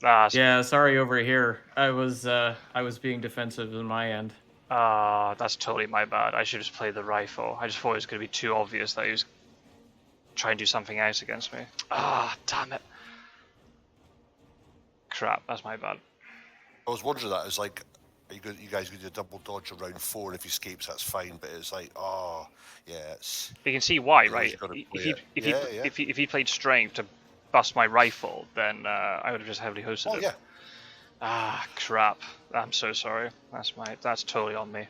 Yeah, sorry over here. I was being defensive on my end. That's totally my bad. I should have just played the rifle. I just thought it was going to be too obvious that he was trying to do something else against me. Damn it. Crap, that's my bad. I was wondering that. It's like, you guys could do a double dodge around 4, and if he escapes, that's fine. But it's like, it's. You can see why, You know, right? you've got to If play it. if he played strength to bust my rifle, then I would have just heavily hosted him. Yeah. Crap. I'm so sorry. That's totally on me. It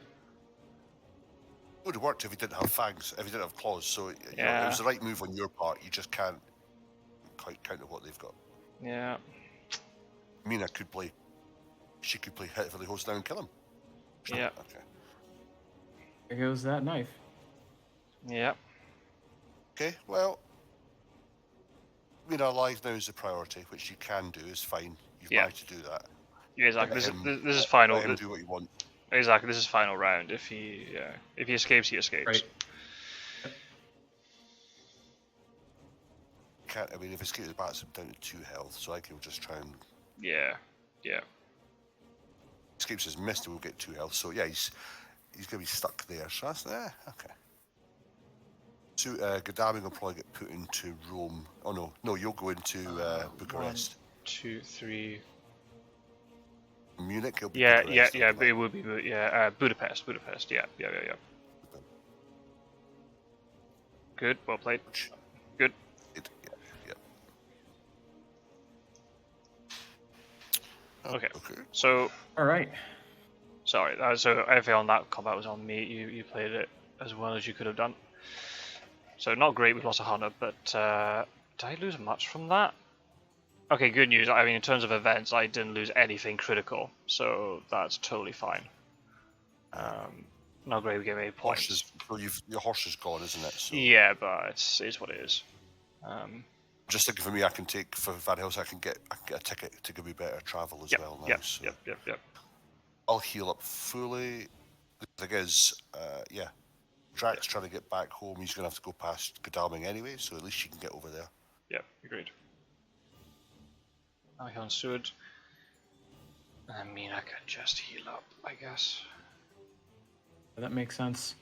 would have worked if he didn't have fangs, if he didn't have claws. So you know, Yeah. it was the right move on your part. You just can't quite counter what they've got. Yeah. Mina could play. She could play heavily hose down and kill him. Yeah. Okay. There goes that knife. Yeah. Okay, well, Mina alive now is the priority, which you can do, is fine. You've managed to do that. Yeah, exactly. Let This is final. Let him do what you want. Exactly. This is final round. If he escapes, he escapes. Right. Can't. I mean, if escape the bats him down to 2 health, so I can just try and. Yeah. Yeah. Escapes his missed, and we'll get 2 health. So yeah, he's gonna be stuck there. So that's okay. So Gadaming will probably get put into Rome. Oh no, you'll go into Bucharest. 1, 2, 3. Munich. It'll be Yeah, Bucharest, yeah. But it would be Budapest. Yeah. Good. Well played. Good. Yeah. Okay. Okay. So, All right. sorry. So everything on that combat was on me. You played it as well as you could have done. So not great. We've lost a hunter, but did I lose much from that? Okay, good news. I mean, in terms of events, I didn't lose anything critical, so that's totally fine. Not great. We gave 8 points. Your horse is gone, isn't it? So. Yeah, but it's what it is. Just thinking for me, I can take for Van Helsing. I can get a ticket to give me better travel as well now. Yep. I'll heal up fully. The thing is, Drax trying to get back home. He's going to have to go past Godalming anyway, so at least you can get over there. Yep, agreed. I can Sud. I mean, I can just heal up, I guess. That makes sense.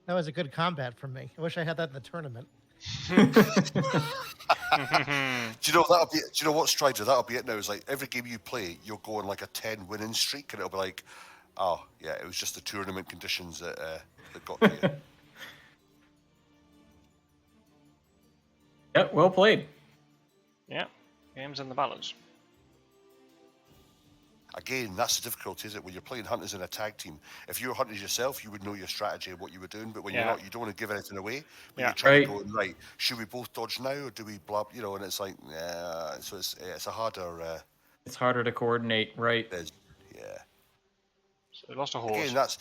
That was a good combat from me. I wish I had that in the tournament. Do you know that'll be? Do you know what, Strider? That'll be it now. It's like every game you play, you'll go on like a 10 winning streak, and it'll be like, oh yeah, it was just the tournament conditions that got to you. Yeah, well played. Yeah, game's in the balance. Again, that's the difficulty, is it? When you're playing hunters in a tag team, if you were hunters yourself, you would know your strategy and what you were doing. But when you're not, you don't want to give anything away. But you're trying to go, right, should we both dodge now or do we blab? You know, and it's like, so it's a harder. It's harder to coordinate, right? It is, yeah. So we lost a horse. Again, that's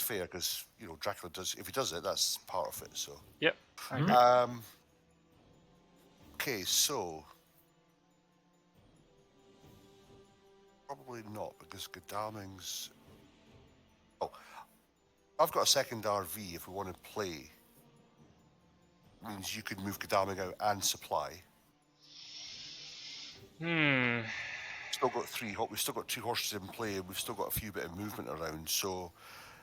fair because Dracula does. If he does it, that's part of it. So. Yep. Okay, so. Probably not, because Godalming's... Oh, I've got a second RV if we want to play. Means you could move Godalming out and supply. Still got we've still got 2 horses in play, and we've still got a few bit of movement around, so...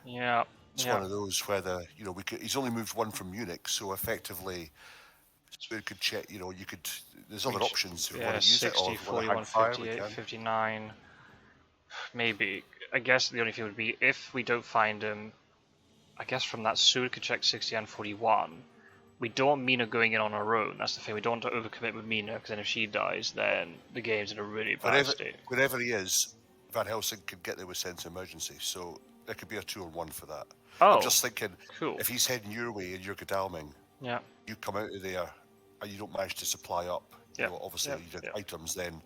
Yeah. It's one of those where he's only moved 1 from Munich, so effectively... We could check, there's other options if you want to use 60, it, or 41, 58, 59... Maybe. I guess the only thing would be if we don't find him. I guess from that Sud could check 60 and 41. We don't want Mina going in on her own. That's the thing. We don't want to overcommit with Mina, because then if she dies, then the game's in a really bad state. Wherever he is, Van Helsing could get there with sense of emergency. So there could be a 2-on-1 for that. Oh, I'm just thinking, cool. If he's heading your way and you're Godalming, you come out of there and you don't manage to supply up, obviously you get items, then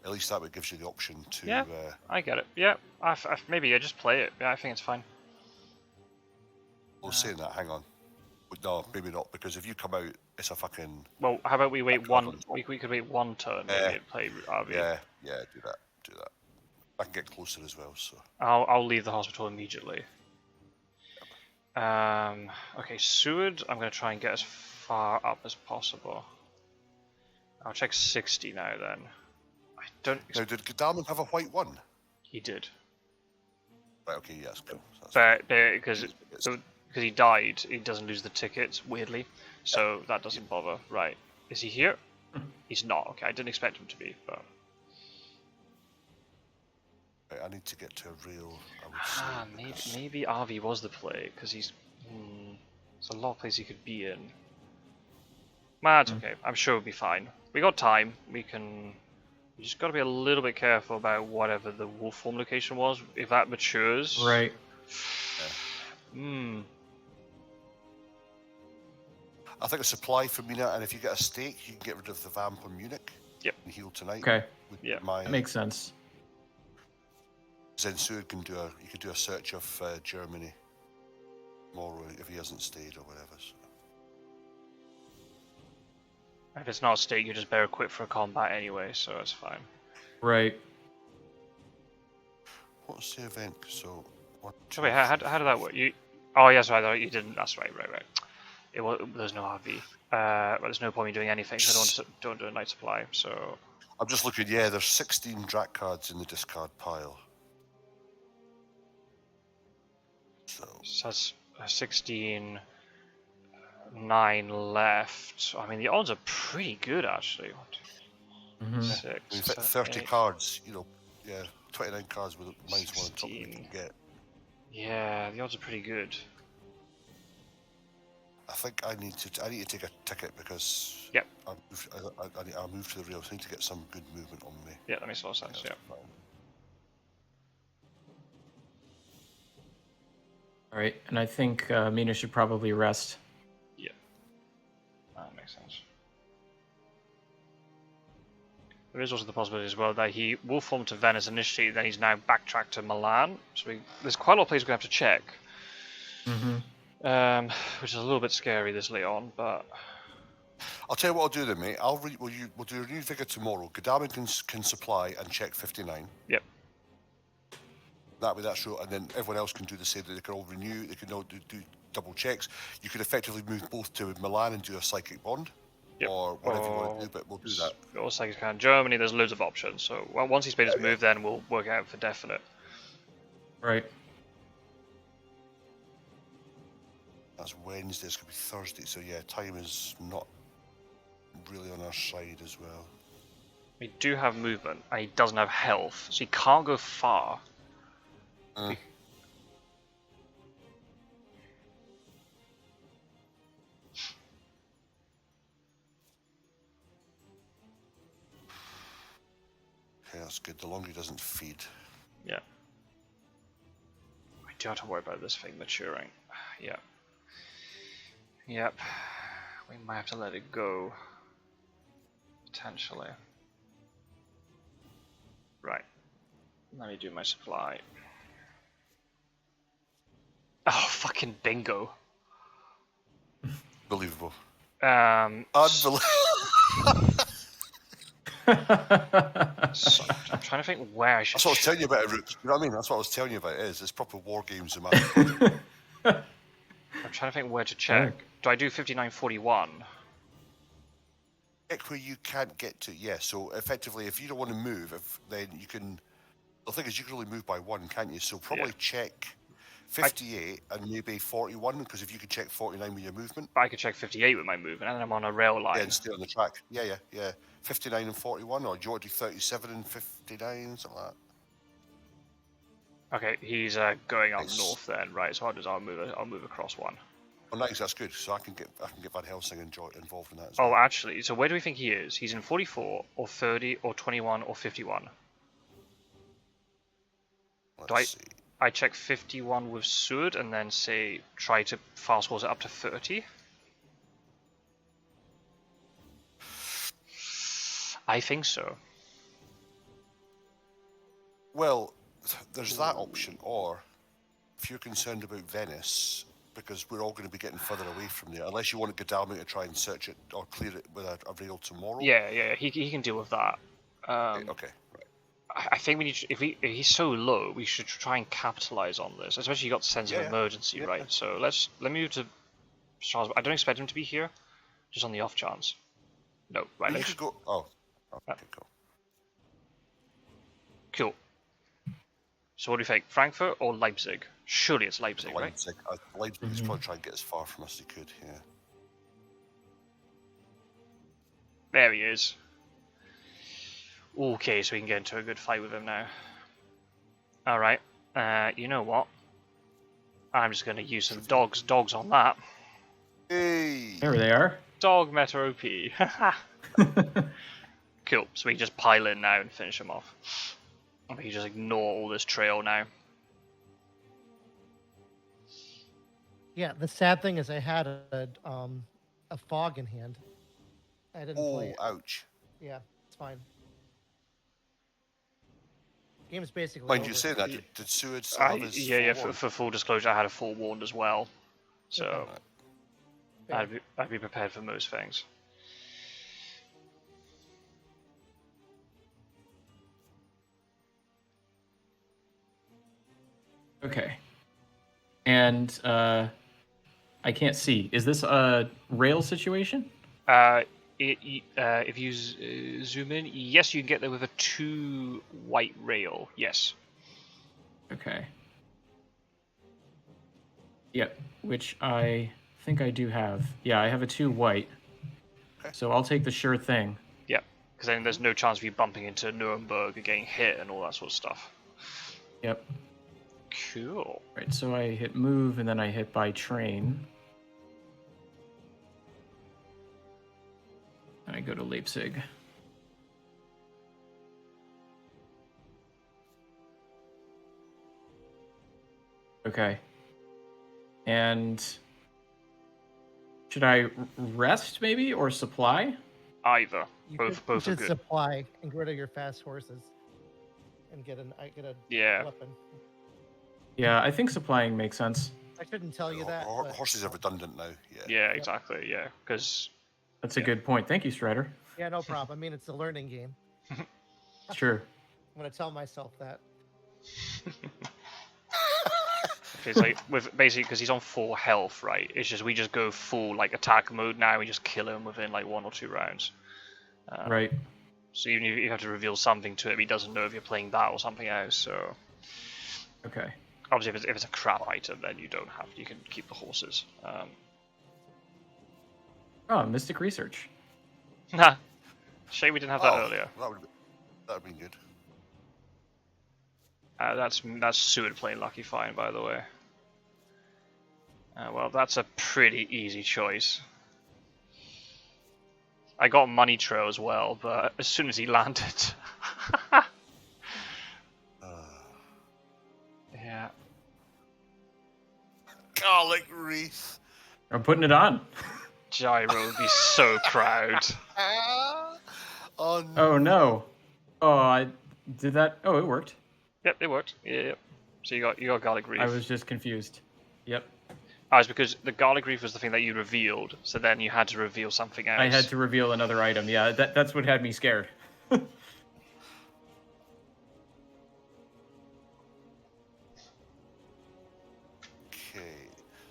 at least that would gives you the option to... Yeah, I get it. Yeah, maybe I just play it. Yeah, I think it's fine. Well, saying that, hang on. No, maybe not, because if you come out, it's a fucking... Well, how about we wait one... We could wait 1 turn, maybe, and play RV. Yeah, do that. I can get closer as well, so... I'll leave the hospital immediately. Okay, Seward, I'm going to try and get as far up as possible. I'll check 60 now, then. Now, did Godalming have a white 1? He did. Right, okay, yes, cool. But because he died, he doesn't lose the tickets, weirdly. So that doesn't bother. Right. Is he here? He's not. Okay, I didn't expect him to be, but... Right, I need to get to a real... maybe RV was the play, because he's... there's a lot of places he could be in. That's okay. I'm sure we'll be fine. We got time. We just got to be a little bit careful about whatever the wolf form location was. If that matures... Right. I think a supply for Mina, and if you get a stake, you can get rid of the vamp on Munich. Yep. And heal tonight. Okay. That makes sense. Zensur can do a search of Germany tomorrow if he hasn't stayed or whatever. So. If it's not a stake, you just better equip for combat anyway, so it's fine. Right. What's the event? So. So wait, how did that work? Oh yes, right. You didn't. That's right. There's no RV. But there's no point in doing anything. So don't do a night supply. So. I'm just looking. Yeah, there's 16 Drac cards in the discard pile. So that's 16, 9 left. I mean, the odds are pretty good actually. Mhm. 6, I mean, 7, 30 8, cards, yeah, 29 cards with minus one on top that we 16. can get. Yeah, the odds are pretty good. I think I need to take a ticket because Yep. I moved to the rails. I need to get some good movement on me. Yeah, that makes a lot of sense. Yeah. All right, and I think Mina should probably rest. Yeah. That makes sense. There is also the possibility as well that he will form to Venice initially, then he's now backtracked to Milan. So there's quite a lot of places we're going to have to check. Mm-hmm. Which is a little bit scary this late on, but... I'll tell you what I'll do then, mate. We'll do a renewed figure tomorrow. Godalming can supply and check 59. Yep. That way that's true, and then everyone else can do the same. They can all renew, they can all do double checks. You could effectively move both to Milan and do a psychic bond. Yep. Or whatever you want to do, but we'll do that. Or Psychic Count Germany, there's loads of options. So once he's made his move, then we'll work out for definite. Right. That's Wednesday, it's going to be Thursday, so yeah, time is not really on our side as well. We do have movement, and he doesn't have health, so he can't go far. Okay, that's good. The longer he doesn't feed. Yeah. We do have to worry about this thing maturing. Yeah. Yep. We might have to let it go. Potentially. Right. Let me do my supply. Oh, fucking bingo. Believable. Unbelievable. So, I'm trying to think where I should. That's what I was telling you about it, Rook. You know what I mean? That's what I was telling you about it is. It's proper war games in my I'm trying to think where to check. Do I do 5941? Check where you can't get to, yeah. So effectively, if you don't want to move, then you can. The thing is, you can only move by one, can't you? So probably check 58 and maybe 41, because if you could check 49 with your movement. I could check 58 with my movement, and then I'm on a rail line. Yeah, and stay on the track. Yeah. 59 and 41, or do you want to do 37 and 59, something like that? Okay, he's going up north then, right? So I'll move across one. Oh, nice, that's good. So I can get Van Helsing involved in that as well. Oh, actually, so where do we think he is? He's in 44, or 30, or 21, or 51? Let's see. I check 51 with Sword and then say try to fast forward it up to 30? I think so. Well, there's that option, or if you're concerned about Venice, because we're all going to be getting further away from there, unless you want Godalming to try and search it or clear it with a rail tomorrow. Yeah, he can deal with that. Okay. I think we need to, if he's so low, we should try and capitalize on this. Especially you got the sense of emergency, right? So let me move to Charles. I don't expect him to be here, just on the off chance. No, right? You could go. Oh, okay, cool. Cool. So what do you think, Frankfurt or Leipzig? Surely it's Leipzig, right? Leipzig is probably trying to get as far from us as he could. Yeah. There he is. Okay, so we can get into a good fight with him now. Alright, you know what? I'm just going to use some dogs on that. Hey! There they are. Dog meta OP. Cool, so we can just pile in now and finish him off. We can just ignore all this trail now. Yeah, the sad thing is I had a fog in hand. I didn't play it. Ouch. Yeah, it's fine. Game's basically Mind over. you say that, did Seward still have his for full disclosure, I had a forewarned as well. So, Okay. I'd be prepared for most things. Okay. And I can't see. Is this a rail situation? If you zoom in, yes, you can get there with a 2 white rail. Yes. Okay. Yep, which I think I do have. Yeah, I have a 2 white. Okay. So I'll take the sure thing. Yep, because then there's no chance of you bumping into Nuremberg and getting hit and all that sort of stuff. Yep. Cool. Right, so I hit move and then I hit by train. And I go to Leipzig. Okay. And should I rest maybe or supply? Either. You Both you are should good. supply and get rid of your fast horses, and get a Yeah. weapon. Yeah, I think supplying makes sense. I shouldn't tell you that. but- Horses are redundant now. Yeah. Yeah, exactly. Yeah, because That's a good point. Thank you, Strider. Yeah, no problem. I mean, it's a learning game. Sure. I'm gonna tell myself that. it's like with basically because he's on 4 health, right? It's just we just go full like attack mode now. We just kill him within like 1 or 2 rounds. Right. So even if you have to reveal something to him, he doesn't know if you're playing that or something else. So Okay. obviously, if it's a crap item, then you don't have. You can keep the horses. Oh, Mystic Research. Nah. Shame we didn't have that earlier. That would have been good. That's Seward playing Lucky Fine, by the way. Well, that's a pretty easy choice. I got Money Trail as well, but as soon as he landed... yeah. Garlic wreath. I'm putting it on. Gyro would be so proud. Oh no. Oh no. Oh, I did that. Oh, it worked. Yep, it worked. Yeah. So you got Garlic Reef. I was just confused. Yep. It's because the Garlic Reef was the thing that you revealed, so then you had to reveal something else. I had to reveal another item. Yeah, that's what had me scared. Okay.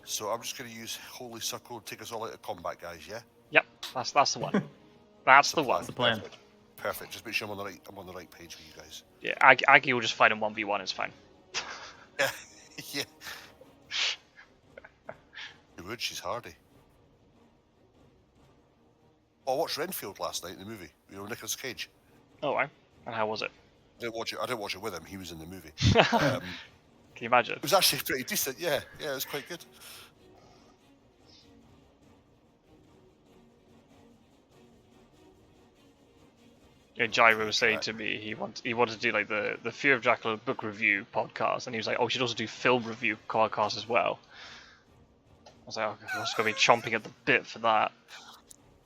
So I'm just going to use Holy Suckle to take us all out of combat, guys. Yeah. Yep, that's the one. That's the one. That's the plan. Perfect. Just make sure I'm on the right page with you guys. Yeah, Aggie will just fight him 1v1. It's fine. Yeah. Yeah. You would. She's hardy. Oh, I watched Renfield last night in the movie. You know, Nicolas Cage. Oh, wow. And how was it? I didn't watch it with him. He was in the movie. Can you imagine? It was actually pretty decent. Yeah, it was quite good. Yeah, Gyro was saying to me he wanted to do like the Fear of Dracula book review podcast, and he was like, "Oh, we should also do film review podcast as well." I was like, "Okay, I'm just gonna be chomping at the bit for that."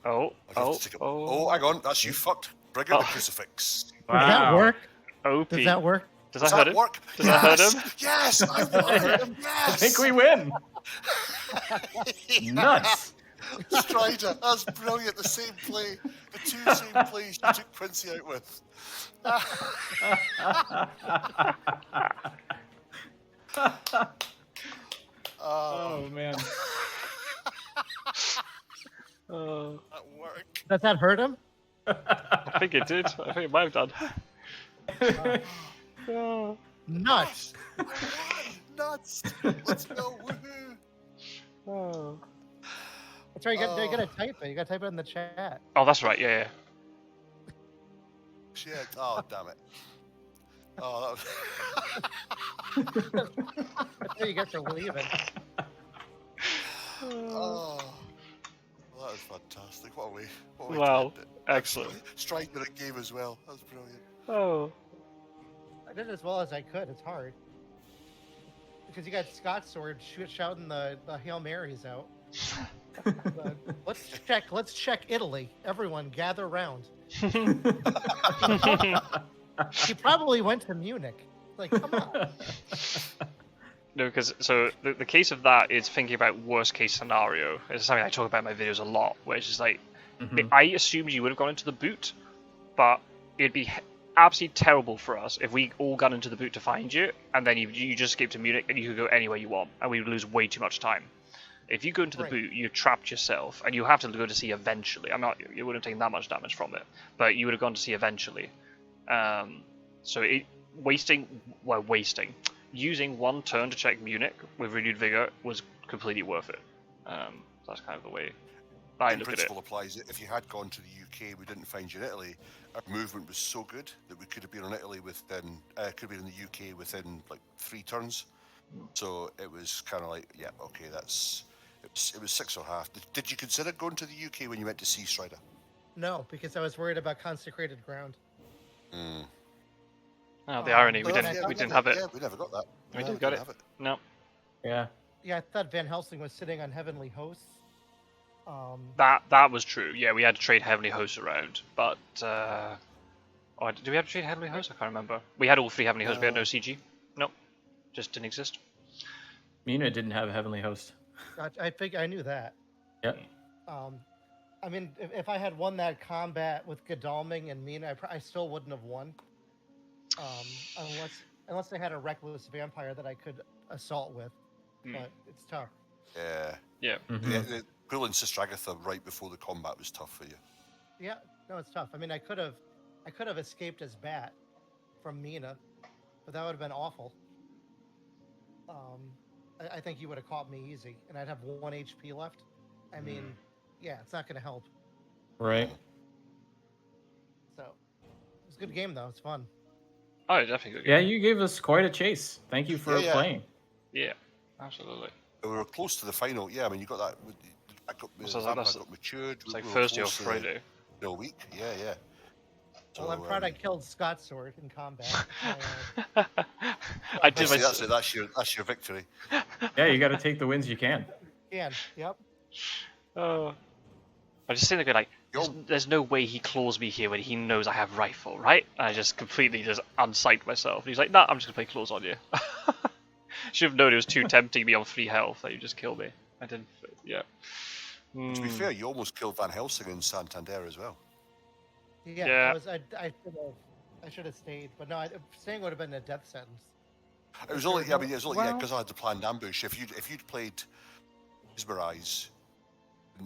Oh, hang on, that's you fucked. Bring out the crucifix. Does that work? OP. Does that work? Does that hurt him? Work? Does that hurt him? Yes, I won him. Yes. I think we win. Nuts. Strider, that's brilliant. The same play, the 2 same plays you took Quincy out with. Oh man. That worked. Does that hurt him? I think it did. I think it might have done. Nuts. I won. Nuts. Let's go. Woohoo. That's right. You gotta type it. You gotta type it in the chat. Oh, that's right. Yeah. Shit. Oh, damn it. Oh, That's what you get for leaving. oh, well, that was fantastic. What a way Wow, to end it. excellent. Striking a game as well. That was brilliant. Oh. I did as well as I could. It's hard because you got Scot-sword shouting the Hail Marys out. Let's check Italy. Everyone gather round. He probably went to Munich. Like, come on. No, because so the case of that is thinking about worst case scenario. It's something I talk about in my videos a lot, where it's just like, I assumed you would have gone into the boot, but it'd be absolutely terrible for us if we all got into the boot to find you, and then you just escape to Munich and you could go anywhere you want, and we would lose way too much time. If you go into the boot, you're trapped yourself, and you have to go to sea eventually. You wouldn't have taken that much damage from it, but you would have gone to sea eventually. So wasting. using one turn to check Munich with renewed vigor was completely worth it. That's kind of the way I In look at it. principle applies. If you had gone to the UK, we didn't find you in Italy. Our movement was so good that we could have been in Italy within, could have been in the UK within like 3 turns. So it was kind of like, yeah, okay, it was 6.5. Did you consider going to the UK when you went to Sea Strider? No, because I was worried about consecrated ground. Oh, the irony, we Well, didn't have it. Yeah, we never got that. We No, did got didn't it. have it. No. Yeah. Yeah, I thought Van Helsing was sitting on heavenly hosts. That was true. Yeah, we had to trade heavenly hosts around, but do we have to trade heavenly hosts? I can't remember. We had all 3 heavenly hosts. We had no CG. Nope, just didn't exist. Mina didn't have a heavenly host. I think I knew that. Yep. I mean, if I had won that combat with Godalming and Mina, I still wouldn't have won. Unless they had a reckless vampire that I could assault with, but it's tough. Yeah. Yeah. Mm-hmm. Pulling Sister Agatha right before the combat was tough for you. Yeah, no, it's tough. I mean, I could have escaped as Bat from Mina, but that would have been awful. I think you would have caught me easy, and I'd have 1 HP left. I mean, yeah, it's not going to help. Right. So, it was a good game, though. It's fun. Oh, definitely good. Yeah, you gave us quite a chase. Thank you for playing. Yeah, absolutely. We were close to the final. Yeah, I mean, you got that. Got matured. It's like Thursday or Friday. No week. Yeah. Well, I'm proud I killed Scot-sword in combat. I did. That's your victory. Yeah, you got to take the wins you can. Yep. I just think they're like, there's no way he claws me here when he knows I have rifle, right? And I just completely unsighted myself. And he's like, nah, I'm just gonna play claws on you. Should have known it was too tempting me on 3 health that you just killed me. I didn't. Yeah. To be fair, you almost killed Van Helsing in Santander as well. Yeah. I should have stayed, but no, staying would have been a death sentence. It was only because I had the planned ambush. If you'd played Mesmerize,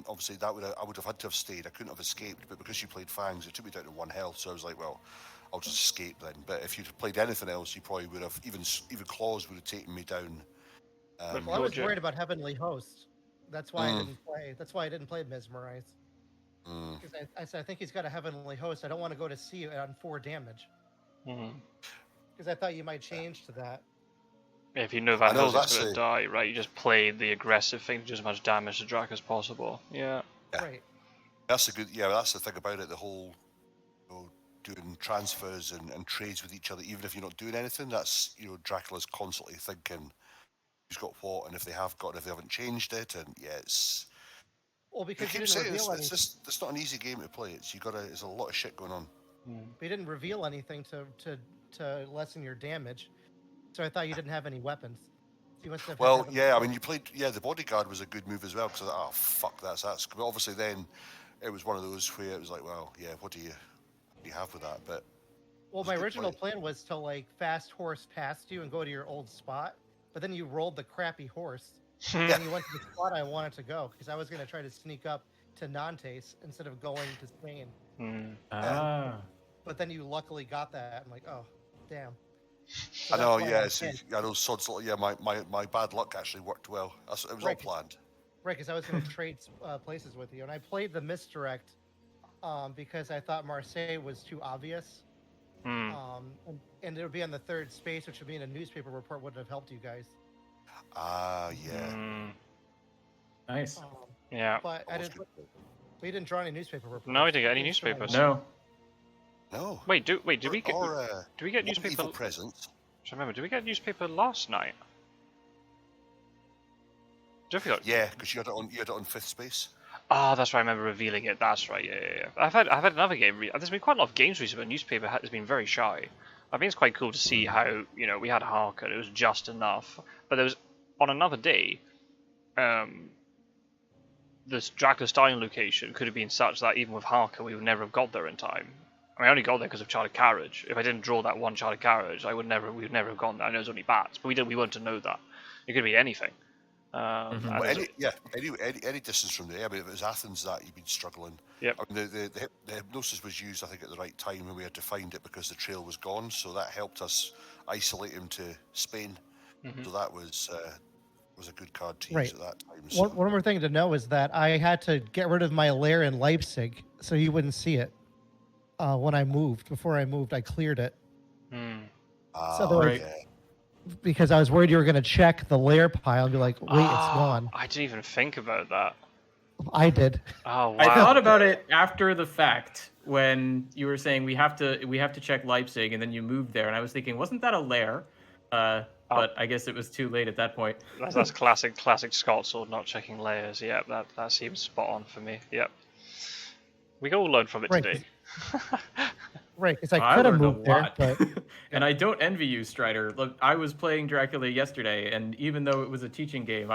obviously I would have had to have stayed. I couldn't have escaped, but because you played Fangs, it took me down to 1 health. So I was like, well, I'll just escape then. But if you'd played anything else, you probably would have even Claws would have taken me down. Well, I was worried about Heavenly Host. That's why I didn't play. That's why I didn't play Mesmerize. Because I said I think he's got a Heavenly Host. I don't want to go to sea on 4 damage. Because I thought you might change to that. Yeah, if you know Van Helsing's going to die, right, you just play the aggressive thing, do as much damage to Drac as possible. Yeah. Right. That's that's the thing about it. The whole doing transfers and trades with each other, even if you're not doing anything. That's Dracula's constantly thinking who's got what, and if they haven't changed it, and it's. Well, because you didn't reveal anything. It's not an easy game to play. There's a lot of shit going on. But you didn't reveal anything to lessen your damage, so I thought you didn't have any weapons. So you must have I mean, you played. Yeah, the bodyguard was a good move as well because I thought, oh fuck, that's. But obviously, then it was one of those where it was like, well, yeah, what do you have with that? But my original plan was to fast horse past you and go to your old spot, but then you rolled the crappy horse. And you went to the spot I wanted to go because I was going to try to sneak up to Nantes instead of going to Spain. But then you luckily got that. I'm like, oh, damn. So I know, yeah. I know sods. Yeah, my bad luck actually worked well. It was all planned. Right, because I was going to trade places with you, and I played the misdirect because I thought Marseille was too obvious. And it would be on the 3rd space, which would mean a newspaper report wouldn't have helped you guys. Yeah. Nice. Yeah. But we didn't draw any newspaper reports. No, we didn't get any newspapers. No. Did we get newspaper? Evil presents. I remember. Did we get newspaper last night? Yeah, because you had it on 5th space. Ah, that's right. I remember revealing it. That's right. Yeah. I've had another game. There's been quite a lot of games recently, but newspaper has been very shy. I think it's quite cool to see how we had Harker. It was just enough, but there was on another day. This Dracula Stallion location could have been such that even with Harker, we would never have got there in time. I mean, I only got there because of Chartered Carriage. If I didn't draw that one Chartered Carriage, we would never have gone there. I know it was only bats, but we weren't to know that. It could be anything. Any distance from there. I mean, if it was Athens that you've been struggling. Yep. I mean, the hypnosis was used, I think, at the right time when we had to find it because the trail was gone. So that helped us isolate him to Spain. So that was a good card to Right. use at that time. So. One more thing to know is that I had to get rid of my lair in Leipzig so you wouldn't see it when I moved. Before I moved, I cleared it. So otherwise, because I was worried you were going to check the lair pile and be like, wait, it's gone. I didn't even think about that. I did. Oh wow! I thought about it after the fact when you were saying we have to check Leipzig, and then you moved there, and I was thinking, wasn't that a lair? But I guess it was too late at that point. That's classic Scot-sword, not checking layers. Yep, that seems spot on for me. Yep. We can all learn from it today. Right, because I could have moved there, but... And I don't envy you, Strider. Look, I was playing Dracula yesterday, and even though it was a teaching game,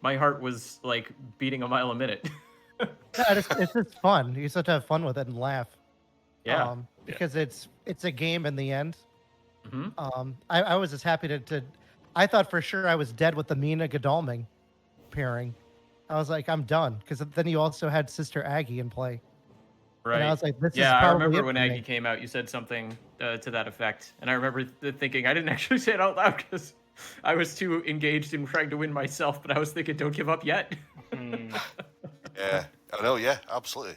my heart was like beating a mile a minute. It's just fun. You just have to have fun with it and laugh. Yeah. Because it's a game in the end. Mm-hmm. I was just happy to. I thought for sure I was dead with the Mina Godalming pairing. I was like, I'm done, because then you also had Sister Aggie in play. Right. And I was like, this is I probably remember it when for me. Aggie came out, you said something to that effect. And I remember thinking, I didn't actually say it out loud because I was too engaged in trying to win myself, but I was thinking, don't give up yet. Yeah, I know, yeah, absolutely.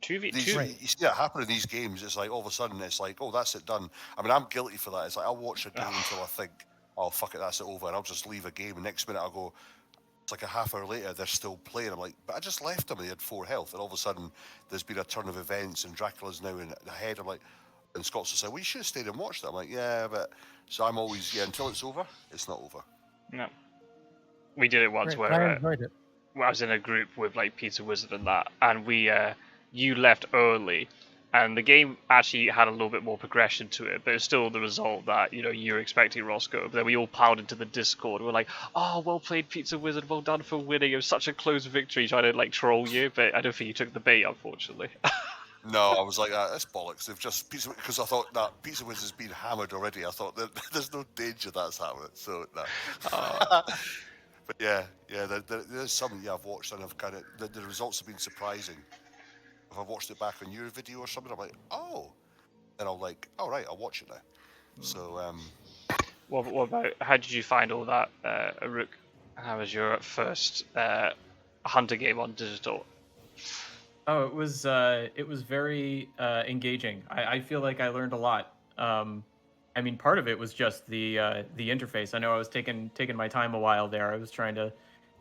2v2. You see that happen in these games, it's like all of a sudden it's like, oh, that's it done. I mean, I'm guilty for that. It's like I'll watch a game until I think, oh, fuck it, that's it over, and I'll just leave a game, and next minute I'll go, it's like a half hour later, they're still playing. I'm like, but I just left them and they had 4 health, and all of a sudden there's been a turn of events and Dracula's now in the head. I'm like, and Scots will say, well, you should have stayed and watched that. I'm like, yeah, but so I'm always, until it's over, it's not over. No. We did it once where I enjoyed it. I was in a group with like Pizza Wizard and that, and you left early, and the game actually had a little bit more progression to it, but it's still the result that you're expecting Rossco. But then we all piled into the Discord. We're like, "Oh, well played, Pizza Wizard. Well done for winning. It was such a close victory." Trying to like troll you, but I don't think you took the bait, unfortunately. No, I was like, that's bollocks. They've just because I thought that Pizza Wizard's been hammered already. I thought there's no danger that's happening. So no. But yeah, there's some I've watched and I've kind of the results have been surprising. If I watched it back on your video or something, I'm like, oh, and I'll like, all right, I'll watch it now. So What about how did you find all that, Aruk? How was your first Hunter game on digital? Oh, it was very engaging. I feel like I learned a lot. I mean, part of it was just the interface. I know I was taking my time a while there. I was trying to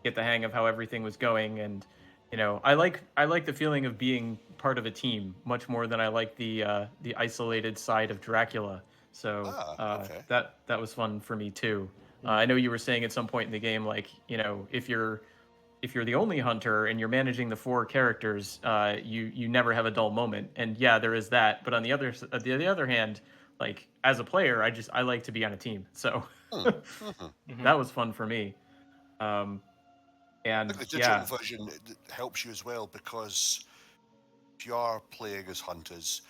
get the hang of how everything was going, and I like the feeling of being part of a team much more than I like the isolated side of Dracula. So okay. that was fun for me too. I know you were saying at some point in the game, like if you're the only hunter and you're managing the 4 characters, you never have a dull moment. And yeah, there is that. But on the other hand, like as a player, I like to be on a team. So that was fun for me. And I think the digital version helps you as well, because if you are playing as hunters,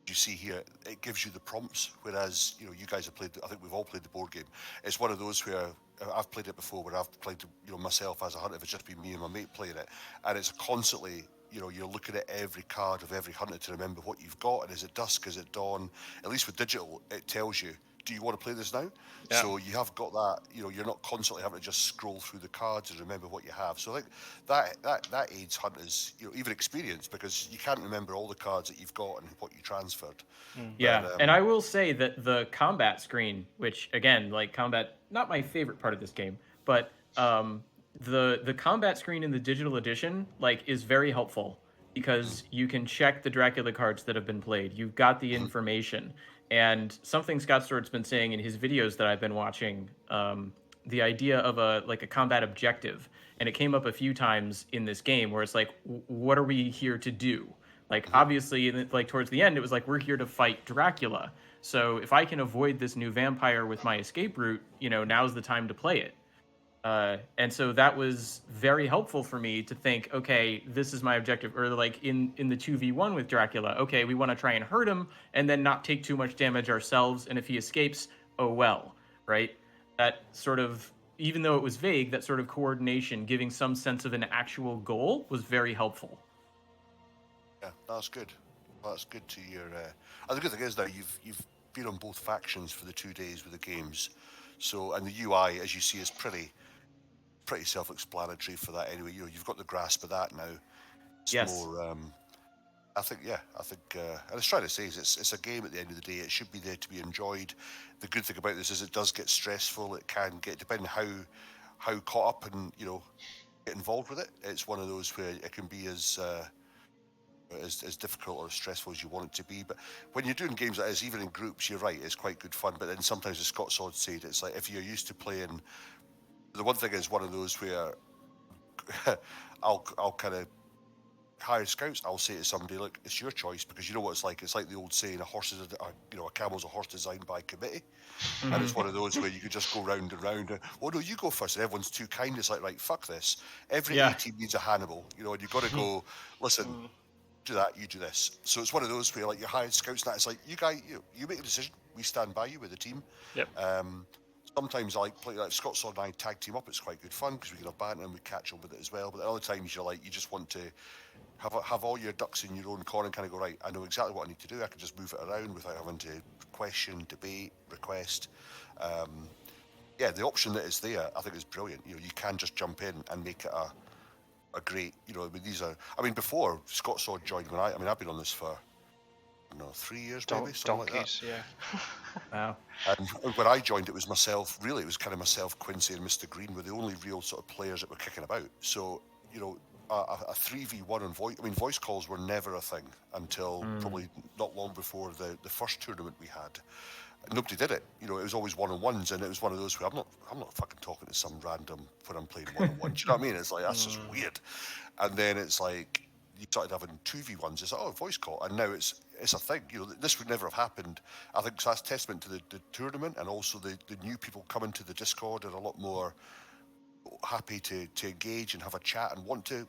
you see here, it gives you the prompts, whereas you guys have played, I think we've all played the board game. It's one of those where I've played it before, where I've played myself as a hunter. If it's just been me and my mate playing it, and it's constantly you're looking at every card of every hunter to remember what you've got, and is it dusk, is it dawn? At least with digital, it tells you, do you want to play this now? Yeah. So you have got that, you're not constantly having to just scroll through the cards and remember what you have. So I think that aids hunters, even experience, because you can't remember all the cards that you've got and what you transferred. Yeah, and I will say that the combat screen, which again, like combat, not my favorite part of this game, but the combat screen in the digital edition is very helpful, because you can check the Dracula cards that have been played. You've got the information. And something Scot-sword's been saying in his videos that I've been watching, the idea of a combat objective, and it came up a few times in this game where it's like, what are we here to do? Obviously, towards the end, it was like, we're here to fight Dracula. So if I can avoid this new vampire with my escape route, now's the time to play it. And so that was very helpful for me to think, okay, this is my objective. Or in the 2v1 with Dracula, okay, we want to try and hurt him and then not take too much damage ourselves. And if he escapes, oh well, right? That sort of, even though it was vague, that sort of coordination, giving some sense of an actual goal, was very helpful. Yeah, that's good. That's good to hear. And the good thing is that you've been on both factions for the 2 days with the games. So, and the UI, as you see, is pretty self-explanatory for that anyway. You've got the grasp of that now. It's more. I think, and I was trying to say is it's a game at the end of the day. It should be there to be enjoyed. The good thing about this is it does get stressful. It can get, depending how caught up and get involved with it. It's one of those where it can be as difficult or as stressful as you want it to be. But when you're doing games like this, even in groups, you're right, it's quite good fun. But then sometimes, as Scot-sword said, it's like if you're used to playing. The one thing is one of those where I'll kind of hire scouts. I'll say to somebody, look, it's your choice, because you know what it's like. It's like the old saying, a camel's a horse designed by committee. And it's one of those where you could just go round and round. And, oh no, you go first, and everyone's too kind. It's like, right, fuck this. Every A team needs a Hannibal, and you've got to go. Listen, do that, you do this. So it's one of those where, like, you hired scouts, and it's like, you guys, you make a decision. We stand by you with the team. Yep. Sometimes I play like Scot-sword and I tag team up. It's quite good fun because we can have banter and we catch up with it as well. But other times you just want to have all your ducks in your own corner and kind of go, right, I know exactly what I need to do. I can just move it around without having to question, debate, request. The option that is there, I think, is brilliant. You can just jump in and make it a great. Before Scot-sword joined I've been on this for 3 years maybe, something donkeys, like that. Wow. And when I joined, it was myself, really, it was kind of myself, Quincy and Mr. Green were the only real sort of players that were kicking about. So, a 3v1 on voice, voice calls were never a thing until probably not long before the first tournament we had. Nobody did it. It was always one-on-ones, and it was one of those where I'm not fucking talking to some random when I'm playing one-on-one. Do you know what I mean? It's like, that's just weird. And then it's like, you started having 2v1s. It's like, voice call. And now it's a thing. This would never have happened. I think that's testament to the tournament, and also the new people coming to the Discord are a lot more happy to engage and have a chat and want to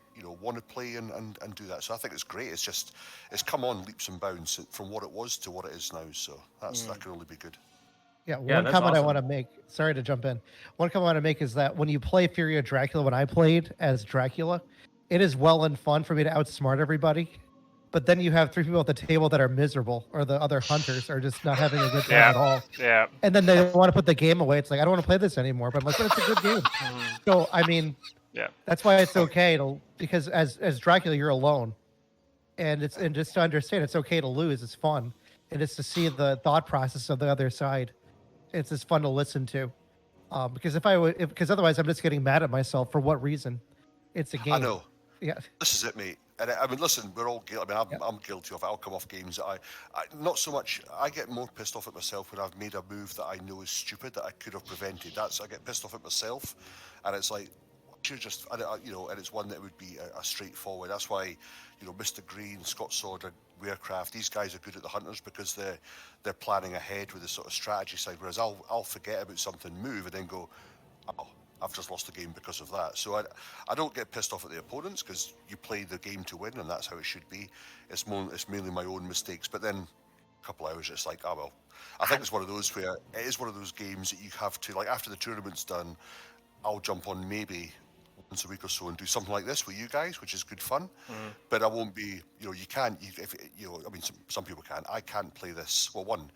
play and do that. So I think it's great. It's come on leaps and bounds from what it was to what it is now. So that can only be good. Yeah, one comment I want to make. Sorry to jump in. One comment I want to make is that when you play Fury of Dracula, when I played as Dracula, it is well and fun for me to outsmart everybody. But then you have 3 people at the table that are miserable, or the other hunters are just not having a good time at all. Yeah. And then they want to put the game away. It's like, I don't want to play this anymore. But I'm like, but it's a good game. So, that's why it's okay because as Dracula, you're alone. And just to understand, it's okay to lose. It's fun. And it's to see the thought process of the other side. It's just fun to listen to. Because because otherwise I'm just getting mad at myself. For what reason? It's a game. I know. Yeah. This is it, mate. And listen, we're all guilty. I'm guilty of it. I'll come off games that I not so much. I get more pissed off at myself when I've made a move that I know is stupid that I could have prevented. I get pissed off at myself, and it's like, should just, and it's one that would be a straightforward. That's why, Mr. Green, Scot-sword, and Weircraft, these guys are good at the hunters because they're planning ahead with the sort of strategy side. Whereas I'll forget about something, move, and then go, oh, I've just lost the game because of that. So I don't get pissed off at the opponents because you play the game to win, and that's how it should be. It's mainly my own mistakes. But then a couple of hours, it's like, oh well. I think it's one of those where it is one of those games that you have to, like, after the tournament's done, I'll jump on maybe once a week or so and do something like this with you guys, which is good fun. But I won't be, you can't, some people can. I can't play this. Well, one,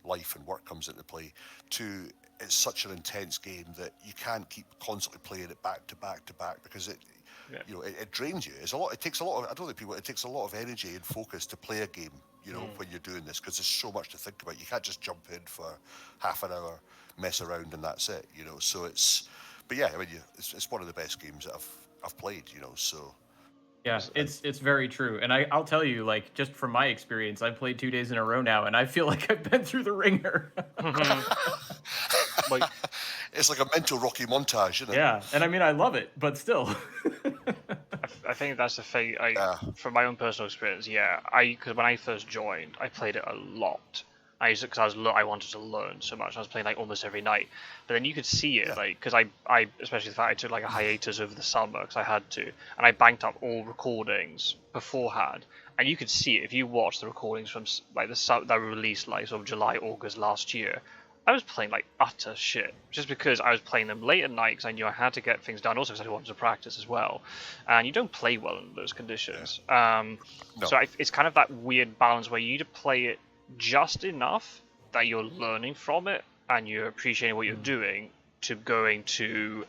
life and work comes into play. Two, it's such an intense game that you can't keep constantly playing it back to back to back because it drains you. It takes a lot of energy and focus to play a game, when you're doing this, because there's so much to think about. You can't just jump in for half an hour, mess around, and that's it, So it's one of the best games that I've played, so. Yeah, it's very true. And I'll tell you, like, just from my experience, I've played 2 days in a row now, and I feel like I've been through the ringer. It's like a mental Rocky montage, isn't it? Yeah, and I love it, but still. I think that's the thing. From my own personal experience, because when I first joined, I played it a lot. I wanted to learn so much. I was playing like almost every night, but then you could see it, like, because I especially the fact I took like a hiatus over the summer because I had to, and I banked up all recordings beforehand, and you could see it if you watch the recordings from like that were released like sort of July, August last year. I was playing like utter shit just because I was playing them late at night because I knew I had to get things done. Also because I wanted to practice as well, and you don't play well in those conditions. No. So it's kind of that weird balance where you need to play it just enough that you're learning from it, and you're appreciating what you're doing, to going to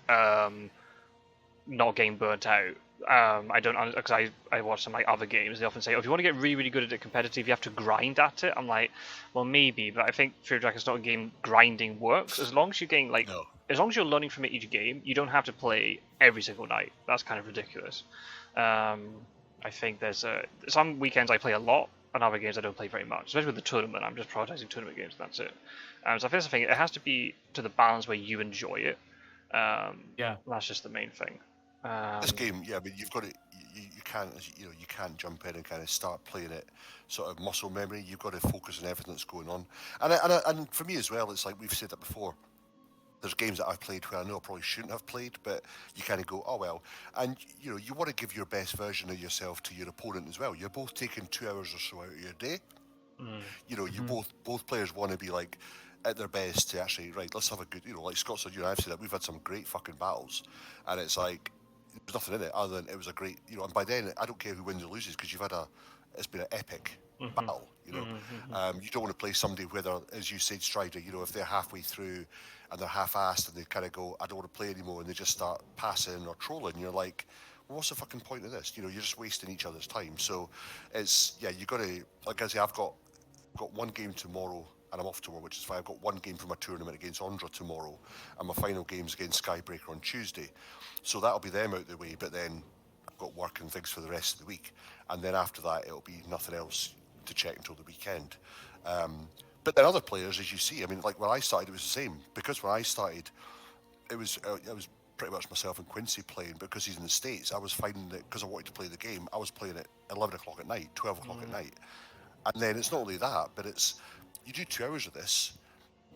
not getting burnt out. I don't, because I watch some like other games. They often say, "Oh, if you want to get really, really good at it competitive, you have to grind at it." I'm like, well, maybe, but I think Fear Dragon is not a game grinding works. As long as you're getting like, No. as long as you're learning from it each game, you don't have to play every single night. That's kind of ridiculous. I think there's some weekends I play a lot, and other games I don't play very much. Especially with the tournament, I'm just prioritizing tournament games. And that's it. So I think that's the thing. It has to be to the balance where you enjoy it. That's just the main thing. This game, yeah, I mean, you've got to, you can't, you can't jump in and kind of start playing it sort of muscle memory. You've got to focus on everything that's going on. And for me as well, it's like we've said that before. There's games that I've played where I know I probably shouldn't have played, but you kind of go, oh well. And you want to give your best version of yourself to your opponent as well. You're both taking 2 hours or so out of your day. You both players want to be like at their best to actually, right, let's have a good, like Scot-sword, I've said that we've had some great fucking battles, and it's like there's nothing in it other than it was a great, and by then I don't care who wins or loses because it's been an epic battle. You don't want to play somebody where they're, as you said, Strider, if they're halfway through and they're half-assed and they kind of go, I don't want to play anymore, and they just start passing or trolling. You're like, well, what's the fucking point of this? You're just wasting each other's time. So it's, you got to, like I say, I've got one game tomorrow and I'm off tomorrow, which is fine. I've got one game for my tournament against Andra tomorrow, and my final game's against Skybreaker on Tuesday. So that'll be them out the way, but then I've got work and things for the rest of the week. And then after that, it'll be nothing else to check until the weekend. But then other players, as you see, I mean, like when I started, it was the same. Because when I started, it was pretty much myself and Quincy playing, because he's in the States. I was finding that because I wanted to play the game, I was playing at 11 o'clock at night, 12 o'clock at night. And then it's not only that, but it's, you do 2 hours of this,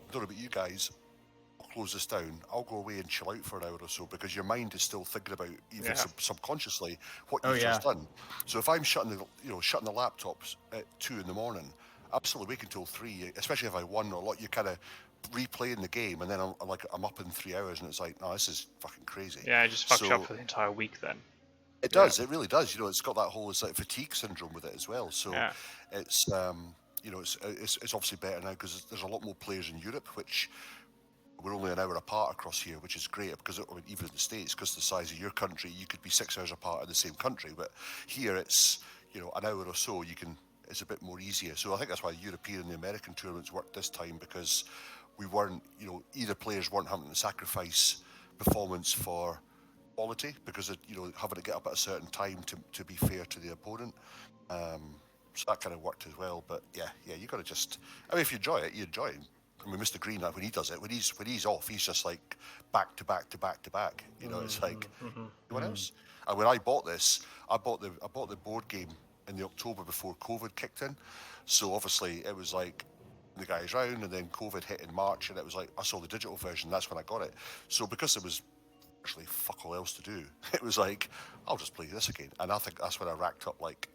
I don't know about you guys, I'll close this down, I'll go away and chill out for an hour or so, because your mind is still thinking about, even subconsciously, what you've just done. So if I'm shutting the laptops at 2 in the morning, I'm still awake until 3, especially if I won a lot, you're kind of replaying the game, and then I'm up in 3 hours, and it's like, no, this is fucking crazy. Yeah, it just fucks you up for the entire week then. It does. It really does. It's got that whole like fatigue syndrome with it as well. So it's it's obviously better now because there's a lot more players in Europe, which we're only an hour apart across here, which is great because even in the States, because the size of your country, you could be 6 hours apart in the same country, but here it's an hour or so. It's a bit more easier. So I think that's why the European and the American tournaments worked this time, because we weren't either players weren't having to sacrifice performance for quality, because of, having to get up at a certain time to be fair to the opponent. So that kind of worked as well. But yeah, you got to just, I mean, if you enjoy it, you enjoy it. I mean, Mr. Green, when he does it, when he's off, he's just like back to back to back to back. It's like what else? And when I bought this, I bought the board game in the October before COVID kicked in. So obviously it was like the guys round, and then COVID hit in March, and it was like I saw the digital version. That's when I got it. So because it was actually fuck all else to do, it was like, I'll just play this again. And I think that's when I racked up like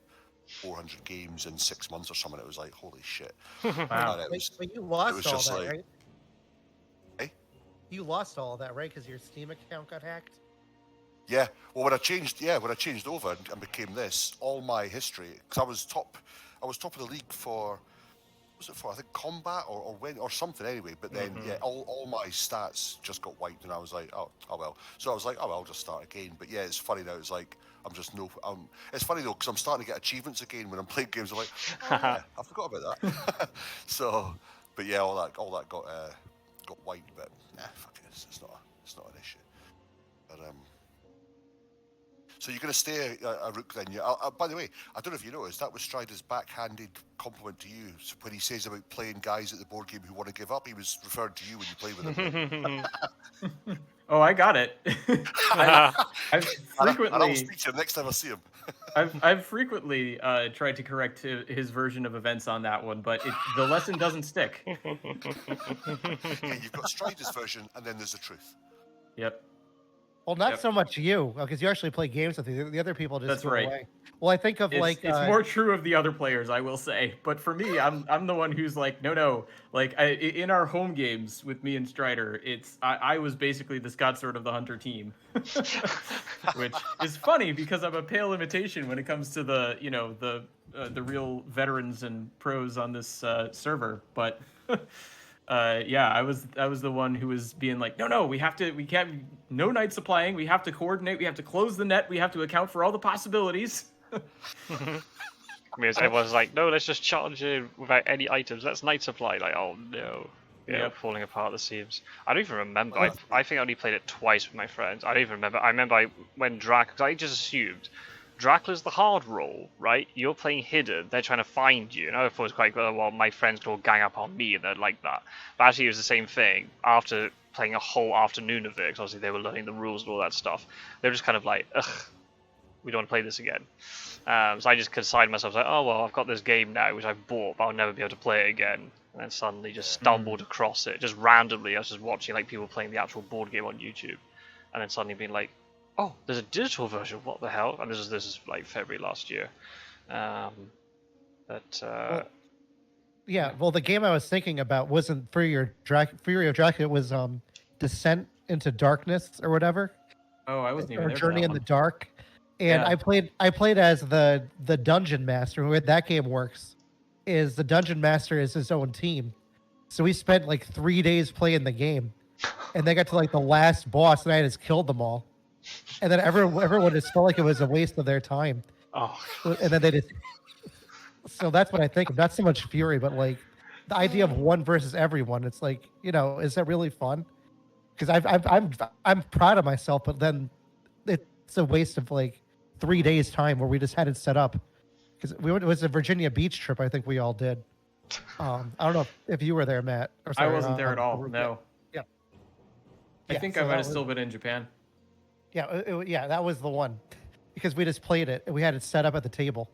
400 games in 6 months or something. It was like, holy shit. Wow. But you lost all that, like, right? Hey? You lost all that, right? Because your Steam account got hacked? Yeah. Well, when I changed over and became this, all my history, because I was top of the league for, was it for, I think, combat or when or something anyway, but then all my stats just got wiped, and I was like, oh well. So I was like, oh well, I'll just start again. But yeah, it's funny now, it's like it's funny though, because I'm starting to get achievements again when I'm playing games. I'm like, oh yeah, I forgot about that. So but yeah, all that got wiped, but fuck it, it's not an issue. But so you're going to stay a Rook then? By the way, I don't know if you noticed, that was Strider's backhanded compliment to you. So when he says about playing guys at the board game who want to give up, he was referring to you when you play with him. Oh, I got it. I've frequently. And I'll speak to him next time I see him. I've frequently tried to correct his version of events on that one, but the lesson doesn't stick. Yeah, you've got Strider's version, and then there's the truth. Yep. Well, not so much you, because you actually play games with the other people. Just go away. Well, I think of it's more true of the other players, I will say. But for me, I'm the one who's like, no. Like in our home games with me and Strider, I was basically the Scot-sword of the Hunter team, which is funny because I'm a pale imitation when it comes to the the real veterans and pros on this server. But yeah, I was the one who was being like, no, we can't, no night supplying. We have to coordinate. We have to close the net. We have to account for all the possibilities. Because everyone's like, no, let's just charge in without any items. Let's night supply. Like, oh no. Yeah, Yep. falling apart at the seams. I don't even remember. I think I only played it twice with my friends. I don't even remember. I remember when because I just assumed Dracula's the hard role, right? You're playing hidden. They're trying to find you. And I thought it was quite good. Well, my friends could all gang up on me and they're like that. But actually, it was the same thing. After playing a whole afternoon of it, because obviously they were learning the rules and all that stuff, they were just kind of like, ugh, we don't want to play this again. So I just decided myself, like, oh, well, I've got this game now, which I've bought, but I'll never be able to play it again. And then suddenly just stumbled across it, just randomly. I was just watching like people playing the actual board game on YouTube. And then suddenly being like, oh, there's a digital version, what the hell? And this is like February last year. Well, the game I was thinking about wasn't Fury of Dracula. It was Descent into Darkness or whatever. Oh, I wasn't even or there. Journey in the Dark. And Yeah. I played as the dungeon master. The way that game works is the dungeon master is his own team. So we spent like 3 days playing the game, and they got to like the last boss, and I just killed them all. And then everyone just felt like it was a waste of their time. Oh, And then they just. So that's what I think. Not so much Fury, but like the idea of one versus everyone. It's like, is that really fun? Because I'm proud of myself, but then it's a waste of like 3 days time where we just had it set up. Because it was a Virginia Beach trip. I think we all did. I don't know if you were there, Matt. Or I wasn't there at all. No. Yeah. I think I might have still been in Japan. Yeah, that was the one, because we just played it and we had it set up at the table.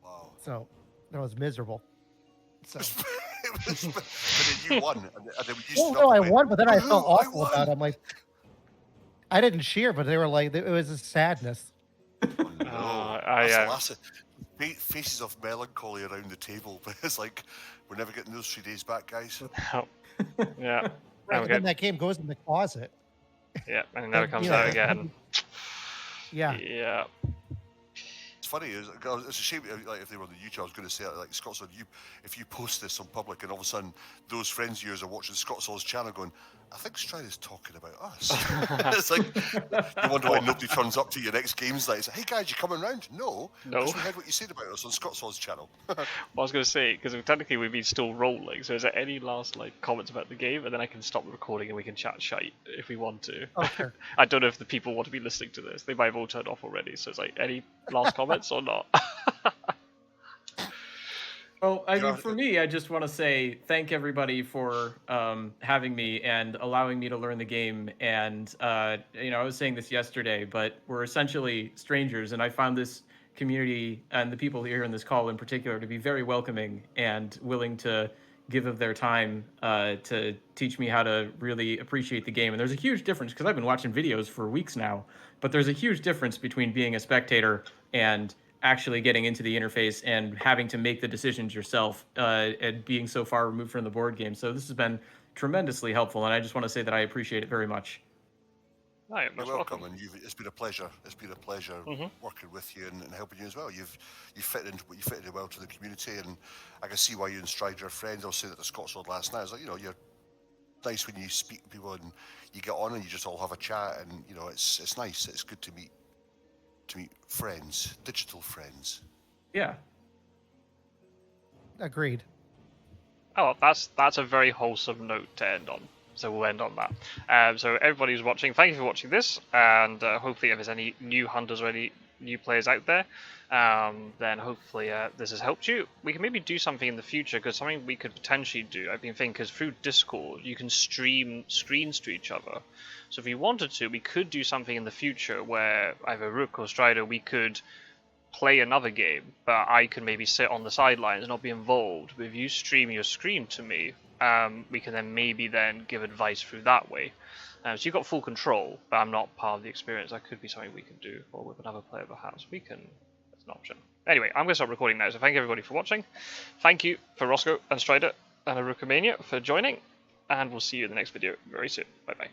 Wow. So that was miserable. So. But then you won. And then I won, but then I felt awful about it. I'm like, I didn't cheer, but they were like, it was a sadness. Faces of melancholy around the table, but it's like, we're never getting those 3 days back, guys. Yeah. Right, but then that game goes in the closet. Yeah, and it never comes out again. Yeah. Yeah. It's funny. It's a shame. Like, if they were on the YouTube, I was going to say, like, Scot-sword, if you post this on public, and all of a sudden those friends of yours are watching Scot-sword's channel, going, I think Strider's talking about us. It's like, you wonder why nobody turns up to your next games night. It's like, hey guys, you coming round? No. We heard what you said about us on Scot-sword's channel. Well, I was going to say, because technically we've been still rolling, so is there any last comments about the game, and then I can stop the recording and we can chat shite if we want to. Oh, sure. I don't know if the people want to be listening to this. They might have all turned off already, so it's like, any last comments or not? Well, I mean, for me, I just want to say thank everybody for having me and allowing me to learn the game. And, I was saying this yesterday, but we're essentially strangers. And I found this community and the people here in this call in particular to be very welcoming and willing to give of their time to teach me how to really appreciate the game. And there's a huge difference, because I've been watching videos for weeks now, but there's a huge difference between being a spectator and actually getting into the interface and having to make the decisions yourself and being so far removed from the board game. So this has been tremendously helpful, and I just want to say that I appreciate it very much. You're welcome, and it's been a pleasure. It's been a pleasure working with you and helping you as well. You fit in well to the community, and I can see why you and Strider are friends. I was saying at the Scot-sword last night, I was like, you're nice when you speak to people and you get on and you just all have a chat, and it's nice. It's good to meet friends, digital friends. Yeah. Agreed. Oh, that's a very wholesome note to end on. So we'll end on that. So everybody who's watching, thank you for watching this, and hopefully if there's any new hunters or any new players out there, then hopefully this has helped you. We can maybe do something in the future, because something we could potentially do, I've been thinking, because through Discord you can stream screens to each other. So if we wanted to, we could do something in the future where either Rook or Strider, we could play another game, but I could maybe sit on the sidelines and not be involved. But if you stream your screen to me, we can then give advice through that way. So you've got full control, but I'm not part of the experience. That could be something we can do, or with another player perhaps. That's an option. Anyway, I'm going to stop recording now, so thank everybody for watching. Thank you for Rossco and Strider and Arukimania for joining, and we'll see you in the next video very soon. Bye bye.